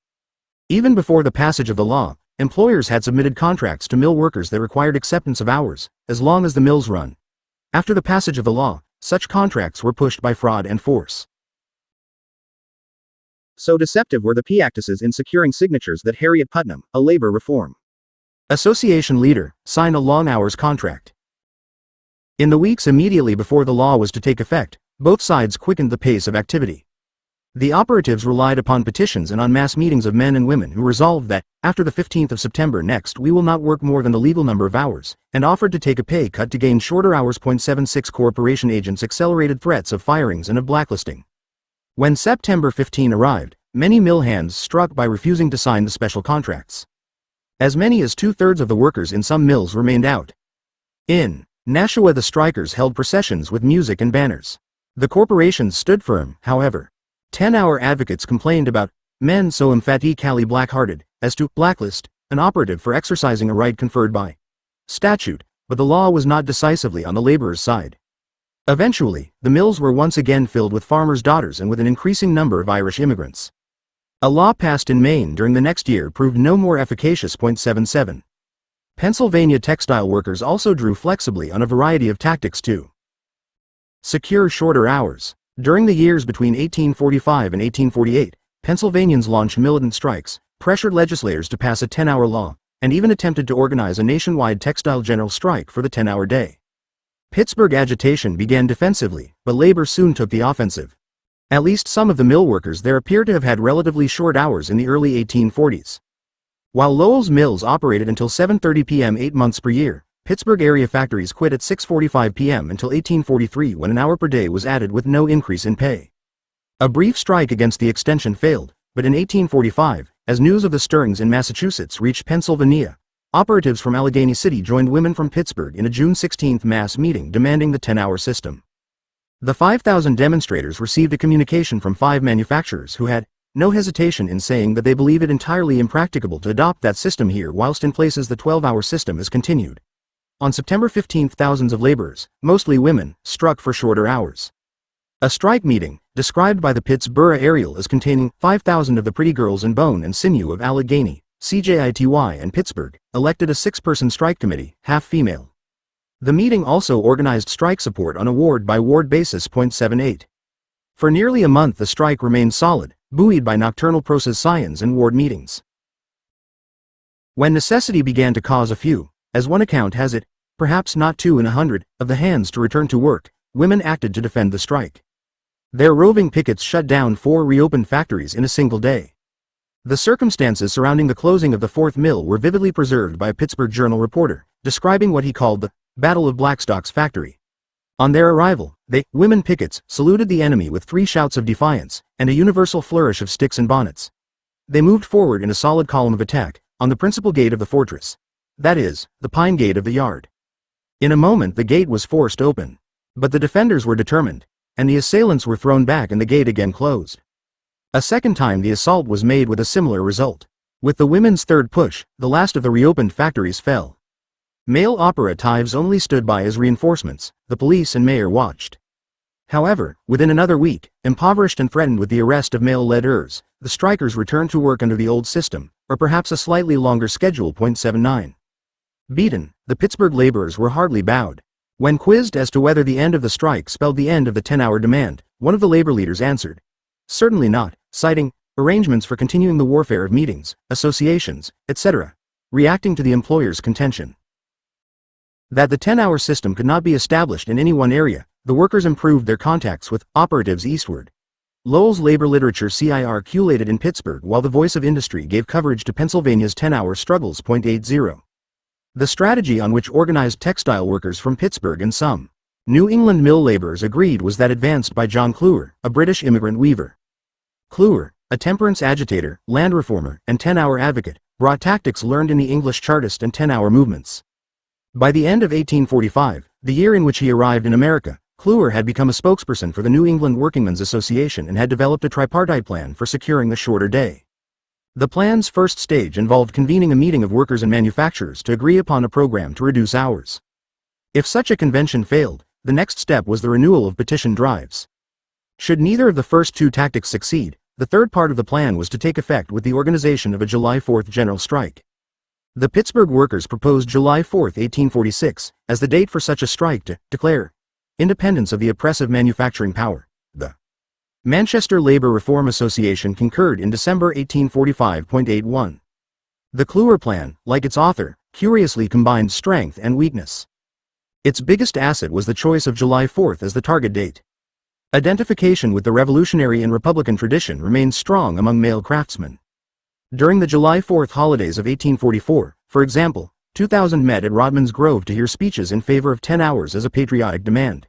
Even before the passage of the law, employers had submitted contracts to mill workers that required acceptance of hours, as long as the mills run. After the passage of the law, such contracts were pushed by fraud and force. So deceptive were the practices in securing signatures that Harriet Putnam, a labor reform Association leader, sign a long hours contract. In the weeks immediately before the law was to take effect, both sides quickened the pace of activity. The operatives relied upon petitions and on mass meetings of men and women who resolved that, after the 15th of September next, we will not work more than the legal number of hours, and offered to take a pay cut to gain shorter hours. 76 Corporation agents accelerated threats of firings and of blacklisting. When September 15 arrived, many mill hands struck by refusing to sign the special contracts. As many as 2/3 of the workers in some mills remained out. In Nashua, the strikers held processions with music and banners. The corporations stood firm, however. 10-hour advocates complained about men so emphatically black-hearted as to blacklist an operative for exercising a right conferred by statute, but the law was not decisively on the laborers' side. Eventually, the mills were once again filled with farmers' daughters and with an increasing number of Irish immigrants. A law passed in Maine during the next year proved no more efficacious. 77. Pennsylvania textile workers also drew flexibly on a variety of tactics to secure shorter hours. During the years between 1845 and 1848, Pennsylvanians launched militant strikes, pressured legislators to pass a 10-hour law, and even attempted to organize a nationwide textile general strike for the 10-hour day. Pittsburgh agitation began defensively, but labor soon took the offensive. At least some of the mill workers there appear to have had relatively short hours in the early 1840s. While Lowell's mills operated until 7:30 p.m. 8 months per year, Pittsburgh area factories quit at 6:45 p.m. until 1843, when an hour per day was added with no increase in pay. A brief strike against the extension failed, but in 1845, as news of the stirrings in Massachusetts reached Pennsylvania, operatives from Allegheny City joined women from Pittsburgh in a June 16 mass meeting demanding the 10-hour system. The 5,000 demonstrators received a communication from 5 manufacturers who had no hesitation in saying that they believe it entirely impracticable to adopt that system here, whilst in places the 12-hour system is continued. On September 15, thousands of laborers, mostly women, struck for shorter hours. A strike meeting, described by the Pittsburgh Ariel as containing 5,000 of the pretty girls in bone and sinew of Allegheny, CJITY and Pittsburgh, elected a 6-person strike committee, half female. The meeting also organized strike support on a ward-by-ward basis. 78. For nearly a month the strike remained solid, buoyed by nocturnal processions and ward meetings. When necessity began to cause a few, as one account has it, perhaps not 2 in 100, of the hands to return to work, women acted to defend the strike. Their roving pickets shut down 4 reopened factories in a single day. The circumstances surrounding the closing of the 4th mill were vividly preserved by a Pittsburgh Journal reporter, describing what he called the Battle of Blackstock's factory. On their arrival, women pickets, saluted the enemy with 3 shouts of defiance, and a universal flourish of sticks and bonnets. They moved forward in a solid column of attack, on the principal gate of the fortress. That is, the pine gate of the yard. In a moment the gate was forced open. But the defenders were determined, and the assailants were thrown back and the gate again closed. A second time the assault was made with a similar result. With the women's third push, the last of the reopened factories fell. Male operatives only stood by as reinforcements, the police and mayor watched. However, within another week, impoverished and threatened with the arrest of male leaders, the strikers returned to work under the old system, or perhaps a slightly longer schedule. 79. Beaten, the Pittsburgh laborers were hardly bowed. When quizzed as to whether the end of the strike spelled the end of the 10-hour demand, one of the labor leaders answered, "Certainly not," citing arrangements for continuing the warfare of meetings, associations, etc., reacting to the employer's contention that the 10-hour system could not be established in any one area. The workers improved their contacts with operatives eastward. Lowell's labor literature circulated in Pittsburgh while the Voice of Industry gave coverage to Pennsylvania's 10-hour struggles. 80. The strategy on which organized textile workers from Pittsburgh and some New England mill laborers agreed was that advanced by John Cluer, a British immigrant weaver. Cluer, a temperance agitator, land reformer, and 10-hour advocate, brought tactics learned in the English Chartist and 10-hour movements. By the end of 1845, the year in which he arrived in America, Cluer had become a spokesperson for the New England Workingmen's Association and had developed a tripartite plan for securing the shorter day. The plan's first stage involved convening a meeting of workers and manufacturers to agree upon a program to reduce hours. If such a convention failed, the next step was the renewal of petition drives. Should neither of the first 2 tactics succeed, the third part of the plan was to take effect with the organization of a July 4 general strike. The Pittsburgh workers proposed July 4, 1846, as the date for such a strike to declare independence of the oppressive manufacturing power. The Manchester Labor Reform Association concurred in December 1845. 81. The Cluer plan, like its author, curiously combined strength and weakness. Its biggest asset was the choice of July 4th as the target date. Identification with the revolutionary and republican tradition remained strong among male craftsmen. During the July 4th holidays of 1844, for example, 2,000 met at Rodman's Grove to hear speeches in favor of 10 hours as a patriotic demand.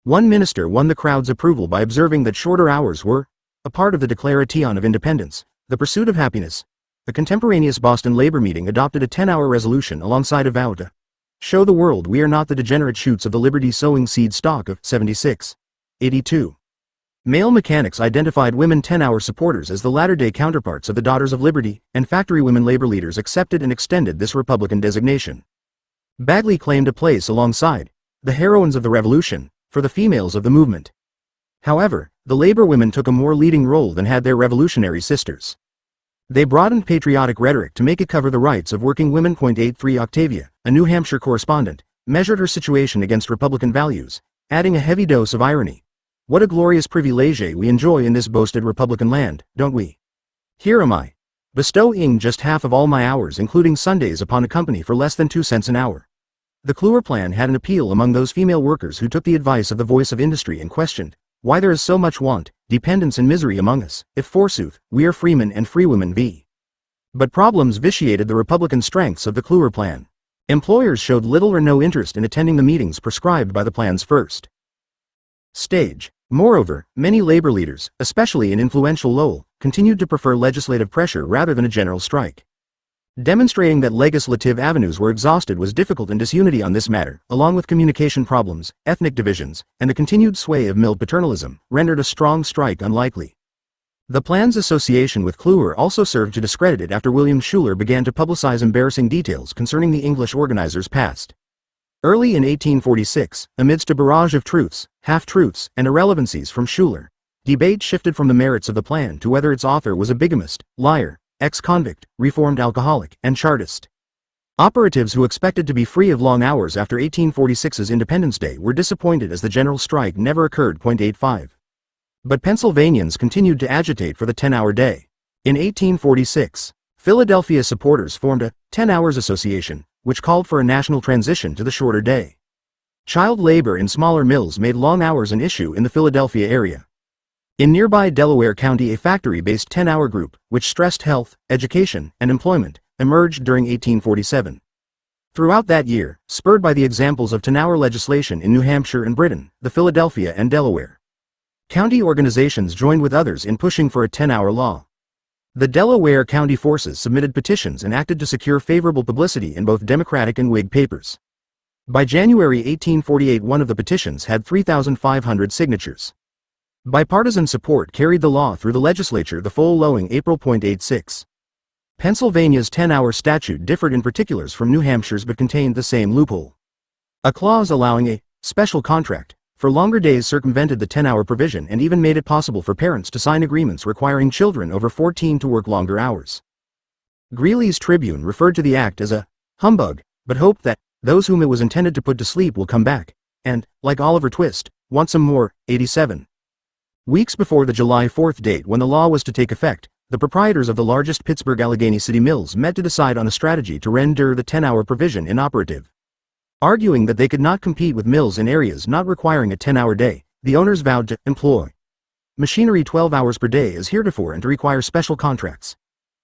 One minister won the crowd's approval by observing that shorter hours were a part of the Declaration of Independence, the pursuit of happiness. A contemporaneous Boston labor meeting adopted a 10-hour resolution alongside a vow to show the world we are not the degenerate shoots of the liberty sowing seed stock of 76-82. Male mechanics identified women 10-hour supporters as the latter-day counterparts of the Daughters of Liberty, and factory women labor leaders accepted and extended this Republican designation. Bagley claimed a place alongside the heroines of the Revolution for the females of the movement. However, the labor women took a more leading role than had their revolutionary sisters. They broadened patriotic rhetoric to make it cover the rights of working women. 83 Octavia, a New Hampshire correspondent, measured her situation against Republican values, adding a heavy dose of irony. What a glorious privilege we enjoy in this boasted Republican land, don't we? Here am I, bestowing just half of all my hours including Sundays upon a company for less than 2 cents an hour. The Kluwer plan had an appeal among those female workers who took the advice of the voice of industry and questioned why there is so much want, dependence and misery among us, if forsooth, we are freemen and freewomen v. But problems vitiated the Republican strengths of the Kluwer plan. Employers showed little or no interest in attending the meetings prescribed by the plan's first stage. Moreover, many labor leaders, especially in influential Lowell, continued to prefer legislative pressure rather than a general strike. Demonstrating that legislative avenues were exhausted was difficult, and disunity on this matter, along with communication problems, ethnic divisions, and the continued sway of mill paternalism, rendered a strong strike unlikely. The plan's association with Kluwer also served to discredit it after William Schuller began to publicize embarrassing details concerning the English organizers' past. Early in 1846, amidst a barrage of truths, half-truths, and irrelevancies from Schuller, debate shifted from the merits of the plan to whether its author was a bigamist, liar, ex-convict, reformed alcoholic, and Chartist. Operatives who expected to be free of long hours after 1846's Independence Day were disappointed as the general strike never occurred. 85. But Pennsylvanians continued to agitate for the 10-hour day. In 1846, Philadelphia supporters formed a 10 Hours Association, which called for a national transition to the shorter day. Child labor in smaller mills made long hours an issue in the Philadelphia area. In nearby Delaware County, a factory-based 10-hour group, which stressed health, education, and employment, emerged during 1847. Throughout that year, spurred by the examples of 10-hour legislation in New Hampshire and Britain, the Philadelphia and Delaware county organizations joined with others in pushing for a 10-hour law. The Delaware County forces submitted petitions and acted to secure favorable publicity in both Democratic and Whig papers. By January 1848, one of the petitions had 3,500 signatures. Bipartisan support carried the law through the legislature the following April. 86. Pennsylvania's 10-hour statute differed in particulars from New Hampshire's but contained the same loophole. A clause allowing a special contract for longer days circumvented the 10-hour provision and even made it possible for parents to sign agreements requiring children over 14 to work longer hours. Greeley's Tribune referred to the act as a humbug, but hoped that those whom it was intended to put to sleep will come back, and, like Oliver Twist, want some more. 87. Weeks before the July 4th date when the law was to take effect, the proprietors of the largest Pittsburgh-Allegheny City mills met to decide on a strategy to render the 10-hour provision inoperative. Arguing that they could not compete with mills in areas not requiring a 10-hour day, the owners vowed to employ machinery 12 hours per day as heretofore and to require special contracts.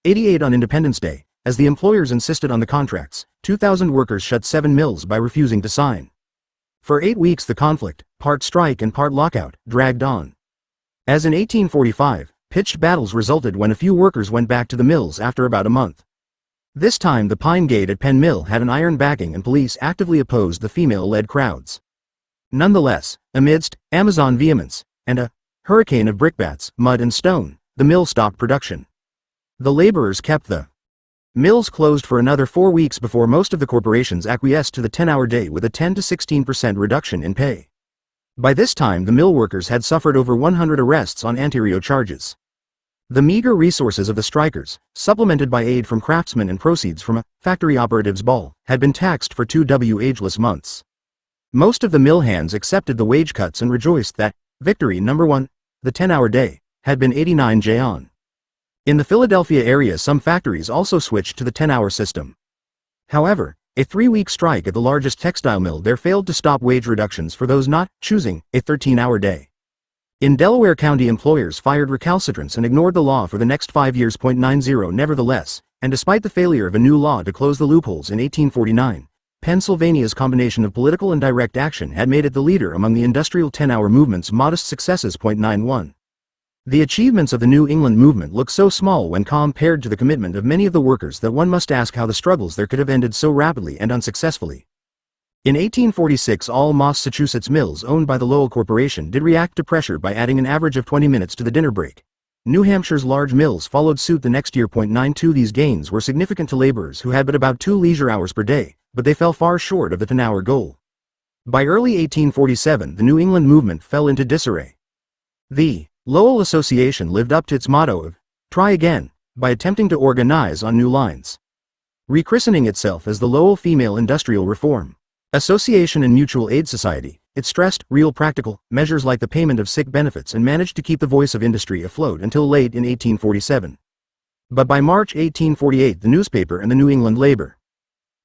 88. On Independence Day, as the employers insisted on the contracts, 2,000 workers shut 7 mills by refusing to sign. For 8 weeks the conflict, part strike and part lockout, dragged on. As in 1845, pitched battles resulted when a few workers went back to the mills after about a month. This time the Pine Gate at Penn Mill had an iron backing and police actively opposed the female-led crowds. Nonetheless, amidst Amazon vehemence and a hurricane of brickbats, mud and stone, the mill stopped production. The laborers kept the mills closed for another 4 weeks before most of the corporations acquiesced to the 10-hour day with a 10 to 16% reduction in pay. By this time the mill workers had suffered over 100 arrests on Ontario charges. The meager resources of the strikers, supplemented by aid from craftsmen and proceeds from a factory operatives' ball, had been taxed for 2 ageless months. Most of the mill hands accepted the wage cuts and rejoiced that victory number 1, the 10-hour day, had been 89 on. In the Philadelphia area some factories also switched to the 10-hour system. However, a 3-week strike at the largest textile mill there failed to stop wage reductions for those not choosing a 13-hour day. In Delaware County, employers fired recalcitrants and ignored the law for the next 5 years. 90 Nevertheless, and despite the failure of a new law to close the loopholes in 1849, Pennsylvania's combination of political and direct action had made it the leader among the industrial 10-hour movement's modest successes. 91. The achievements of the New England movement look so small when compared to the commitment of many of the workers that one must ask how the struggles there could have ended so rapidly and unsuccessfully. In 1846, all Massachusetts mills owned by the Lowell Corporation did react to pressure by adding an average of 20 minutes to the dinner break. New Hampshire's large mills followed suit the next year. 92 These gains were significant to laborers who had but about 2 leisure hours per day, but they fell far short of the 10-hour goal. By early 1847, the New England movement fell into disarray. The Lowell Association lived up to its motto of "Try again," by attempting to organize on new lines. Rechristening itself as the Lowell Female Industrial Reform Association and Mutual Aid Society, it stressed real practical measures like the payment of sick benefits and managed to keep the voice of industry afloat until late in 1847. But by March 1848, the newspaper and the New England Labor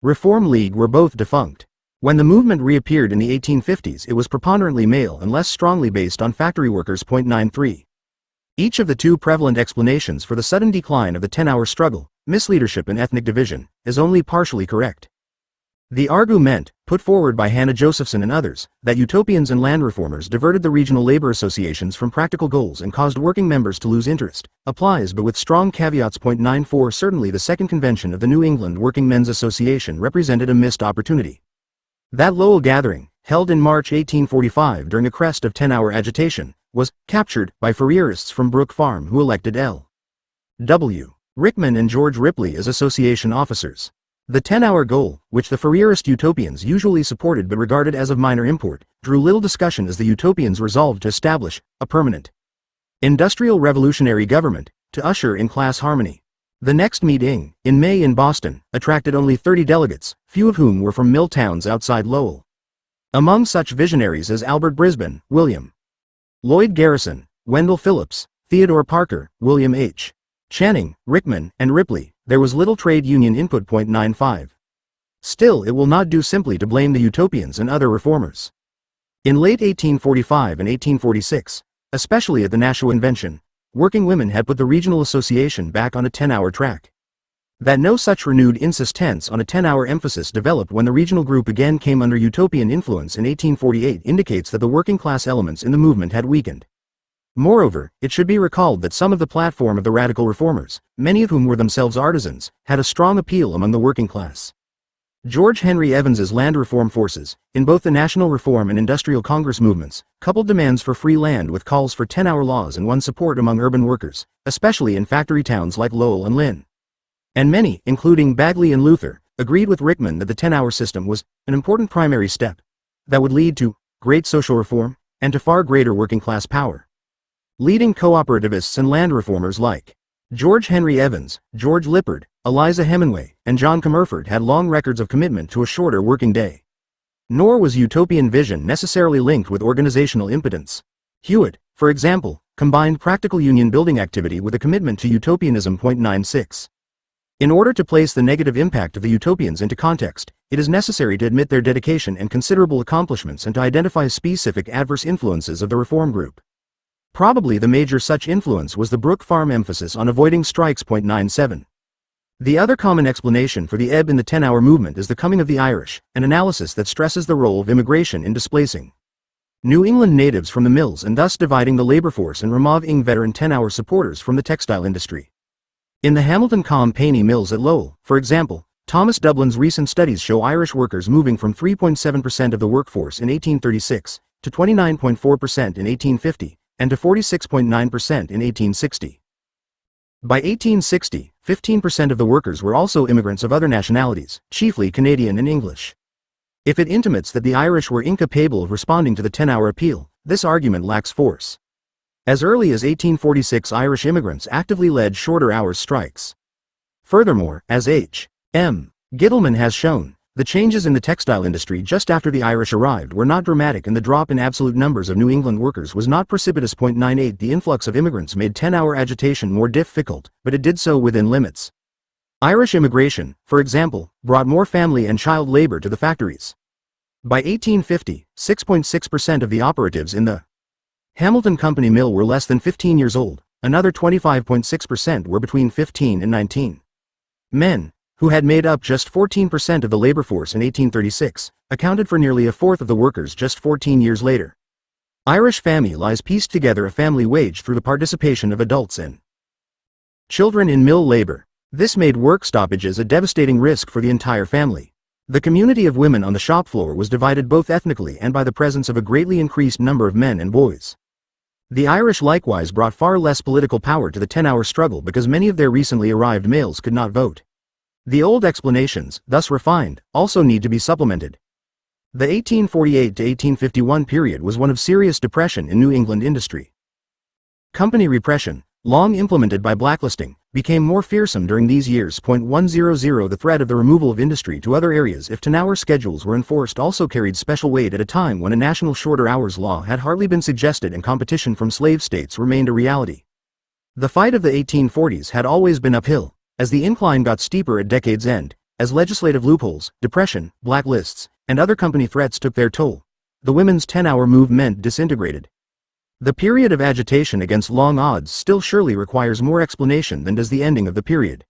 Reform League were both defunct. When the movement reappeared in the 1850s, it was preponderantly male and less strongly based on factory workers. 93. Each of the two prevalent explanations for the sudden decline of the 10-hour struggle, misleadership and ethnic division, is only partially correct. The argument, put forward by Hannah Josephson and others, that utopians and land reformers diverted the regional labor associations from practical goals and caused working members to lose interest, applies but with strong caveats. 94 Certainly the second convention of the New England Working Men's Association represented a missed opportunity. That Lowell gathering, held in March 1845 during a crest of 10-hour agitation, was captured by Fourierists from Brook Farm who elected L. W. Rickman and George Ripley as association officers. The 10-hour goal, which the Fourierist utopians usually supported but regarded as of minor import, drew little discussion as the utopians resolved to establish a permanent industrial revolutionary government to usher in class harmony. The next meeting, in May in Boston, attracted only 30 delegates, few of whom were from mill towns outside Lowell. Among such visionaries as Albert Brisbane, William Lloyd Garrison, Wendell Phillips, Theodore Parker, William H. Channing, Rickman, and Ripley, there was little trade union input. 95. Still, it will not do simply to blame the utopians and other reformers. In late 1845 and 1846, especially at the Nashua Convention, working women had put the regional association back on a 10-hour track. That no such renewed insistence on a 10-hour emphasis developed when the regional group again came under utopian influence in 1848 indicates that the working class elements in the movement had weakened. Moreover, it should be recalled that some of the platform of the radical reformers, many of whom were themselves artisans, had a strong appeal among the working class. George Henry Evans's land reform forces, in both the National Reform and Industrial Congress movements, coupled demands for free land with calls for 10-hour laws and won support among urban workers, especially in factory towns like Lowell and Lynn. And many, including Bagley and Luther, agreed with Rickman that the 10-hour system was an important primary step that would lead to great social reform and to far greater working class power. Leading cooperativists and land reformers like George Henry Evans, George Lippard, Eliza Hemingway, and John Comerford had long records of commitment to a shorter working day. Nor was utopian vision necessarily linked with organizational impotence. Hewitt, for example, combined practical union building activity with a commitment to utopianism. 96. In order to place the negative impact of the utopians into context, it is necessary to admit their dedication and considerable accomplishments and to identify specific adverse influences of the reform group. Probably the major such influence was the Brook Farm emphasis on avoiding strikes. 97. The other common explanation for the ebb in the 10-hour movement is the coming of the Irish, an analysis that stresses the role of immigration in displacing New England natives from the mills and thus dividing the labor force and removing veteran 10-hour supporters from the textile industry. In the Hamilton Company mills at Lowell, for example, Thomas Dublin's recent studies show Irish workers moving from 3.7% of the workforce in 1836 to 29.4% in 1850, and to 46.9% in 1860. By 1860, 15% of the workers were also immigrants of other nationalities, chiefly Canadian and English. If it intimates that the Irish were incapable of responding to the 10-hour appeal, this argument lacks force. As early as 1846, Irish immigrants actively led shorter hours strikes. Furthermore, as H. M. Gittleman has shown, the changes in the textile industry just after the Irish arrived were not dramatic and the drop in absolute numbers of New England workers was not precipitous. 98 The influx of immigrants made 10-hour agitation more difficult, but it did so within limits. Irish immigration, for example, brought more family and child labor to the factories. By 1850, 6.6% of the operatives in the Hamilton Company Mill were less than 15 years old, another 25.6% were between 15 and 19. Men, who had made up just 14% of the labor force in 1836, accounted for nearly a fourth of the workers just 14 years later. Irish families pieced together a family wage through the participation of adults and children in mill labor. This made work stoppages a devastating risk for the entire family. The community of women on the shop floor was divided both ethnically and by the presence of a greatly increased number of men and boys. The Irish likewise brought far less political power to the 10-hour struggle because many of their recently arrived males could not vote. The old explanations, thus refined, also need to be supplemented. The 1848 to 1851 period was one of serious depression in New England industry. Company repression, long implemented by blacklisting, became more fearsome during these years. 100 The threat of the removal of industry to other areas if 10-hour schedules were enforced also carried special weight at a time when a national shorter hours law had hardly been suggested and competition from slave states remained a reality. The fight of the 1840s had always been uphill, as the incline got steeper at decade's end, as legislative loopholes, depression, blacklists, and other company threats took their toll. The women's 10-hour movement disintegrated. The period of agitation against long odds still surely requires more explanation than does the ending of the period.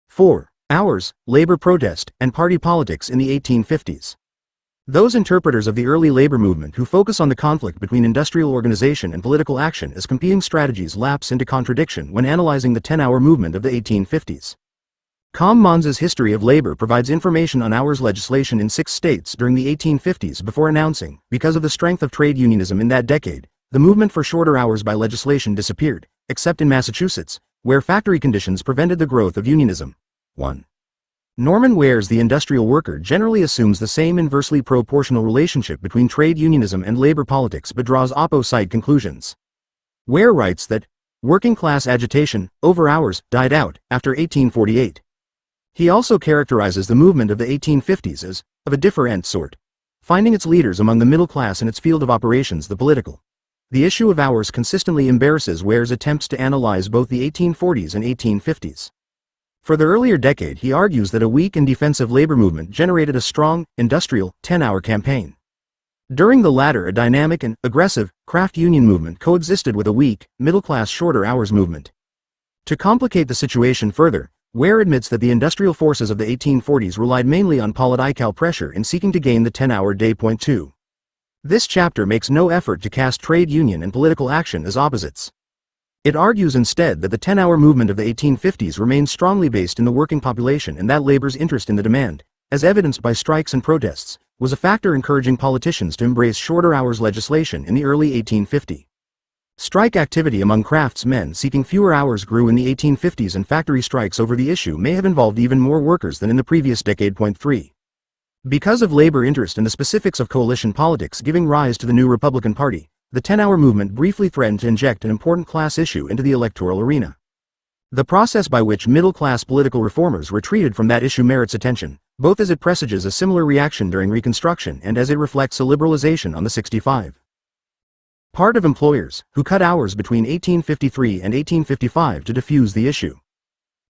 4. Hours, labor protest, and party politics in the 1850s. Those interpreters of the early labor movement who focus on the conflict between industrial organization and political action as competing strategies lapse into contradiction when analyzing the 10-hour movement of the 1850s. Mons's History of Labor provides information on hours legislation in 6 states during the 1850s before announcing, because of the strength of trade unionism in that decade, the movement for shorter hours by legislation disappeared, except in Massachusetts, where factory conditions prevented the growth of unionism. 1. Norman Ware's The Industrial Worker generally assumes the same inversely proportional relationship between trade unionism and labor politics but draws opposite conclusions. Ware writes that working-class agitation, over hours, died out after 1848. He also characterizes the movement of the 1850s as of a different sort, finding its leaders among the middle class and its field of operations the political. The issue of hours consistently embarrasses Ware's attempts to analyze both the 1840s and 1850s. For the earlier decade, he argues that a weak and defensive labor movement generated a strong, industrial, 10-hour campaign. During the latter, a dynamic and aggressive craft union movement coexisted with a weak, middle-class shorter hours movement. To complicate the situation further, Ware admits that the industrial forces of the 1840s relied mainly on political pressure in seeking to gain the 10-hour day. 2. This chapter makes no effort to cast trade union and political action as opposites. It argues instead that the 10-hour movement of the 1850s remained strongly based in the working population and that labor's interest in the demand, as evidenced by strikes and protests, was a factor encouraging politicians to embrace shorter hours legislation in the early 1850s. Strike activity among craftsmen seeking fewer hours grew in the 1850s and factory strikes over the issue may have involved even more workers than in the previous decade. 3. Because of labor interest and the specifics of coalition politics giving rise to the new Republican Party, the 10-hour movement briefly threatened to inject an important class issue into the electoral arena. The process by which middle-class political reformers retreated from that issue merits attention, both as it presages a similar reaction during Reconstruction and as it reflects a liberalization on the 65. Part of employers, who cut hours between 1853 and 1855 to diffuse the issue.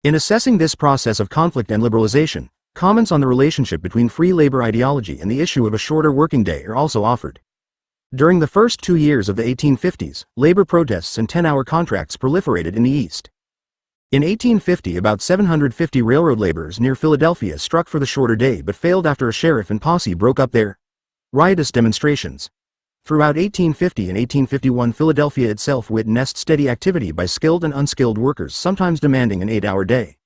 In assessing this process of conflict and liberalization, comments on the relationship between free labor ideology and the issue of a shorter working day are also offered. During the first 2 years of the 1850s, labor protests and 10-hour contracts proliferated in the East. In 1850, about 750 railroad laborers near Philadelphia struck for the shorter day but failed after a sheriff and posse broke up their riotous demonstrations. Throughout 1850 and 1851, Philadelphia itself witnessed steady activity by skilled and unskilled workers, sometimes demanding an 8-hour day.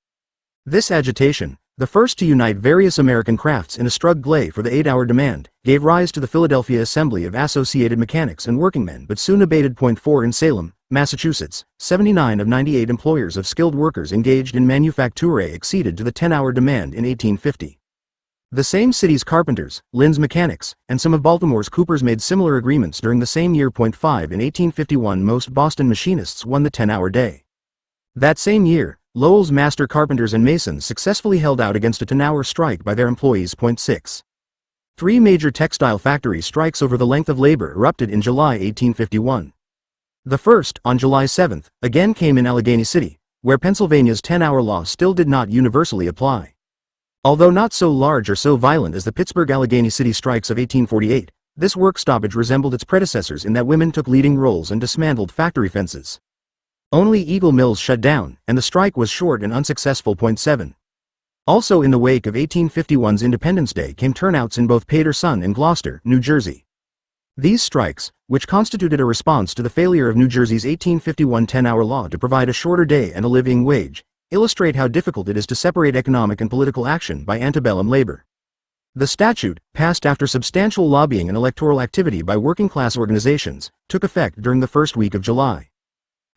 This agitation, the first to unite various American crafts in a struggle for the 8-hour demand, gave rise to the Philadelphia Assembly of Associated Mechanics and Workingmen but soon abated. 4 In Salem, Massachusetts, 79 of 98 employers of skilled workers engaged in manufacture acceded to the 10-hour demand in 1850. The same city's carpenters, Lynn's Mechanics, and some of Baltimore's coopers made similar agreements during the same year. 5 In 1851, most Boston machinists won the 10-hour day. That same year, Lowell's master carpenters and masons successfully held out against a 10-hour strike by their employees. 6. 3 major textile factory strikes over the length of labor erupted in July 1851. The first, on July 7, again came in Allegheny City, where Pennsylvania's 10-hour law still did not universally apply. Although not so large or so violent as the Pittsburgh-Allegheny City strikes of 1848, this work stoppage resembled its predecessors in that women took leading roles and dismantled factory fences. Only Eagle Mills shut down, and the strike was short and unsuccessful. 7. Also in the wake of 1851's Independence Day came turnouts in both Paterson and Gloucester, New Jersey. These strikes, which constituted a response to the failure of New Jersey's 1851 10-hour law to provide a shorter day and a living wage, illustrate how difficult it is to separate economic and political action by antebellum labor. The statute, passed after substantial lobbying and electoral activity by working-class organizations, took effect during the first week of July.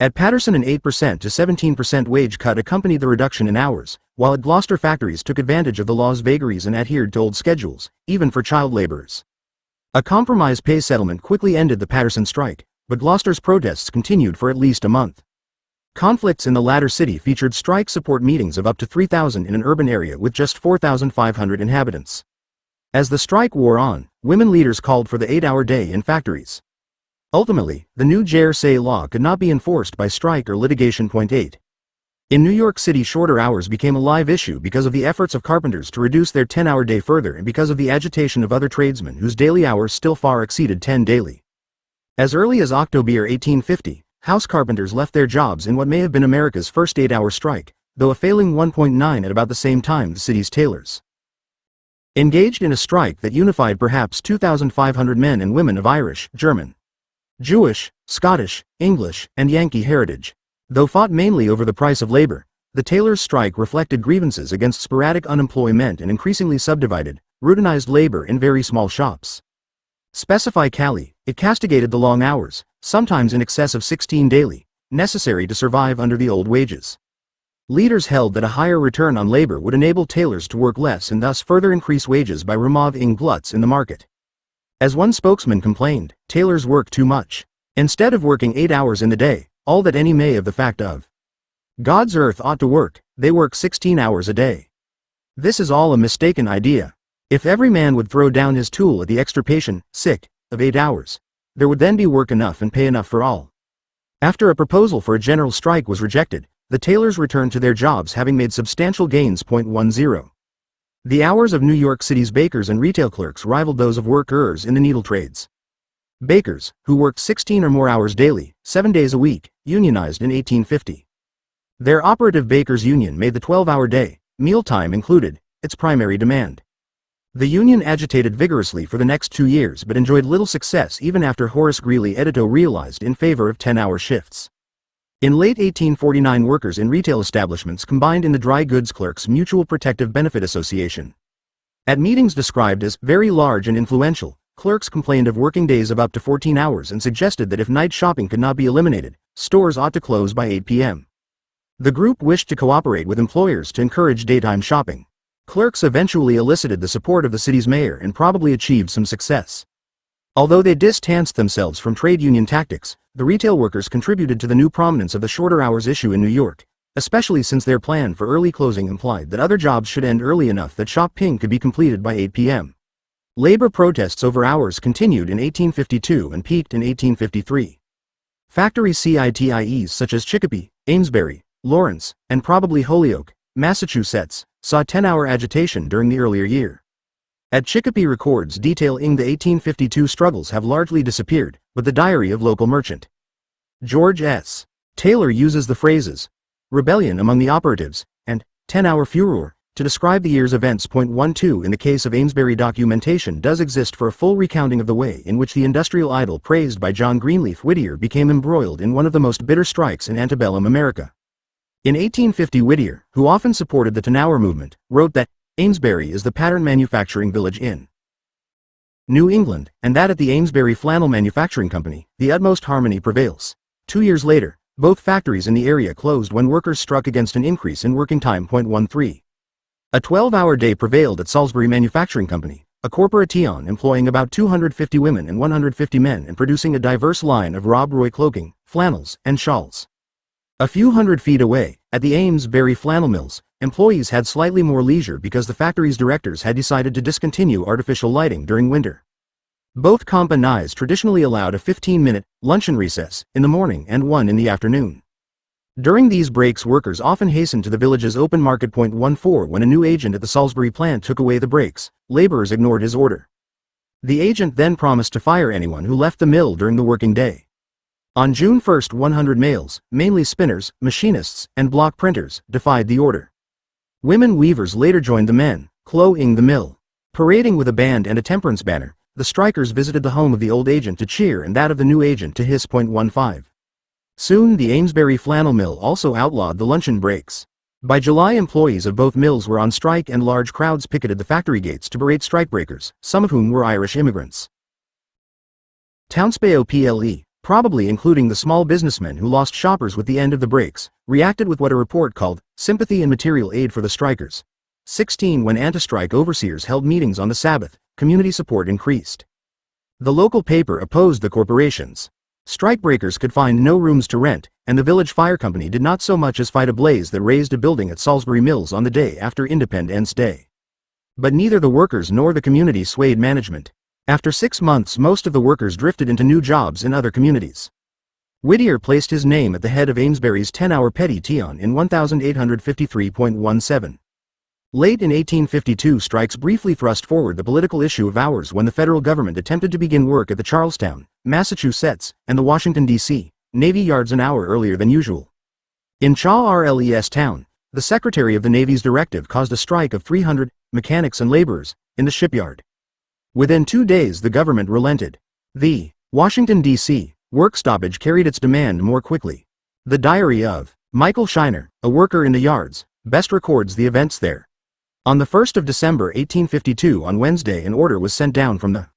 At Paterson, an 8% to 17% wage cut accompanied the reduction in hours, while at Gloucester factories took advantage of the law's vagaries and adhered to old schedules, even for child laborers. A compromise pay settlement quickly ended the Paterson strike, but Gloucester's protests continued for at least a month. Conflicts in the latter city featured strike support meetings of up to 3,000 in an urban area with just 4,500 inhabitants. As the strike wore on, women leaders called for the 8-hour day in factories. Ultimately, the new Jersey law could not be enforced by strike or litigation. 8. In New York City, shorter hours became a live issue because of the efforts of carpenters to reduce their 10-hour day further and because of the agitation of other tradesmen whose daily hours still far exceeded 10 daily. As early as October 1850, house carpenters left their jobs in what may have been America's first 8-hour strike, though a failing 1.9 at about the same time the city's tailors engaged in a strike that unified perhaps 2,500 men and women of Irish, German, Jewish, Scottish, English, and Yankee heritage. Though fought mainly over the price of labor, the tailors' strike reflected grievances against sporadic unemployment and increasingly subdivided, routinized labor in very small shops. Specify Cali, it castigated the long hours, sometimes in excess of 16 daily, necessary to survive under the old wages. Leaders held that a higher return on labor would enable tailors to work less and thus further increase wages by removing gluts in the market. As one spokesman complained, tailors work too much. Instead of working 8 hours in the day, all that any may of the fact of God's earth ought to work, they work 16 hours a day. This is all a mistaken idea. If every man would throw down his tool at the extirpation, of 8 hours, there would then be work enough and pay enough for all. After a proposal for a general strike was rejected, the tailors returned to their jobs having made substantial gains. 10. The hours of New York City's bakers and retail clerks rivaled those of workers in the needle trades. Bakers, who worked 16 or more hours daily, 7 days a week, unionized in 1850. Their operative bakers' union made the 12-hour day, mealtime included, its primary demand. The union agitated vigorously for the next 2 years but enjoyed little success even after Horace Greeley editorialized in favor of 10-hour shifts. In late 1849, workers in retail establishments combined in the Dry Goods Clerks Mutual Protective Benefit Association. At meetings described as very large and influential, clerks complained of working days of up to 14 hours and suggested that if night shopping could not be eliminated, stores ought to close by 8 p.m. The group wished to cooperate with employers to encourage daytime shopping. Clerks eventually elicited the support of the city's mayor and probably achieved some success. Although they distanced themselves from trade union tactics, the retail workers contributed to the new prominence of the shorter hours issue in New York, especially since their plan for early closing implied that other jobs should end early enough that shopping could be completed by 8 p.m. Labor protests over hours continued in 1852 and peaked in 1853. Factory sites such as Chicopee, Amesbury, Lawrence, and probably Holyoke, Massachusetts, saw 10-hour agitation during the earlier year. At Chicopee, records detailing the 1852 struggles have largely disappeared, but the diary of local merchant George S. Taylor uses the phrases rebellion among the operatives and 10-hour furor to describe the year's events. 12 In the case of Amesbury, documentation does exist for a full recounting of the way in which the industrial idol praised by John Greenleaf Whittier became embroiled in one of the most bitter strikes in antebellum America. In 1850, Whittier, who often supported the 10-hour movement, wrote that Amesbury is the pattern manufacturing village in New England, and that at the Amesbury Flannel Manufacturing Company, the utmost harmony prevails. 2 years later, both factories in the area closed when workers struck against an increase in working time. 13 A 12-hour day prevailed at Salisbury Manufacturing Company, a corporation employing about 250 women and 150 men and producing a diverse line of Rob Roy clothing, flannels, and shawls. A few hundred feet away, at the Amesbury Flannel Mills, employees had slightly more leisure because the factory's directors had decided to discontinue artificial lighting during winter. Both companies traditionally allowed a 15-minute luncheon recess in the morning and one in the afternoon. During these breaks, workers often hastened to the village's open market. 14 When a new agent at the Salisbury plant took away the brakes, laborers ignored his order. The agent then promised to fire anyone who left the mill during the working day. On June 1, 100 males, mainly spinners, machinists, and block printers, defied the order. Women weavers later joined the men, clothing the mill. Parading with a band and a temperance banner, the strikers visited the home of the old agent to cheer and that of the new agent to hiss. 15 Soon the Amesbury flannel mill also outlawed the luncheon breaks. By July, employees of both mills were on strike and large crowds picketed the factory gates to berate strikebreakers, some of whom were Irish immigrants. Townspeople PLE, probably including the small businessmen who lost shoppers with the end of the breaks, reacted with what a report called sympathy and material aid for the strikers. 16 When anti-strike overseers held meetings on the Sabbath, community support increased. The local paper opposed the corporations. Strikebreakers could find no rooms to rent, and the village fire company did not so much as fight a blaze that razed a building at Salisbury Mills on the day after Independence Day. But neither the workers nor the community swayed management. After 6 months, most of the workers drifted into new jobs in other communities. Roediger placed his name at the head of Amesbury's 10-hour petty tion in 1853.17. Late in 1852, strikes briefly thrust forward the political issue of hours when the federal government attempted to begin work at the Charlestown, Massachusetts, and the Washington, D.C. Navy Yards an hour earlier than usual. In Charles Town, the Secretary of the Navy's directive caused a strike of 300 mechanics and laborers in the shipyard. Within 2 days, the government relented. The Washington, D.C. work stoppage carried its demand more quickly. The diary of Michael Shiner, a worker in the yards, best records the events there. On the 1st of December 1852, on Wednesday, an order was sent down from the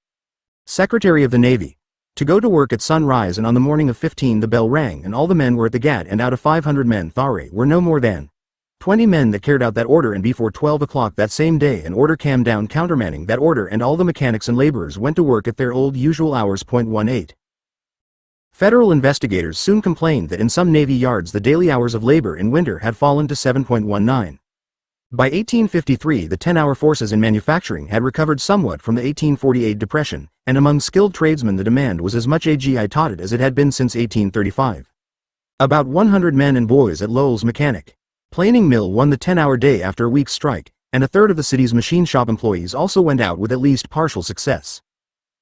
Secretary of the Navy to go to work at sunrise, and on the morning of 15 the bell rang and all the men were at the gate, and out of 500 men there were no more than 20 men that carried out that order, and before 12 o'clock that same day an order came down countermanding that order, and all the mechanics and laborers went to work at their old usual hours. 18 Federal investigators soon complained that in some Navy yards the daily hours of labor in winter had fallen to 7.19. By 1853, the 10-hour forces in manufacturing had recovered somewhat from the 1848 depression, and among skilled tradesmen the demand was as much agi taught as it had been since 1835. About 100 men and boys at Lowell's Mechanic Planing Mill won the 10-hour day after a week's strike, and a third of the city's machine shop employees also went out with at least partial success.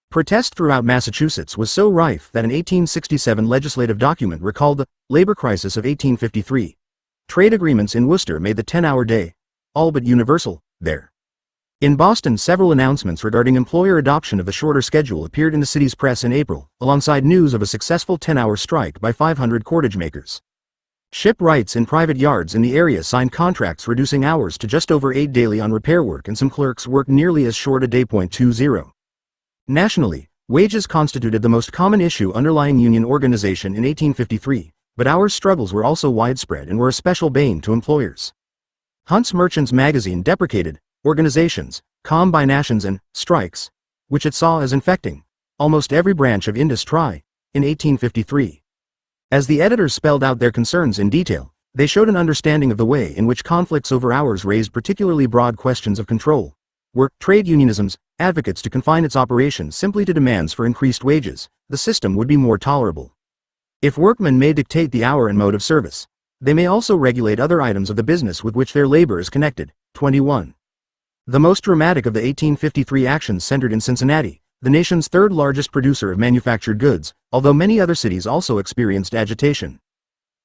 Protest throughout Massachusetts was so rife that an 1867 legislative document recalled the labor crisis of 1853. Trade agreements in Worcester made the 10-hour day all but universal there. In Boston, several announcements regarding employer adoption of the shorter schedule appeared in the city's press in April, alongside news of a successful 10-hour strike by 500 cordage makers. Shipwrights in private yards in the area signed contracts reducing hours to just over 8 daily on repair work, and some clerks worked nearly as short a day. 20 Nationally, wages constituted the most common issue underlying union organization in 1853, but hours struggles were also widespread and were a special bane to employers. Hunt's Merchants magazine deprecated organizations, combinations, and strikes, which it saw as infecting almost every branch of industry in 1853. As the editors spelled out their concerns in detail, they showed an understanding of the way in which conflicts over hours raised particularly broad questions of control. Were trade unionism's advocates to confine its operations simply to demands for increased wages, the system would be more tolerable. If workmen may dictate the hour and mode of service, they may also regulate other items of the business with which their labor is connected. 21. The most dramatic of the 1853 actions centered in Cincinnati, the nation's third largest producer of manufactured goods, although many other cities also experienced agitation.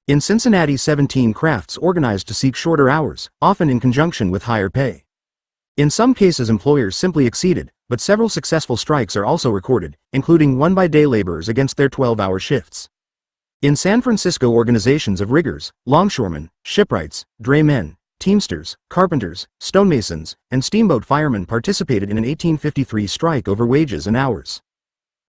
In Cincinnati, 17 crafts organized to seek shorter hours, often in conjunction with higher pay. In some cases employers simply acceded, but several successful strikes are also recorded, including one by day laborers against their 12-hour shifts. In San Francisco, organizations of riggers, longshoremen, shipwrights, draymen, teamsters, carpenters, stonemasons, and steamboat firemen participated in an 1853 strike over wages and hours.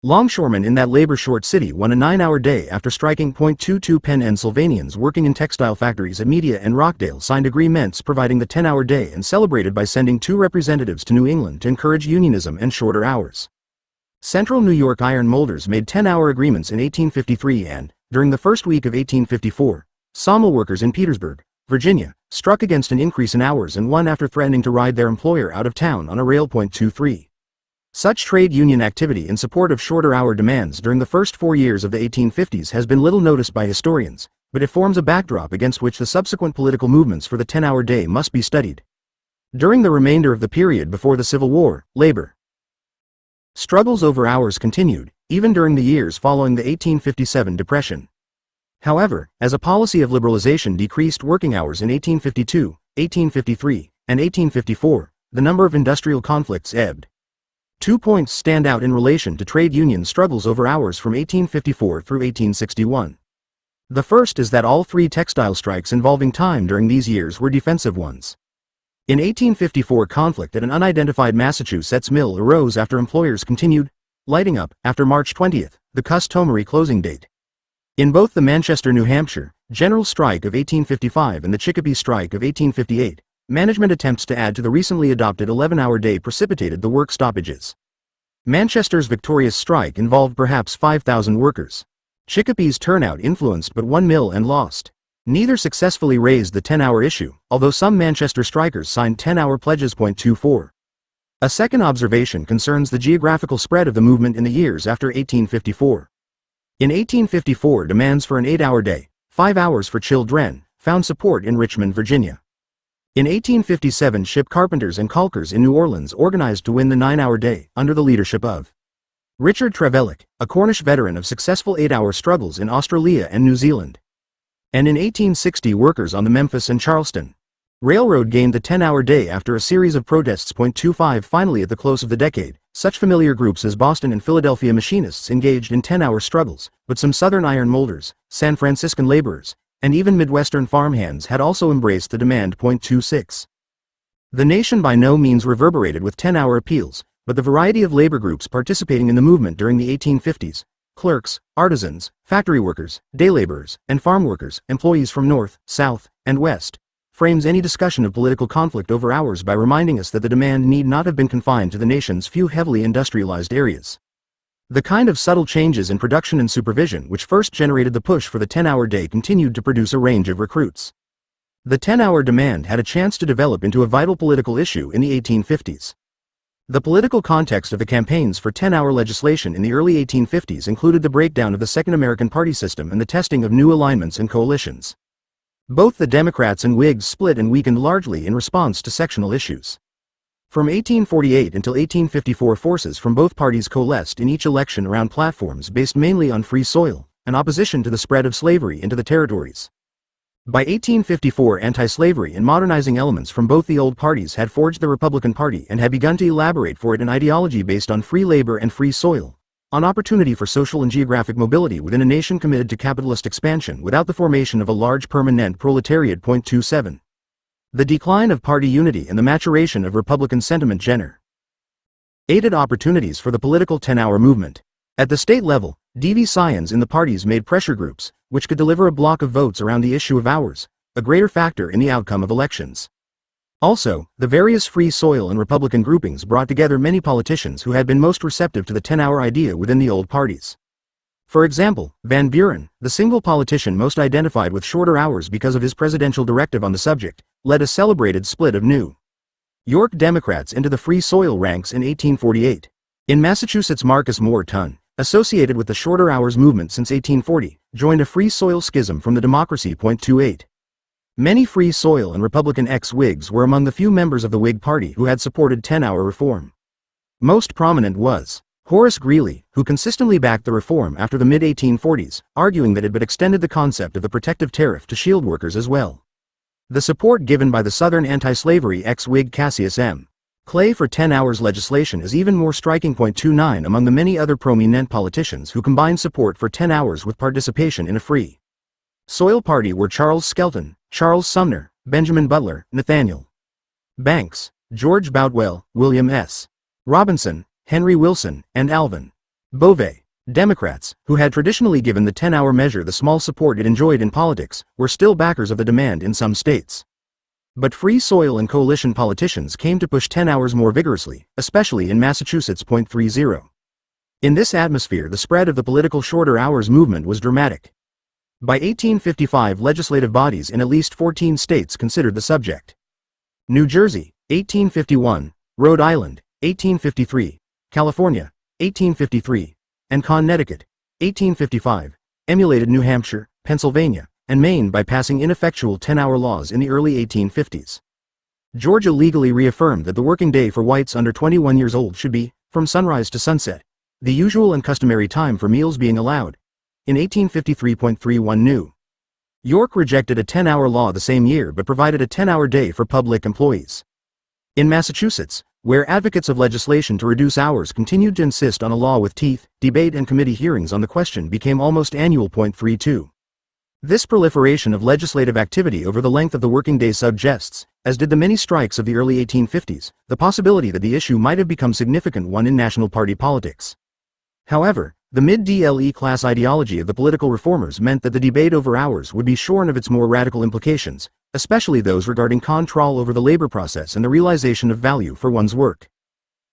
Longshoremen in that labor-short city won a 9-hour day after striking. 22 Pennsylvanians working in textile factories at Media and Rockdale signed agreements providing the 10-hour day and celebrated by sending 2 representatives to New England to encourage unionism and shorter hours. Central New York iron molders made 10-hour agreements in 1853 and, during the first week of 1854, sawmill workers in Petersburg, Virginia, struck against an increase in hours and won after threatening to ride their employer out of town on a rail. 23. Such trade union activity in support of shorter hour demands during the first 4 years of the 1850s has been little noticed by historians, but it forms a backdrop against which the subsequent political movements for the 10-hour day must be studied. During the remainder of the period before the Civil War, labor struggles over hours continued, even during the years following the 1857 Depression. However, as a policy of liberalization decreased working hours in 1852, 1853, and 1854, the number of industrial conflicts ebbed. 2 points stand out in relation to trade union struggles over hours from 1854 through 1861. The first is that all 3 textile strikes involving time during these years were defensive ones. In 1854, conflict at an unidentified Massachusetts mill arose after employers continued lighting up after March 20, the customary closing date. In both the Manchester, New Hampshire, general strike of 1855 and the Chicopee strike of 1858, management attempts to add to the recently adopted 11-hour day precipitated the work stoppages. Manchester's victorious strike involved perhaps 5,000 workers. Chicopee's turnout influenced but one mill and lost. Neither successfully raised the 10-hour issue, although some Manchester strikers signed 10-hour pledges. 24. A second observation concerns the geographical spread of the movement in the years after 1854. In 1854, demands for an 8-hour day, 5 hours for children, found support in Richmond, Virginia. In 1857, ship carpenters and caulkers in New Orleans organized to win the 9-hour day, under the leadership of Richard Trevelyan, a Cornish veteran of successful 8-hour struggles in Australia and New Zealand. And in 1860, workers on the Memphis and Charleston Railroad gained the 10-hour day after a series of protests. 25 Finally, at the close of the decade, such familiar groups as Boston and Philadelphia machinists engaged in 10-hour struggles, but some Southern iron molders, San Franciscan laborers, and even Midwestern farmhands had also embraced the demand. 26. The nation by no means reverberated with 10-hour appeals, but the variety of labor groups participating in the movement during the 1850s, clerks, artisans, factory workers, day laborers, and farm workers, employees from North, South, and West, frames any discussion of political conflict over hours by reminding us that the demand need not have been confined to the nation's few heavily industrialized areas. The kind of subtle changes in production and supervision which first generated the push for the 10-hour day continued to produce a range of recruits. The 10-hour demand had a chance to develop into a vital political issue in the 1850s. The political context of the campaigns for 10-hour legislation in the early 1850s included the breakdown of the Second American Party system and the testing of new alignments and coalitions. Both the Democrats and Whigs split and weakened largely in response to sectional issues. From 1848 until 1854, forces from both parties coalesced in each election around platforms based mainly on free soil and opposition to the spread of slavery into the territories. By 1854, anti-slavery and modernizing elements from both the old parties had forged the Republican Party and had begun to elaborate for it an ideology based on free labor and free soil, on opportunity for social and geographic mobility within a nation committed to capitalist expansion without the formation of a large permanent proletariat. 27. The decline of party unity and the maturation of Republican sentiment generated opportunities for the political 10-hour movement. At the state level, DV scions in the parties made pressure groups, which could deliver a block of votes around the issue of hours, a greater factor in the outcome of elections. Also, the various free soil and Republican groupings brought together many politicians who had been most receptive to the 10-hour idea within the old parties. For example, Van Buren, the single politician most identified with shorter hours because of his presidential directive on the subject, led a celebrated split of New York Democrats into the free soil ranks in 1848. In Massachusetts, Marcus Moore Tun, associated with the shorter hours movement since 1840, joined a free soil schism from the Democracy. 28. Many free soil and Republican ex-Whigs were among the few members of the Whig Party who had supported 10-hour reform. Most prominent was Horace Greeley, who consistently backed the reform after the mid-1840s, arguing that it had extended the concept of the protective tariff to shield workers as well. The support given by the Southern anti-slavery ex-Whig Cassius M. Clay for 10 hours legislation is even more striking. 29 Among the many other prominent politicians who combined support for 10 hours with participation in a free soil party were Charles Skelton, Charles Sumner, Benjamin Butler, Nathaniel Banks, George Boutwell, William S. Robinson, Henry Wilson, and Alvin Beauvais. Democrats, who had traditionally given the 10-hour measure the small support it enjoyed in politics, were still backers of the demand in some states. But free soil and coalition politicians came to push 10 hours more vigorously, especially in Massachusetts. 30. In this atmosphere, the spread of the political shorter hours movement was dramatic. By 1855, legislative bodies in at least 14 states considered the subject. New Jersey, 1851, Rhode Island, 1853, California, 1853, and Connecticut, 1855, emulated New Hampshire, Pennsylvania, and Maine by passing ineffectual 10-hour laws in the early 1850s. Georgia legally reaffirmed that the working day for whites under 21 years old should be, from sunrise to sunset, the usual and customary time for meals being allowed. In 1853.31 New York rejected a 10-hour law the same year but provided a 10-hour day for public employees. In Massachusetts, where advocates of legislation to reduce hours continued to insist on a law with teeth, debate and committee hearings on the question became almost annual. 32. This proliferation of legislative activity over the length of the working day suggests, as did the many strikes of the early 1850s, the possibility that the issue might have become a significant one in national party politics. However, the mid-DLE class ideology of the political reformers meant that the debate over hours would be shorn of its more radical implications, especially those regarding control over the labor process and the realization of value for one's work.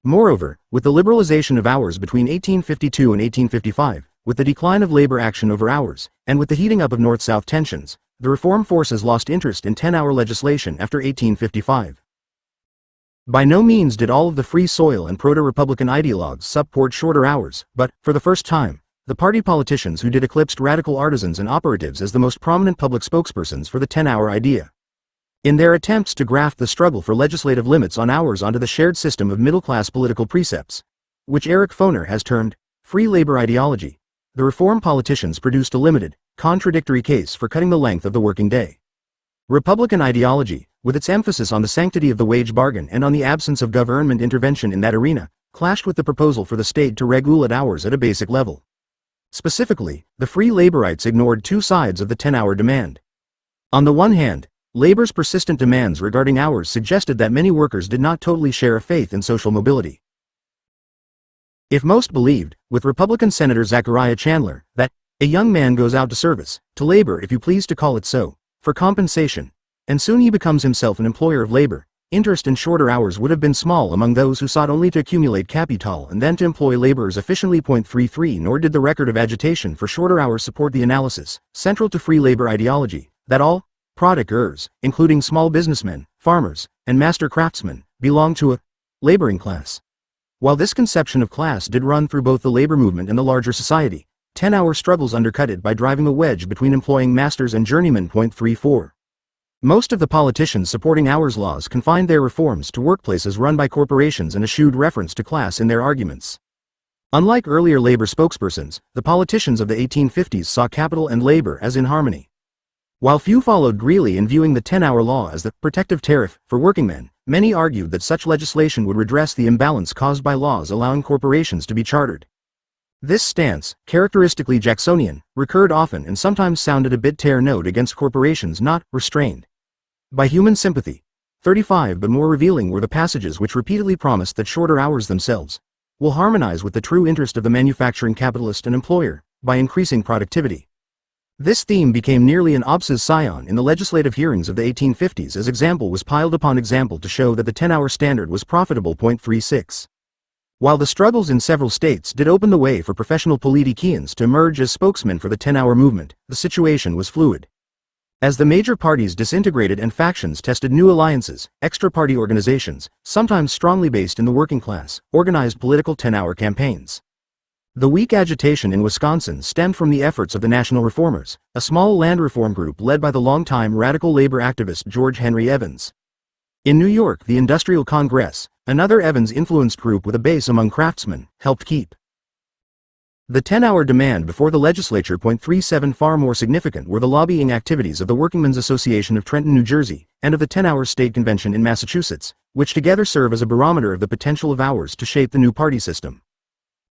Moreover, with the liberalization of hours between 1852 and 1855, with the decline of labor action over hours, and with the heating up of North-South tensions, the reform forces lost interest in 10-hour legislation after 1855. By no means did all of the Free Soil and proto-Republican ideologues support shorter hours, but, for the first time, the party politicians who did eclipsed radical artisans and operatives as the most prominent public spokespersons for the 10-hour idea. In their attempts to graft the struggle for legislative limits on hours onto the shared system of middle-class political precepts, which Eric Foner has termed free labor ideology, the reform politicians produced a limited, contradictory case for cutting the length of the working day. Republican ideology, with its emphasis on the sanctity of the wage bargain and on the absence of government intervention in that arena, clashed with the proposal for the state to regulate hours at a basic level. Specifically, the free laborites ignored two sides of the 10-hour demand. On the one hand, labor's persistent demands regarding hours suggested that many workers did not totally share a faith in social mobility. If most believed, with Republican Senator Zachariah Chandler, that a young man goes out to service, to labor if you please to call it so, for compensation, and soon he becomes himself an employer of labor, interest in shorter hours would have been small among those who sought only to accumulate capital and then to employ laborers efficiently. 33 Nor did the record of agitation for shorter hours support the analysis, central to free labor ideology, that all producers, including small businessmen, farmers, and master craftsmen, belong to a laboring class. While this conception of class did run through both the labor movement and the larger society, 10-hour struggles undercut it by driving a wedge between employing masters and journeymen. 34. Most of the politicians supporting hours laws confined their reforms to workplaces run by corporations and eschewed reference to class in their arguments. Unlike earlier labor spokespersons, the politicians of the 1850s saw capital and labor as in harmony. While few followed Greeley in viewing the 10-hour law as the protective tariff for workingmen, many argued that such legislation would redress the imbalance caused by laws allowing corporations to be chartered. This stance, characteristically Jacksonian, recurred often and sometimes sounded a bit tear-note against corporations not restrained by human sympathy. 35 But more revealing were the passages which repeatedly promised that shorter hours themselves will harmonize with the true interest of the manufacturing capitalist and employer, by increasing productivity. This theme became nearly an obscene scion in the legislative hearings of the 1850s as example was piled upon example to show that the 10-hour standard was profitable. 36. While the struggles in several states did open the way for professional politicians to emerge as spokesmen for the 10-hour movement, the situation was fluid. As the major parties disintegrated and factions tested new alliances, extra-party organizations, sometimes strongly based in the working class, organized political 10-hour campaigns. The weak agitation in Wisconsin stemmed from the efforts of the National Reformers, a small land reform group led by the longtime radical labor activist George Henry Evans. In New York, the Industrial Congress, another Evans-influenced group with a base among craftsmen, helped keep the 10-hour demand before the legislature. 37 Far more significant were the lobbying activities of the Workingmen's Association of Trenton, New Jersey, and of the 10-hour state convention in Massachusetts, which together serve as a barometer of the potential of hours to shape the new party system.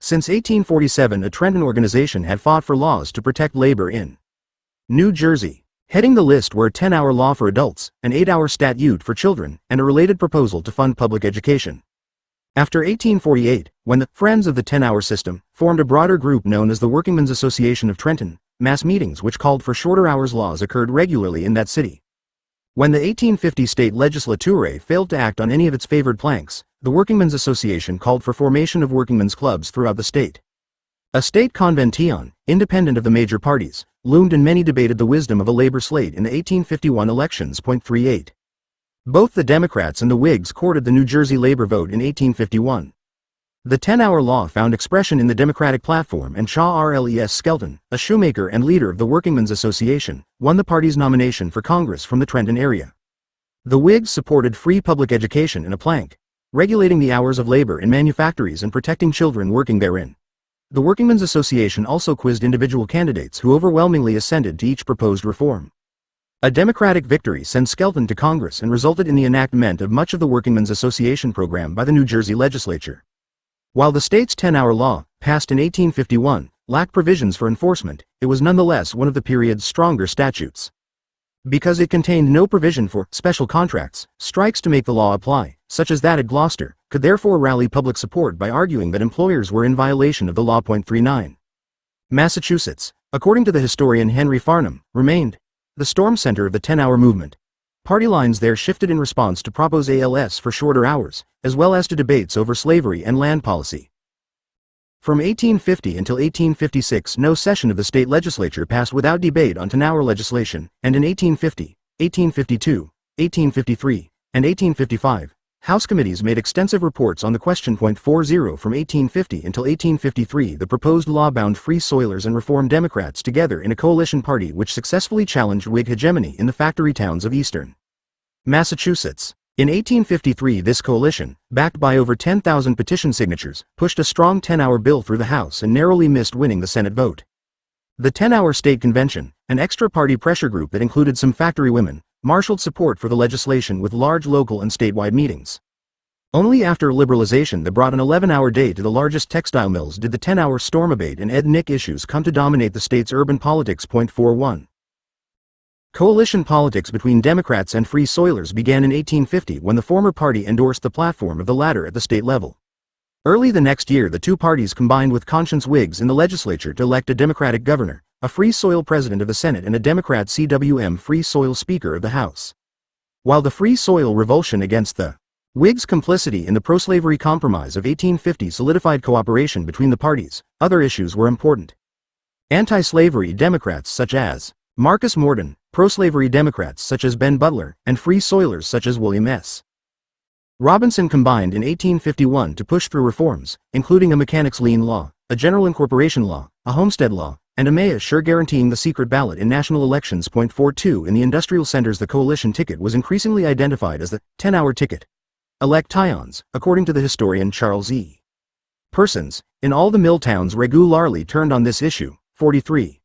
Since 1847, a Trenton organization had fought for laws to protect labor in New Jersey. Heading the list were a 10-hour law for adults, an 8-hour statute for children, and a related proposal to fund public education. After 1848, when the Friends of the 10-Hour System formed a broader group known as the Workingmen's Association of Trenton, mass meetings which called for shorter hours laws occurred regularly in that city. When the 1850 state legislature failed to act on any of its favored planks, the Workingmen's Association called for formation of workingmen's clubs throughout the state. A state convention, independent of the major parties, loomed and many debated the wisdom of a labor slate in the 1851 elections. 38. Both the Democrats and the Whigs courted the New Jersey labor vote in 1851. The 10-hour law found expression in the Democratic platform, and Charles Skelton, a shoemaker and leader of the Workingmen's Association, won the party's nomination for Congress from the Trenton area. The Whigs supported free public education and a plank, regulating the hours of labor in manufactories and protecting children working therein. The Workingmen's Association also quizzed individual candidates who overwhelmingly assented to each proposed reform. A Democratic victory sent Skelton to Congress and resulted in the enactment of much of the Workingmen's Association program by the New Jersey legislature. While the state's 10-hour law, passed in 1851, lacked provisions for enforcement, it was nonetheless one of the period's stronger statutes. Because it contained no provision for special contracts, strikes to make the law apply, such as that at Gloucester, could therefore rally public support by arguing that employers were in violation of the law. 39. Massachusetts, according to the historian Henry Farnham, remained the storm center of the 10-hour movement. Party lines there shifted in response to proposals for shorter hours, as well as to debates over slavery and land policy. From 1850 until 1856, no session of the state legislature passed without debate on 10-hour legislation, and in 1850, 1852, 1853, and 1855, House committees made extensive reports on the question. 40 From 1850 until 1853, the proposed law bound Free Soilers and Reform Democrats together in a coalition party which successfully challenged Whig hegemony in the factory towns of eastern Massachusetts. In 1853, this coalition, backed by over 10,000 petition signatures, pushed a strong 10-hour bill through the House and narrowly missed winning the Senate vote. The 10-hour state convention, an extra-party pressure group that included some factory women, marshaled support for the legislation with large local and statewide meetings. Only after liberalization that brought an 11-hour day to the largest textile mills did the 10-hour storm abate and ethnic issues come to dominate the state's urban politics. 41. Coalition politics between Democrats and Free Soilers began in 1850 when the former party endorsed the platform of the latter at the state level. Early the next year, the two parties combined with conscience Whigs in the legislature to elect a Democratic governor, a Free Soil president of the Senate, and a Democrat CWM Free Soil Speaker of the House. While the Free Soil revulsion against the Whigs' complicity in the pro-slavery Compromise of 1850 solidified cooperation between the parties, other issues were important. Anti-slavery Democrats such as Marcus Morden, pro-slavery Democrats such as Ben Butler, and Free Soilers such as William S. Robinson combined in 1851 to push through reforms, including a mechanics lien law, a general incorporation law, a homestead law, and a measure guaranteeing the secret ballot in national elections. 42 In the industrial centers, the coalition ticket was increasingly identified as the 10-hour ticket. Elections, according to the historian Charles E. Persons, in all the mill towns regularly turned on this issue. 43.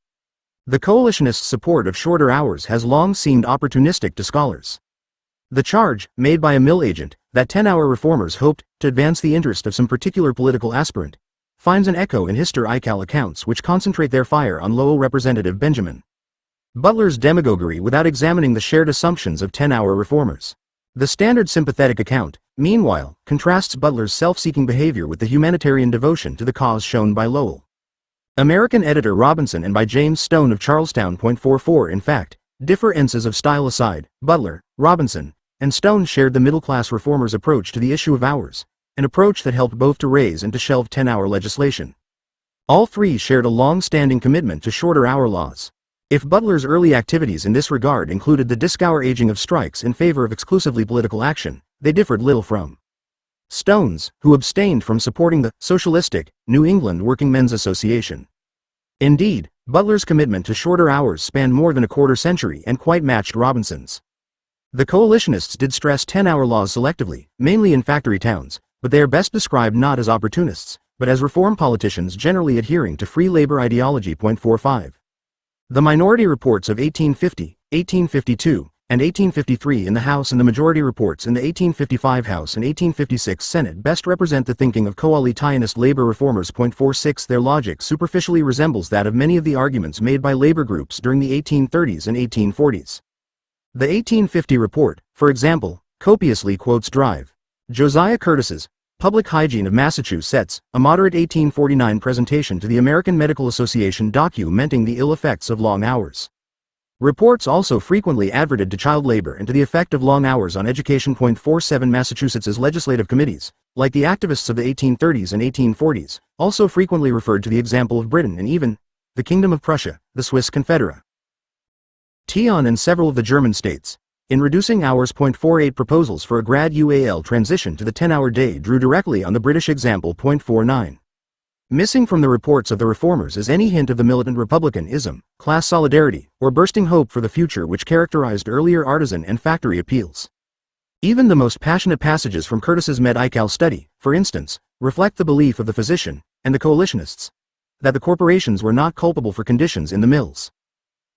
The coalitionist support of shorter hours has long seemed opportunistic to scholars. The charge, made by a mill agent, that 10-hour reformers hoped to advance the interest of some particular political aspirant, finds an echo in historical accounts which concentrate their fire on Lowell Representative Benjamin Butler's demagoguery without examining the shared assumptions of 10-hour reformers. The standard sympathetic account, meanwhile, contrasts Butler's self-seeking behavior with the humanitarian devotion to the cause shown by Lowell. American editor Robinson and by James Stone of Charlestown. 44 In fact, differences of style aside, Butler, Robinson, and Stone shared the middle-class reformers' approach to the issue of hours, an approach that helped both to raise and to shelve 10-hour legislation. All three shared a long-standing commitment to shorter hour laws. If Butler's early activities in this regard included the discouraging of strikes in favor of exclusively political action, they differed little from Stone's, who abstained from supporting the socialistic New England Working Men's Association. Indeed, Butler's commitment to shorter hours spanned more than a quarter century and quite matched Robinson's. The coalitionists did stress 10-hour laws selectively, mainly in factory towns, but they are best described not as opportunists, but as reform politicians generally adhering to free labor ideology. 45. The minority reports of 1850, 1852, and 1853 in the House and the majority reports in the 1855 House and 1856 Senate best represent the thinking of coalitionist labor reformers. 46 Their logic superficially resembles that of many of the arguments made by labor groups during the 1830s and 1840s. The 1850 report, for example, copiously quotes Drive Josiah Curtis's Public Hygiene of Massachusetts, a moderate 1849 presentation to the American Medical Association documenting the ill effects of long hours. Reports also frequently adverted to child labor and to the effect of long hours on education. 47 Massachusetts's legislative committees, like the activists of the 1830s and 1840s, also frequently referred to the example of Britain and even the Kingdom of Prussia, the Swiss Confederate, and several of the German states. in reducing hours. 48 Proposals for a grad UAL transition to the 10-hour day drew directly on the British example. 49. Missing from the reports of the reformers is any hint of the militant republicanism, class solidarity, or bursting hope for the future which characterized earlier artisan and factory appeals. Even the most passionate passages from Curtis's Med-Ical study, for instance, reflect the belief of the physician, and the coalitionists, that the corporations were not culpable for conditions in the mills.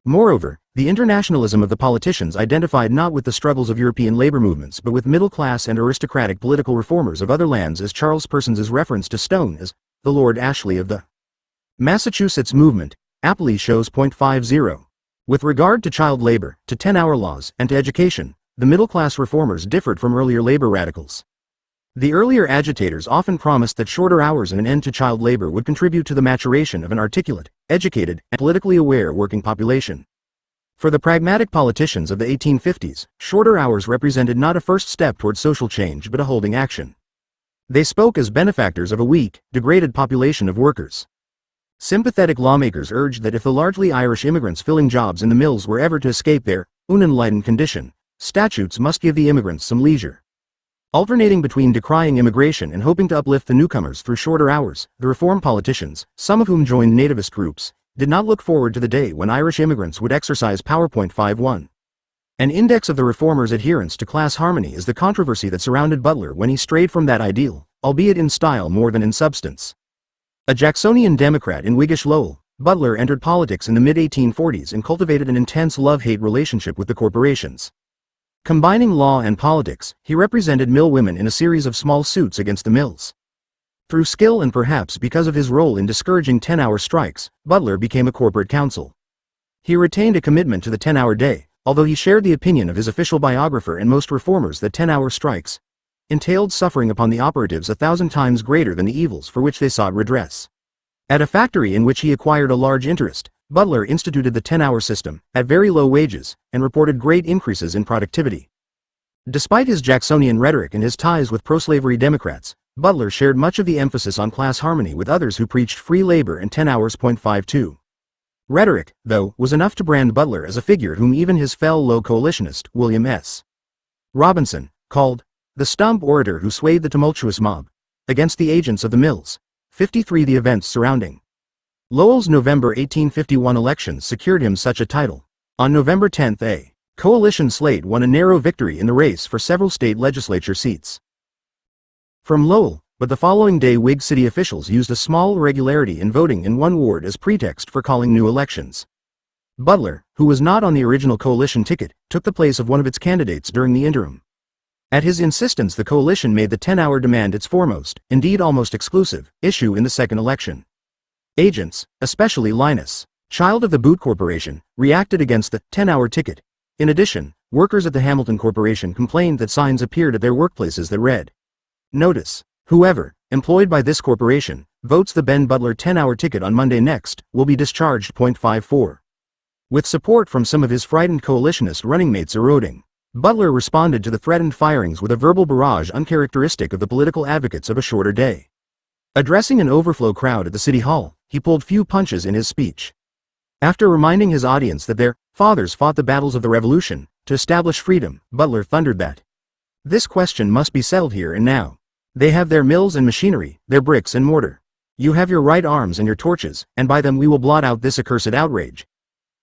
Moreover, the internationalism of the politicians identified not with the struggles of European labor movements but with middle-class and aristocratic political reformers of other lands, as Charles Persons's reference to Stone as the Lord Ashley of the Massachusetts movement aptly shows. 50. With regard to child labor, to 10-hour laws, and to education, the middle-class reformers differed from earlier labor radicals. The earlier agitators often promised that shorter hours and an end to child labor would contribute to the maturation of an articulate, educated, and politically aware working population. For the pragmatic politicians of the 1850s, shorter hours represented not a first step toward social change but a holding action. They spoke as benefactors of a weak, degraded population of workers. Sympathetic lawmakers urged that if the largely Irish immigrants filling jobs in the mills were ever to escape their unenlightened condition, statutes must give the immigrants some leisure. Alternating between decrying immigration and hoping to uplift the newcomers through shorter hours, the reform politicians, some of whom joined nativist groups, did not look forward to the day when Irish immigrants would exercise power. 51. An index of the reformers' adherence to class harmony is the controversy that surrounded Butler when he strayed from that ideal, albeit in style more than in substance. A Jacksonian Democrat in Whiggish Lowell, Butler entered politics in the mid-1840s and cultivated an intense love-hate relationship with the corporations. Combining law and politics, he represented mill women in a series of small suits against the mills. Through skill and perhaps because of his role in discouraging 10-hour strikes, Butler became a corporate counsel. He retained a commitment to the 10-hour day, although he shared the opinion of his official biographer and most reformers that 10-hour strikes entailed suffering upon the operatives 1,000 times greater than the evils for which they sought redress. At a factory in which he acquired a large interest, Butler instituted the 10-hour system, at very low wages, and reported great increases in productivity. Despite his Jacksonian rhetoric and his ties with pro-slavery Democrats, Butler shared much of the emphasis on class harmony with others who preached free labor and 10 hours. 52. Rhetoric, though, was enough to brand Butler as a figure whom even his fellow coalitionist, William S. Robinson, called the stump orator who swayed the tumultuous mob against the agents of the mills. 53. The events surrounding Lowell's November 1851 elections secured him such a title. On November 10, a coalition slate won a narrow victory in the race for several state legislature seats. From Lowell, but the following day Whig city officials used a small irregularity in voting in one ward as pretext for calling new elections. Butler, who was not on the original coalition ticket, took the place of one of its candidates during the interim. At his insistence, the coalition made the 10-hour demand its foremost, indeed almost exclusive, issue in the second election. Agents, especially Linus, child of the Boot Corporation, reacted against the 10-hour ticket. In addition, workers at the Hamilton Corporation complained that signs appeared at their workplaces that read, "Notice, whoever, employed by this corporation, votes the Ben Butler 10-hour ticket on Monday next, will be discharged." 54. With support from some of his frightened coalitionist running mates eroding, Butler responded to the threatened firings with a verbal barrage uncharacteristic of the political advocates of a shorter day. Addressing an overflow crowd at the City Hall, he pulled few punches in his speech. After reminding his audience that their fathers fought the battles of the Revolution to establish freedom, Butler thundered that this question must be settled here and now. They have their mills and machinery, their bricks and mortar. You have your right arms and your torches, and by them we will blot out this accursed outrage.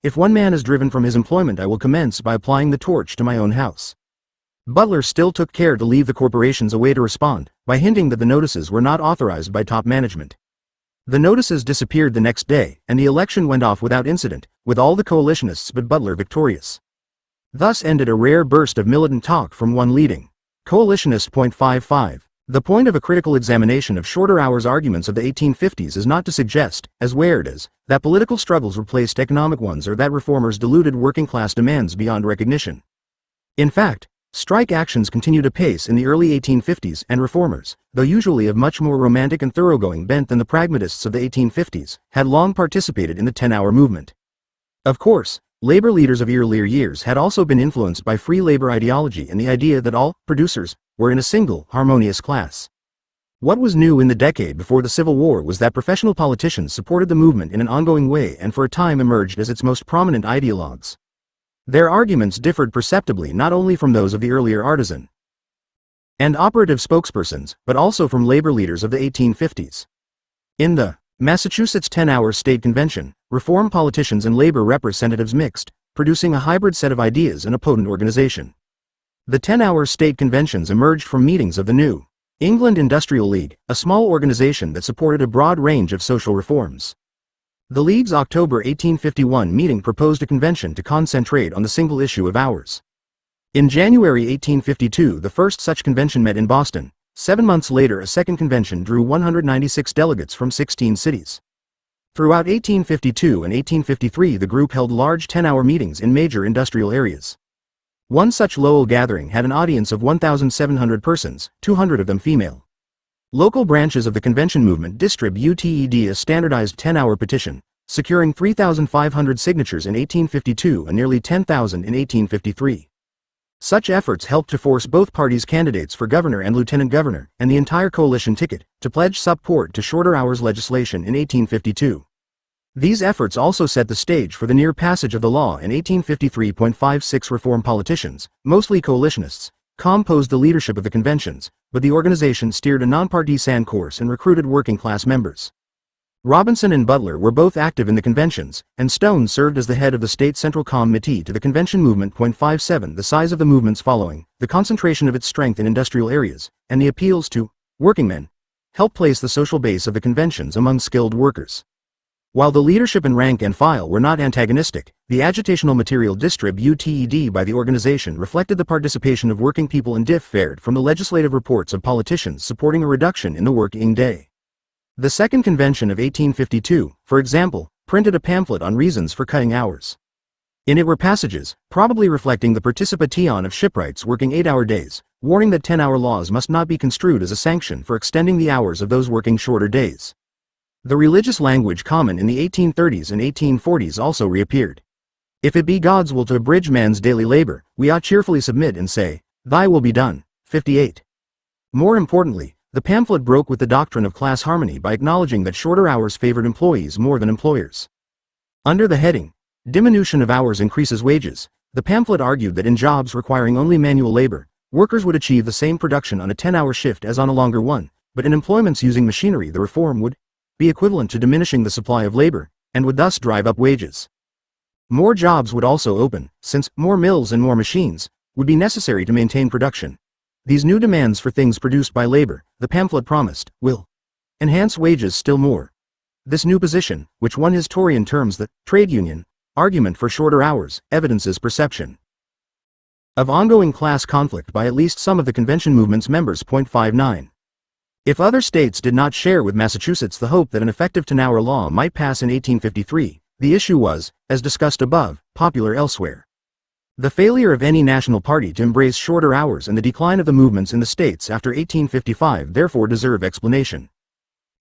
If one man is driven from his employment, I will commence by applying the torch to my own house. Butler still took care to leave the corporations a way to respond, by hinting that the notices were not authorized by top management. The notices disappeared the next day, and the election went off without incident, with all the coalitionists but Butler victorious. Thus ended a rare burst of militant talk from one leading coalitionist. 55. The point of a critical examination of shorter hours arguments of the 1850s is not to suggest, as Ware does, that political struggles replaced economic ones or that reformers diluted working-class demands beyond recognition. In fact, strike actions continued apace in the early 1850s, and reformers, though usually of much more romantic and thoroughgoing bent than the pragmatists of the 1850s, had long participated in the 10-hour movement. Of course, labor leaders of earlier years had also been influenced by free labor ideology and the idea that all producers were in a single, harmonious class. What was new in the decade before the Civil War was that professional politicians supported the movement in an ongoing way and for a time emerged as its most prominent ideologues. Their arguments differed perceptibly not only from those of the earlier artisan and operative spokespersons, but also from labor leaders of the 1850s. In the Massachusetts 10-Hour State Convention, reform politicians and labor representatives mixed, producing a hybrid set of ideas and a potent organization. The 10-Hour State Conventions emerged from meetings of the New England Industrial League, a small organization that supported a broad range of social reforms. The League's October 1851 meeting proposed a convention to concentrate on the single issue of hours. In January 1852, the first such convention met in Boston. 7 months later, a second convention drew 196 delegates from 16 cities. Throughout 1852 and 1853, the group held large 10-hour meetings in major industrial areas. One such Lowell gathering had an audience of 1,700 persons, 200 of them female. Local branches of the convention movement distributed a standardized 10-hour petition, securing 3,500 signatures in 1852 and nearly 10,000 in 1853. Such efforts helped to force both parties' candidates for governor and lieutenant governor, and the entire coalition ticket, to pledge support to shorter hours legislation in 1852. These efforts also set the stage for the near passage of the law in 1853.56. Reform politicians, mostly coalitionists, composed the leadership of the conventions, but the organization steered a nonpartisan course and recruited working-class members. Robinson and Butler were both active in the conventions, and Stone served as the head of the state central committee to the convention movement. 57 The size of the movement's following, the concentration of its strength in industrial areas, and the appeals to workingmen helped place the social base of the conventions among skilled workers. While the leadership and rank and file were not antagonistic, the agitational material distributed by the organization reflected the participation of working people and differed from the legislative reports of politicians supporting a reduction in the working day. The Second Convention of 1852, for example, printed a pamphlet on reasons for cutting hours. In it were passages, probably reflecting the participation of shipwrights working 8-hour days, warning that 10-hour laws must not be construed as a sanction for extending the hours of those working shorter days. The religious language common in the 1830s and 1840s also reappeared. If it be God's will to abridge man's daily labor, we ought cheerfully submit and say, Thy will be done. 58. More importantly, the pamphlet broke with the doctrine of class harmony by acknowledging that shorter hours favored employees more than employers. Under the heading, Diminution of Hours Increases Wages, the pamphlet argued that in jobs requiring only manual labor, workers would achieve the same production on a 10-hour shift as on a longer one, but in employments using machinery the reform would be equivalent to diminishing the supply of labor, and would thus drive up wages. More jobs would also open, since more mills and more machines would be necessary to maintain production. These new demands for things produced by labor, the pamphlet promised, will enhance wages still more. This new position, which won his Tory terms the trade union argument for shorter hours, evidences perception of ongoing class conflict by at least some of the convention movement's members. 59. If other states did not share with Massachusetts the hope that an effective 10-hour law might pass in 1853, the issue was, as discussed above, popular elsewhere. The failure of any national party to embrace shorter hours and the decline of the movements in the states after 1855 therefore deserve explanation.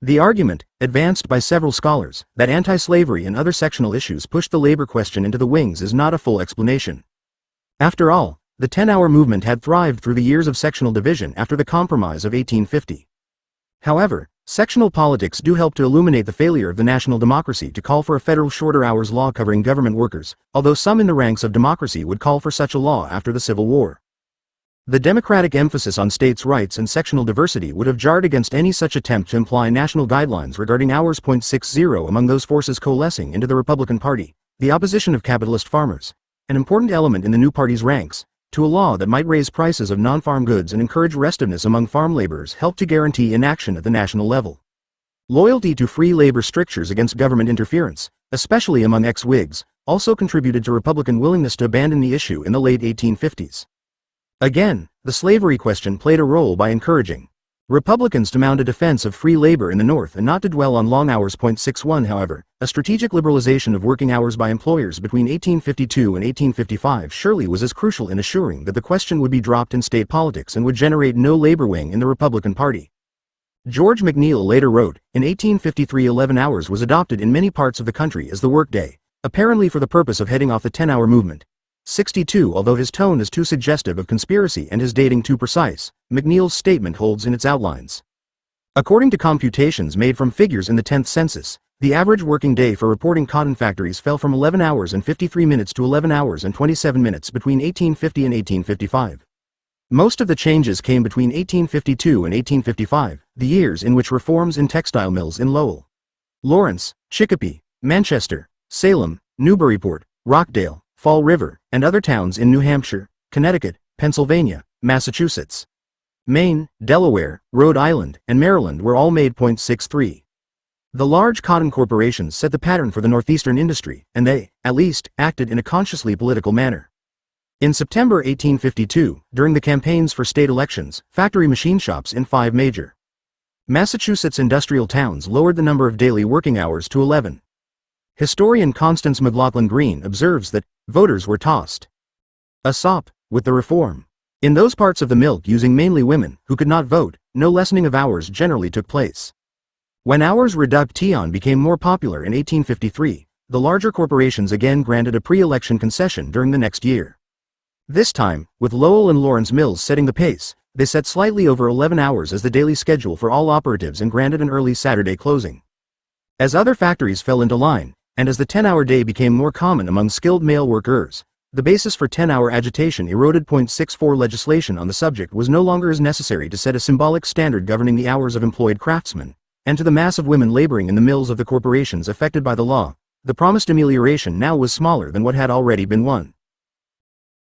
The argument, advanced by several scholars, that anti-slavery and other sectional issues pushed the labor question into the wings is not a full explanation. After all, the 10-hour movement had thrived through the years of sectional division after the Compromise of 1850. However, sectional politics do help to illuminate the failure of the national democracy to call for a federal shorter hours law covering government workers, although some in the ranks of democracy would call for such a law after the Civil War. The democratic emphasis on states' rights and sectional diversity would have jarred against any such attempt to imply national guidelines regarding hours. 60 Among those forces coalescing into the Republican Party, the opposition of capitalist farmers, an important element in the new party's ranks, to a law that might raise prices of non-farm goods and encourage restiveness among farm laborers helped to guarantee inaction at the national level. Loyalty to free labor strictures against government interference, especially among ex-Whigs, also contributed to Republican willingness to abandon the issue in the late 1850s. Again, the slavery question played a role by encouraging Republicans to mount a defense of free labor in the North and not to dwell on long hours. 61 However, a strategic liberalization of working hours by employers between 1852 and 1855 surely was as crucial in assuring that the question would be dropped in state politics and would generate no labor wing in the Republican Party. George McNeill later wrote, in 1853 11 hours was adopted in many parts of the country as the workday, apparently for the purpose of heading off the 10-hour movement. 62 Although his tone is too suggestive of conspiracy and his dating too precise, McNeill's statement holds in its outlines. According to computations made from figures in the 10th census, The average working day for reporting cotton factories fell from 11 hours and 53 minutes to 11 hours and 27 minutes between 1850 and 1855. Most of the changes came between 1852 and 1855, the years in which reforms in textile mills in Lowell, Lawrence, Chicopee, Manchester, Salem, Newburyport, Rockdale, Fall River, and other towns in New Hampshire, Connecticut, Pennsylvania, Massachusetts, Maine, Delaware, Rhode Island, and Maryland were all made. 63. The large cotton corporations set the pattern for the northeastern industry, and they, at least, acted in a consciously political manner. In September 1852, during the campaigns for state elections, factory machine shops in 5 major Massachusetts industrial towns lowered the number of daily working hours to 11. Historian Constance McLaughlin Green observes that voters were tossed a sop with the reform. In those parts of the milk using mainly women who could not vote, no lessening of hours generally took place. When hours réduction became more popular in 1853, the larger corporations again granted a pre-election concession during the next year. This time, with Lowell and Lawrence mills setting the pace, they set slightly over 11 hours as the daily schedule for all operatives and granted an early Saturday closing. As other factories fell into line, and as the 10-hour day became more common among skilled male workers, the basis for 10-hour agitation eroded. 64 Legislation on the subject was no longer as necessary to set a symbolic standard governing the hours of employed craftsmen, and to the mass of women laboring in the mills of the corporations affected by the law, the promised amelioration now was smaller than what had already been won.